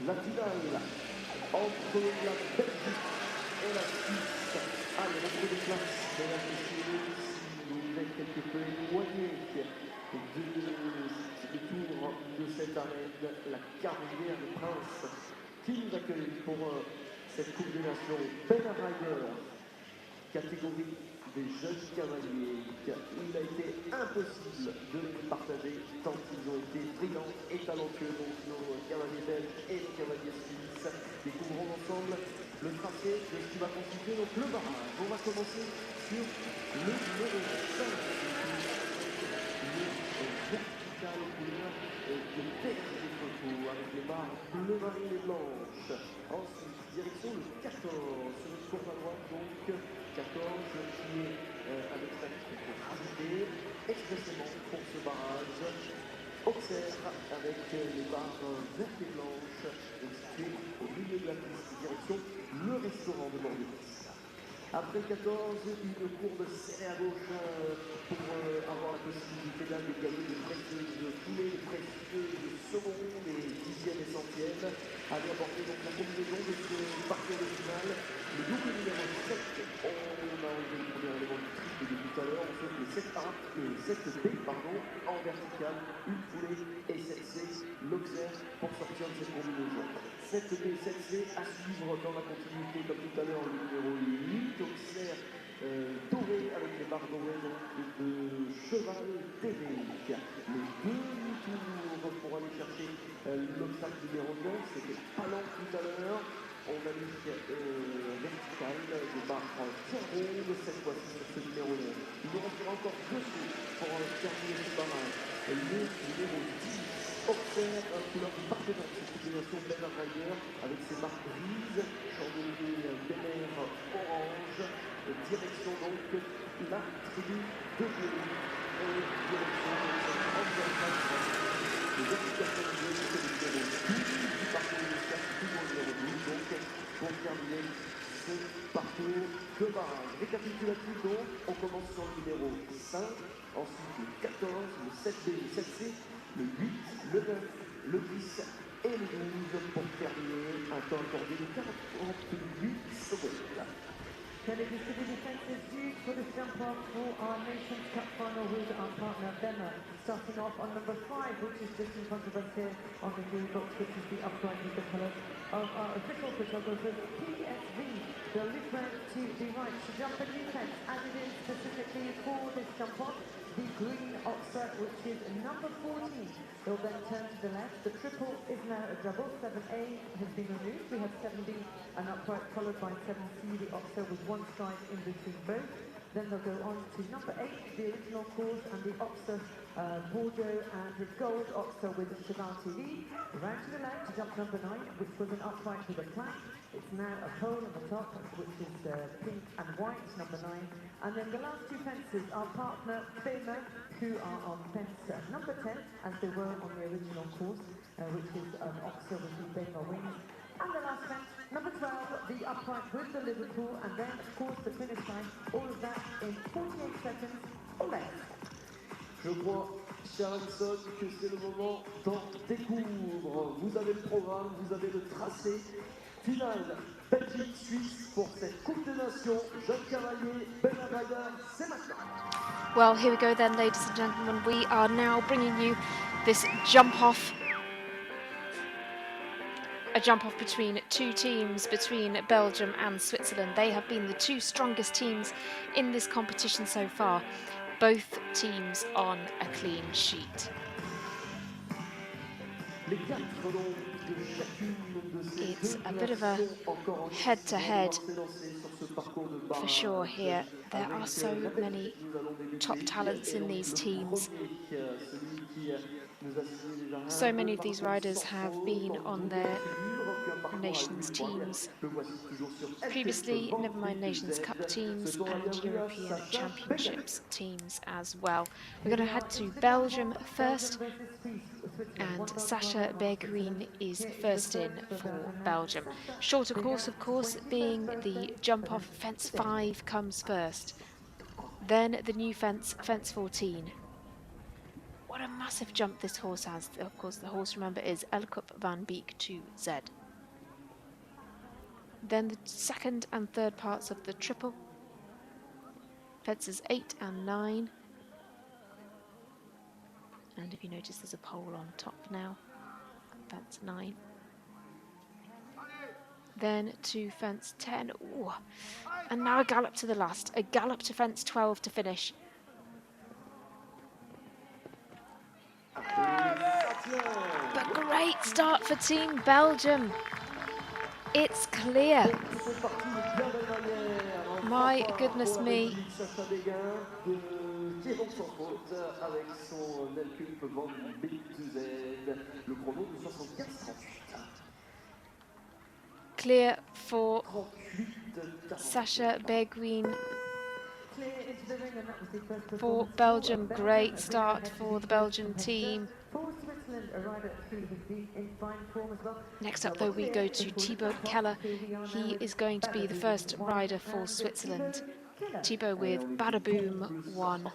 la finale entre la Belgique et la Suisse. Allez, on se déplace, mesdames et messieurs, si vous êtes quelque peu éloigné du tour de cette arène, la carrière de Prince qui nous accueille pour cette Coupe des Nations. Ben Ryder, catégorie des jeunes cavaliers. Il a été impossible de les partager tant ils ont été brillants et talentueux, donc nos cavaliers belges et nos cavaliers suisses. Découvrons ensemble le tracé de ce qui va constituer donc le barrage. On va commencer sur le numéro 5, le vertical couleur de terre des photos avec les barres bleu marine et blanches. Ensuite, direction le 14 sur une courbe à droite, donc 14 qui est avec sa rajouté expressément pour ce barrage. Auxerre avec les barres vertes et blanches situées au milieu de la piste, direction le restaurant de bord de piste. Après 14, une courbe serrée à gauche pour avoir la possibilité là de gagner des précieuses poulets, des précieuses secondes, des dixièmes et centièmes. Allez apporter donc la combinaison de ce parcours de finale. Le double numéro 7, on a enlevé le premier élément du triple de tout à l'heure. On fait le 7A et le 7B en vertical, une foulée et 7C, l'Auxerre pour sortir de cette combinaison. 7B et 7C à suivre dans la continuité comme tout à l'heure le numéro 8, Auxerre doré avec les barres dorées donc de cheval théorique. Les deux tours pour aller chercher l'obstacle numéro 9, c'était pas lent tout à l'heure. On a mis vertical, des barres bien rondes cette fois-ci sur ce numéro 9. Il nous restera encore deux tours pour terminer ce barrage. Le numéro 10, Auxerre, couleur partenaire de cette combinaison Ben Ryder avec ses marques grises, chandelier Bel Air orange, direction donc la tribu de Géry et direction de cette grande verticale. Les applications de jeu, c'est le numéro 12 du parcours initial, toujours le numéro 12, donc pour terminer ce parcours de barrage. Récapitulatif donc, on commence sur le numéro 5, ensuite le 14, le 7B, le 7C, le 8, le 9, le 10 et le 12 pour terminer un temps accordé de 48 secondes. Can it be the defences used for this jump off for our Nations Cup final with our partner Bema, starting off on number 5, which is just in front of us here on the green box, which is the upright with the colour of our official photographers, PSV. They'll look round to the right to jump a new fence, as it is specifically for this jump off. The green oxer, which is number 14, will then turn to the left. The triple is now a double. 7A has been removed. We have 7B, an upright followed by 7C, the oxer with one stride in between both. Then they'll go on to number 8, the original course, and the oxer Bordeaux and the gold oxer with Cheval TV. Round to the left to jump number 9, which was an upright with a flat. It's now a pole on the top, which is pink and white, number 9. And then the last two fences, our partner Bema, who are on fence number 10, as they were on the original course, which is an oxer with the Bema wings. And the last fence, number 12, the upright with the Liverpool, and then, of course, the finish line, all of that in 48 seconds or less. Je crois, cher Alison, que c'est le moment d'en découvrir. Vous avez le programme, vous avez le tracé. Finale Belgique-Suisse pour cette Coupe des Nations. Jeune cavalier, Ben Ryder, c'est maintenant. Well, here we go then, ladies and gentlemen. We are now bringing you this jump off. A jump off between two teams, between Belgium and Switzerland. They have been the two strongest teams in this competition so far. Both teams on a clean sheet. It's a bit of a head-to-head for sure here. There are so many top talents in these teams. So many of these riders have been on their nations teams previously, never mind Nations Cup teams and European Championships teams as well. We're going to head to Belgium first, and Sacha Bergwijn is first in for Belgium. Shorter course, of course, being the jump off fence 5 comes first. Then the new fence, fence 14. What a massive jump this horse has. Of course, the horse, remember, is Elkup van Beek 2Z. Then the second and third parts of the triple. Fences 8 and 9. And if you notice, there's a pole on top now. Fence 9. Then to fence 10. Ooh. And now a gallop to the last. A gallop to fence 12 to finish. But great start for Team Belgium. It's clear. My goodness me. Clear for Sacha Beguin for Belgium. Great start for the Belgian team. Next up, though, we go to Thibaut Keller. He is going to be the first rider for Switzerland. Thibaut with Badaboom 1.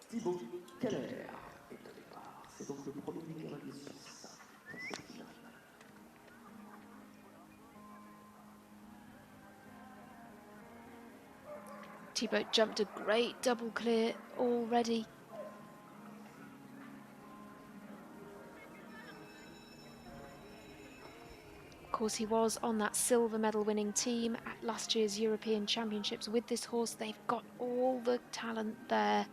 Thibaut Keller est au départ. C'est donc le premier des cavaliers suisses dans cette finale. Thibaut jumped a great double clear already. Of course, he was on that silver medal winning team at last year's European Championships. With this horse, they've got all the talent there.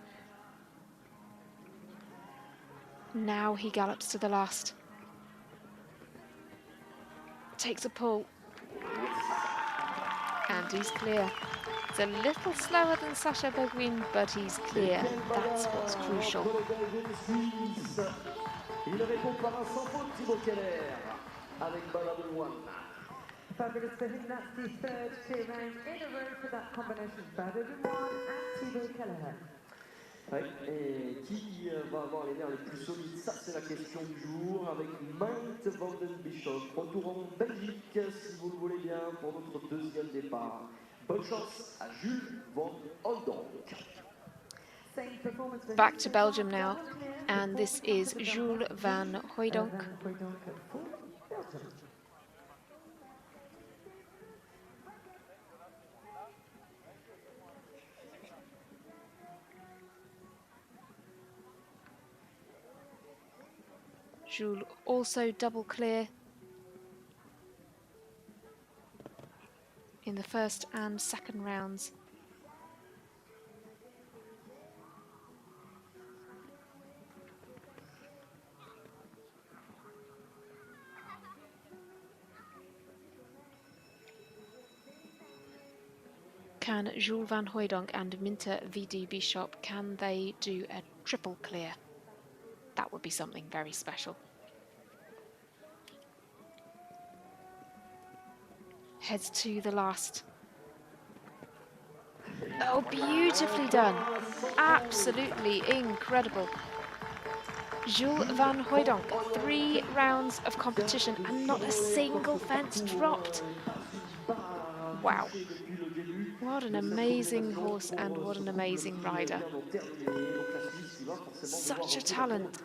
Now he gallops to the last. Takes a pull. And he's clear. It's a little slower than Sacha Beguin, but he's clear. That's what's crucial. Il répond par un sans faute, Thibaut Keller, avec Badaboom 1. Fabulous for him, that's the third clear round in a row for that combination. Badaboom 1 and Thibaut Keller. Ouais, et qui va avoir les nerfs les plus solides? Ça, c'est la question du jour, avec Maint van den Bisschop. Retour en Belgique, si vous le voulez bien, pour notre deuxième départ. Bonne chance à Jules van Hooijdonk. Back to Belgium now, and this is Jules van Hooijdonk. Jules also double clear in the first and second rounds. Can Jules van Hooijdonk and Minter VD Bishop, can they do a triple clear? That would be something very special. Heads to the last. Oh, beautifully done. Absolutely incredible. Jules van Hooijdonk, 3 rounds of competition and not a single fence dropped. Wow. What an amazing horse and what an amazing rider. Such a talent.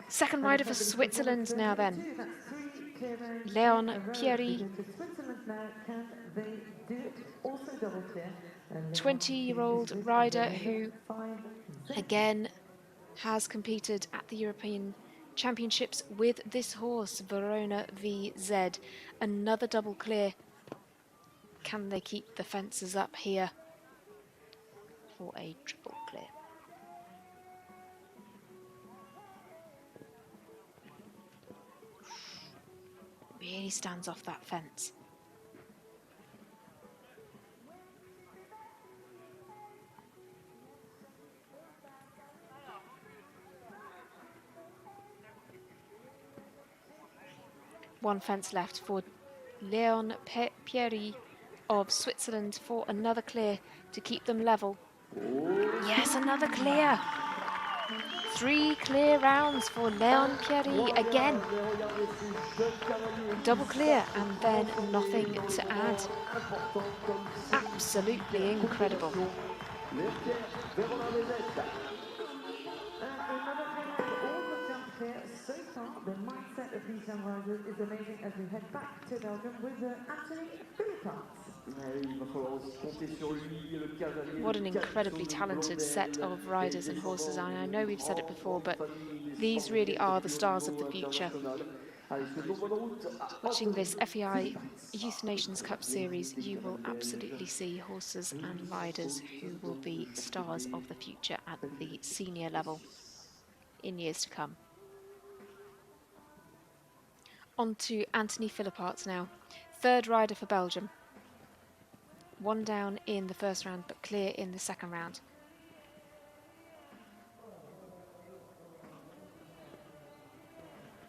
Second rider for Switzerland now then. Leon Pierry. 20-year-old rider who, again, has competed at the European Championships with this horse, Verona VZ. Another double clear. Can they keep the fences up here for a triple clear? Really stands off that fence. One fence left for Leon Pierry of Switzerland for another clear to keep them level. Yes, another clear. 3 clear rounds for Léon Pierry again. Double clear and then nothing to add. Absolutely incredible. So far, the mindset of these young riders is amazing as we head back to Belgium with Anthony Philippart. What an incredibly talented set of riders and horses, and I know we've said it before, but these really are the stars of the future. Watching this FEI Youth Nations Cup series, you will absolutely see horses and riders who will be stars of the future at the senior level in years to come. On to Anthony Philippart now, third rider for Belgium. 1 down in the first round, but clear in the second round.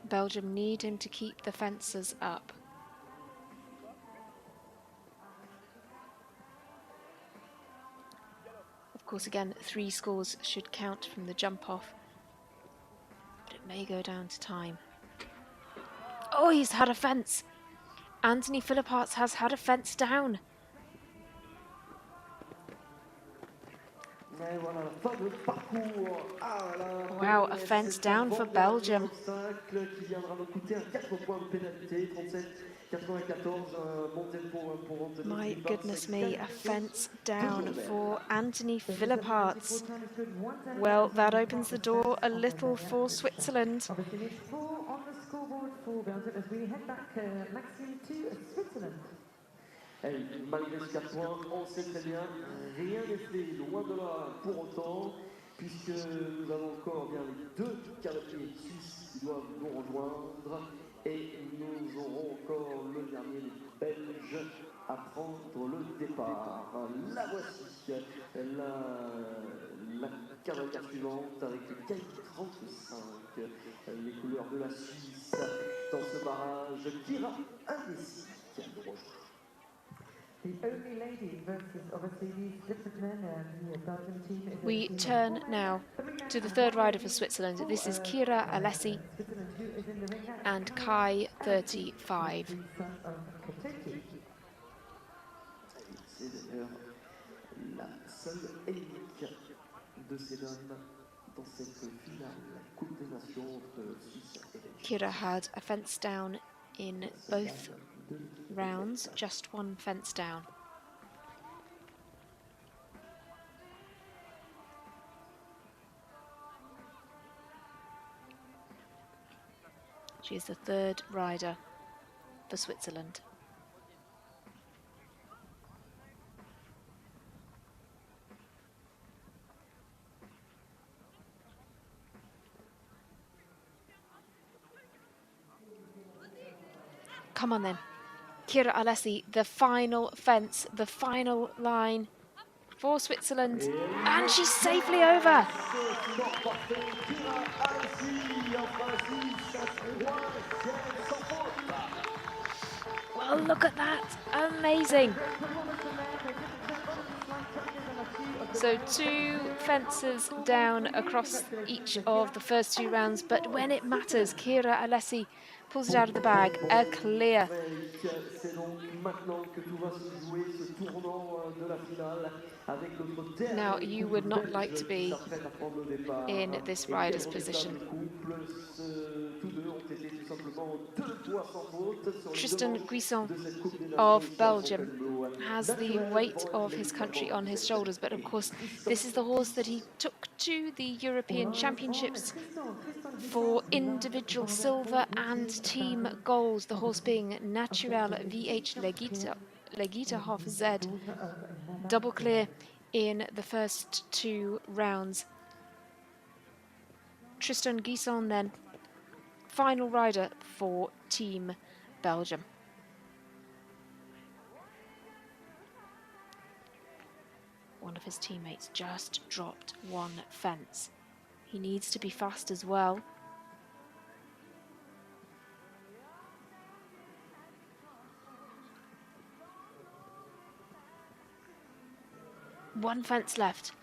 Belgium need him to keep the fences up. Of course, again, 3 scores should count from the jump off, but it may go down to time. Oh, he's had a fence. Anthony Philippart has had a fence down. Wow, a fence down for Belgium. My goodness me, a fence down for Anthony Philippart. Well, that opens the door a little for Switzerland. Malgré ce 4 points, on sait très bien, rien n'est fait, loin de là pour autant, puisque nous avons encore bien les 2 cavaliers suisses qui doivent nous rejoindre, et nous aurons encore le dernier des Belges à prendre le départ. La voici, la cavalière suivante avec le Caille 35, les couleurs de la Suisse dans ce barrage. Kira Alessi qui a nous rejoint. We turn now to the third rider for Switzerland. This is Kira Alessi and Kai 35. C'est d'ailleurs la seule et unique de ces dames dans cette finale, la Coupe des Nations entre Suisse et Belgique. Kira had a fence down in both rounds, just 1 fence down. She is the third rider for Switzerland. Come on then. Kira Alessi, the final fence, the final line for Switzerland, and she's safely over. Well, look at that, amazing. So 2 fences down across each of the first 2 rounds, but when it matters, Kira Alessi pulls it out of the bag, a clear. Now, you would not like to be in this rider's position. Tristan Guisson of Belgium has the weight of his country on his shoulders, but of course this is the horse that he took to the European Championships for individual silver and team gold, the horse being Natural VH Legiterhof Z. Double clear in the first 2 rounds. Tristan Guisson then, final rider for Team Belgium. One of his teammates just dropped 1 fence. He needs to be fast as well. One fence left.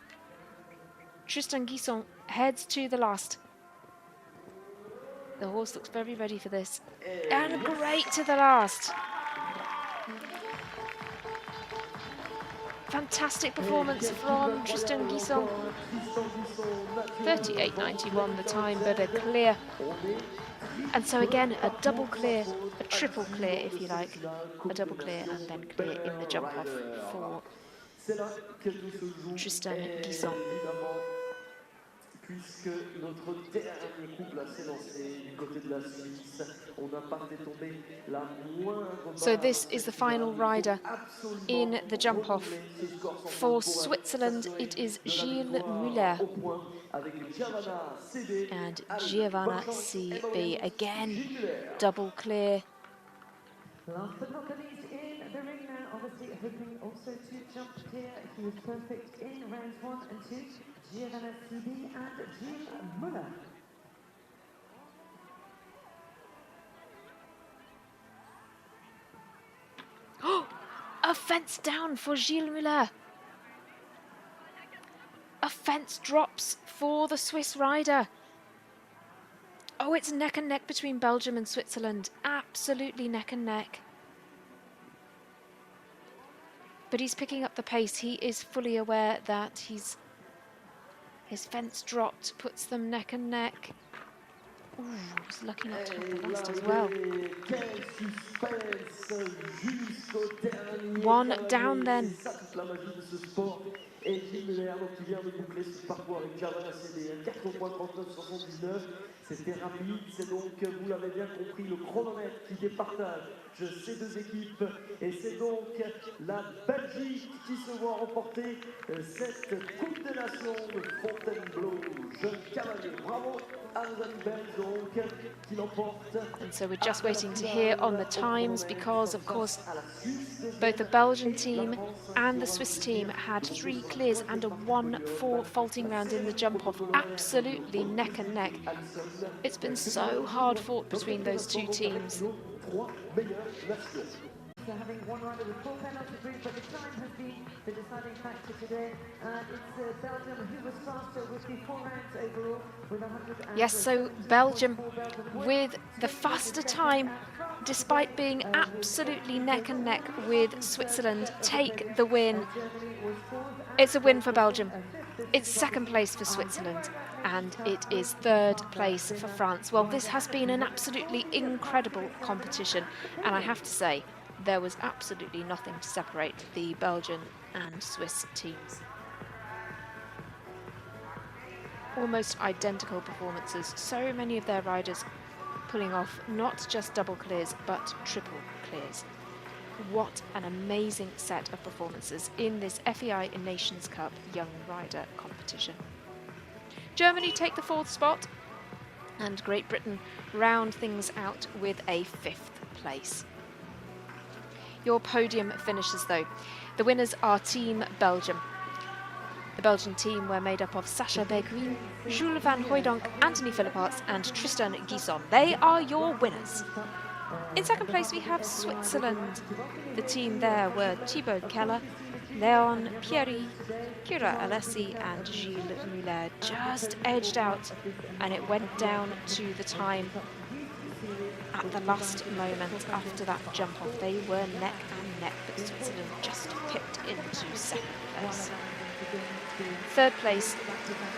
Tristan Guisson heads to the last. The horse looks very ready for this. And great to the last. Fantastic performance from Tristan Guisson. 38.91 the time, but a clear. And so again, a double clear, a triple clear if you like. A double clear and then clear in the jump off for Tristan Guisson. Puisque notre dernier couple s'est lancé du côté de la Suisse, on n'a pas fait tomber la moindre. So this is the final rider in the jump off. For Switzerland, it is Gilles Muller and Giovanna CB. Again, double clear. Last but not least, in the ring now, obviously hoping also to jump here. He was perfect in rounds 1 and 2. Giovanna CB and Gilles Muller. Oh, a fence down for Gilles Muller. A fence drops for the Swiss rider. Oh, it's neck and neck between Belgium and Switzerland. Absolutely neck and neck. But he's picking up the pace. He is fully aware that his fence dropped, puts them neck and neck. Ooh, he's lucky not to have the last as well. One down then. Et Gilles Muller, donc, qui vient de boucler ce parcours avec Giovanna CB, 4.39,79. C'était rapide, c'est donc, vous l'avez bien compris, le chronomètre qui départage ces deux équipes. Et c'est donc la Belgique qui se voit remporter cette Coupe des Nations de Fontainebleau. Jeune cavalier, bravo à nos amis belges donc, qui l'emportent. And so we're just waiting to hear on the times because, of course, both the Belgian team and the Swiss team had 3 clears and a 1-4 faulting round in the jump off. Absolutely neck and neck. It's been so hard fought between those two teams. So having one rider with 4 penalty free, but the time has been the deciding factor today. It's Belgium who was faster with the 4 rounds overall with 100. Yes, so Belgium with the faster time, despite being absolutely neck and neck with Switzerland, take the win. It's a win for Belgium. It's second place for Switzerland. And it is third place for France. Well, this has been an absolutely incredible competition. And I have to say, there was absolutely nothing to separate the Belgian and Swiss teams. Almost identical performances. So many of their riders pulling off not just double clears, but triple clears. What an amazing set of performances in this FEI Nations Cup Young Rider competition. Germany take the 4th spot, and Great Britain round things out with a 5th place. Your podium finishes though. The winners are Team Belgium. The Belgian team were made up of Sacha Beguin, Jules van Hooijdonk, Anthony Philipparts and Tristan Guisson. They are your winners. In second place we have Switzerland. The team there were Thibaut Keller, Leon Pierry, Kira Alessi and Gilles Muller. Just edged out, and it went down to the time at the last moment after that jump off. They were neck and neck, but Switzerland just pipped into second place. Third place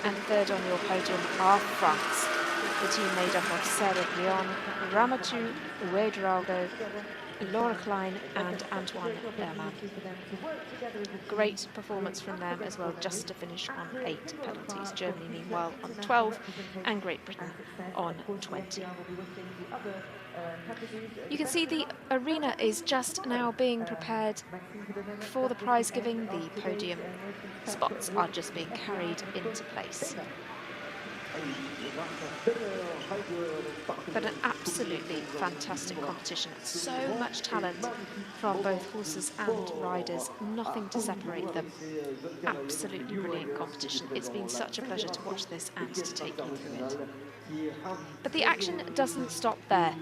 and third on your podium are France. The team made up of Sarah Leon, Ramatu Ouedraogo, Laura Klein and Antoine Lerman. Great performance from them as well, just to finish on 8 penalties. Germany meanwhile on 12 and Great Britain on 20. You can see the arena is just now being prepared for the prize giving. The podium spots are just being carried into place. But an absolutely fantastic competition. So much talent from both horses and riders. Nothing to separate them. Absolutely brilliant competition. It's been such a pleasure to watch this and to take you through it. But the action doesn't stop there.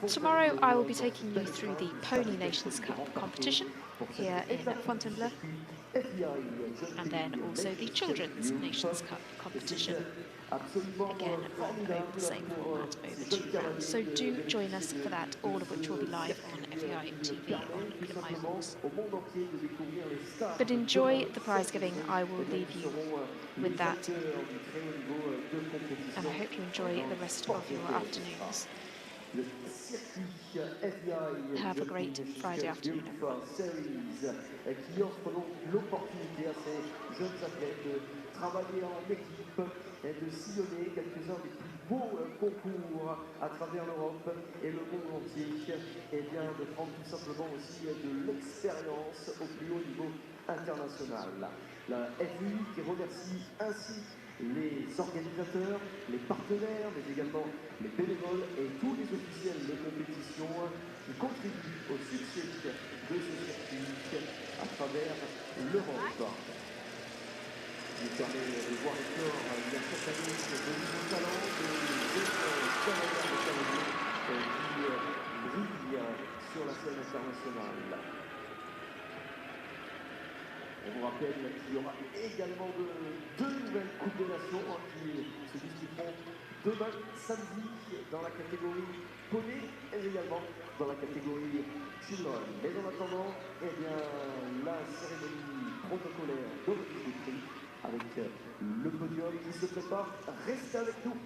Tomorrow I will be taking you through the Pony Nations Cup competition here in Fontainebleau. And then also the Children's Nations Cup competition. Again, run over the same format over 2 rounds. So do join us for that, all of which will be live on FEI TV on Look at My Horse. But enjoy the prize giving. I will leave you with that. And I hope you enjoy the rest of your afternoons. Have a great Friday afternoon, everyone. Qui offre donc l'opportunité à ces jeunes athlètes de travailler en équipe et de sillonner quelques-uns des plus beaux concours à travers l'Europe et le monde entier, et bien de prendre tout simplement aussi de l'expérience au plus haut niveau international. La FEI qui remercie ainsi les organisateurs, les partenaires, mais également les bénévoles et tous les officiels de compétition qui contribuent au succès de ce circuit à travers l'Europe. Il permet de voir les corps, il y a cette année de nouveaux talents, de jeunes cavaliers de cavaliers qui brillent sur la scène internationale. On vous rappelle qu'il y aura également deux nouvelles Coupes des Nations qui se disputeront demain, samedi, dans la catégorie poney et également dans la catégorie children. Mais en attendant, eh bien, la cérémonie protocolaire de remise des prix avec le podium qui se prépare. Restez avec nous.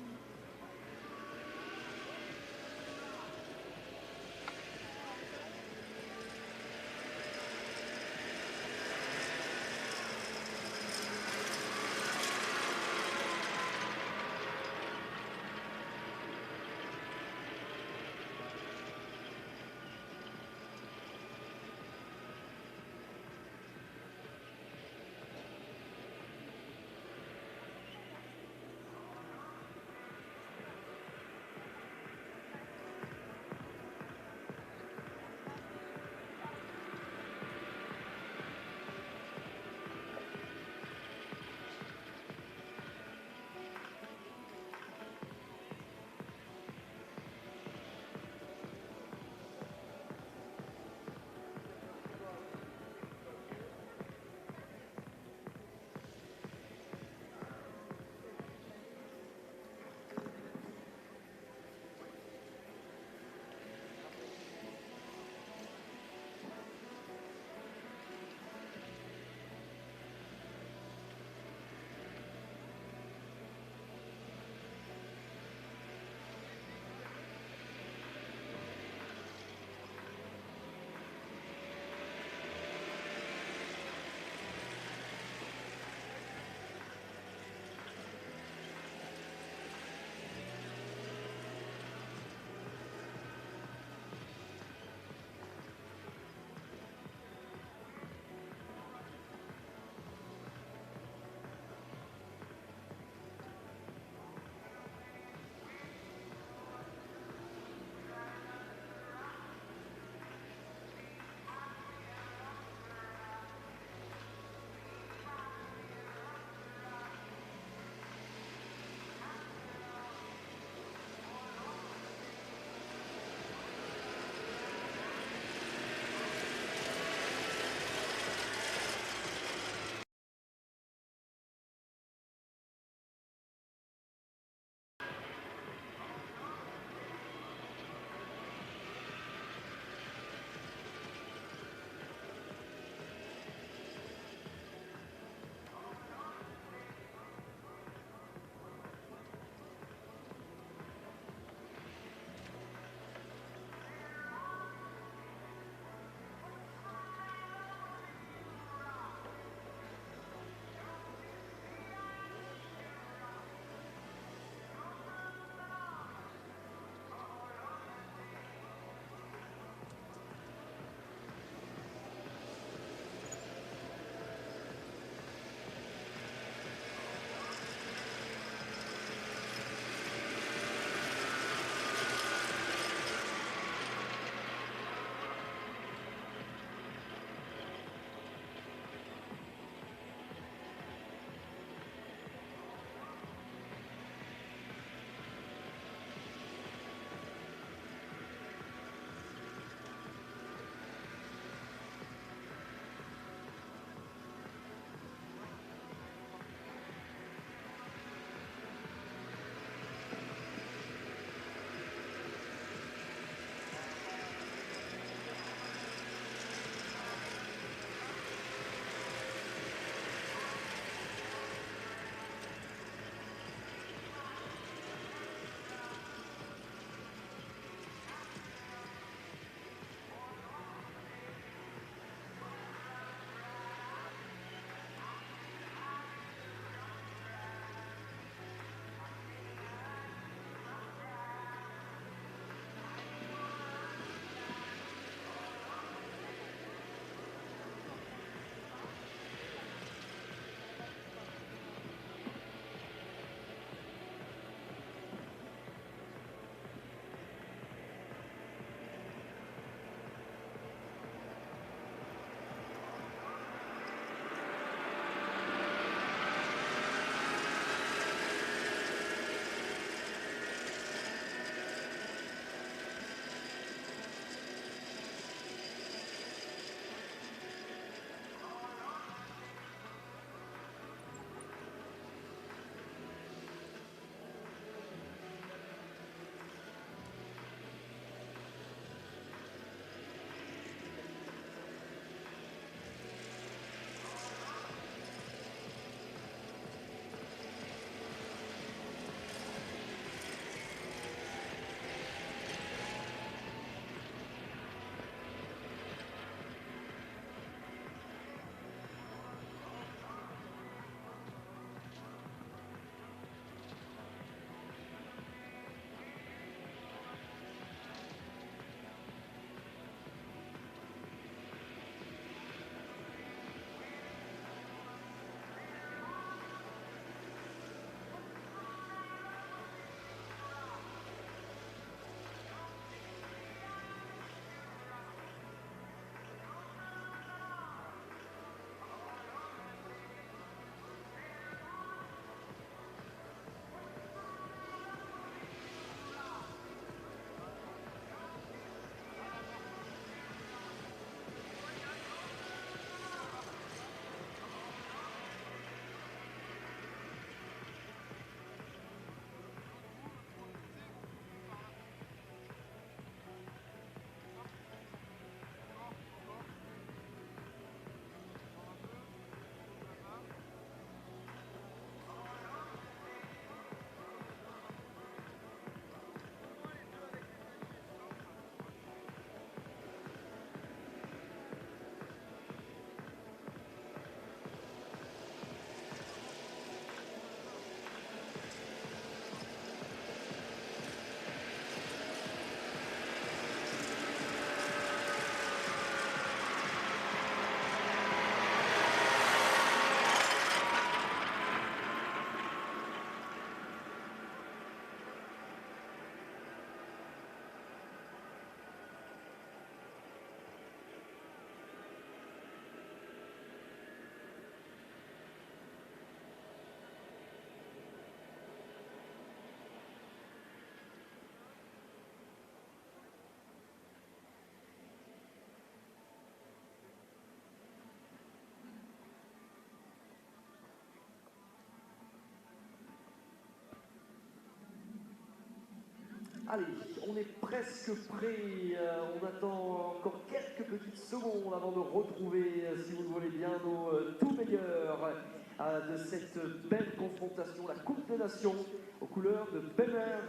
Allez, on est presque prêt, on attend encore quelques petites secondes avant de retrouver, si vous le voulez bien, nos tout meilleurs de cette belle confrontation, la Coupe des Nations, aux couleurs de Benner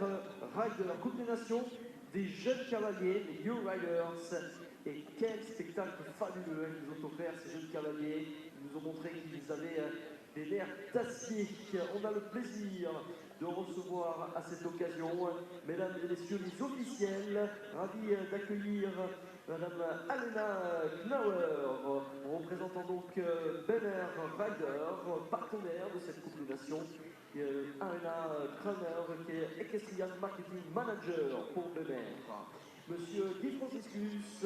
Rider, la Coupe des Nations des jeunes cavaliers, les New Riders. Et quel spectacle fabuleux qu'ils ont offert, ces jeunes cavaliers. Ils nous ont montré qu'ils avaient des nerfs d'acier. On a le plaisir de recevoir à cette occasion, mesdames et messieurs les officiels, ravis d'accueillir madame Alena Knauer, représentant donc Benner Rider, partenaire de cette Coupe des Nations, Alena Knauer, qui est Equestrian Marketing Manager pour Benner. Monsieur Guy Franciscus,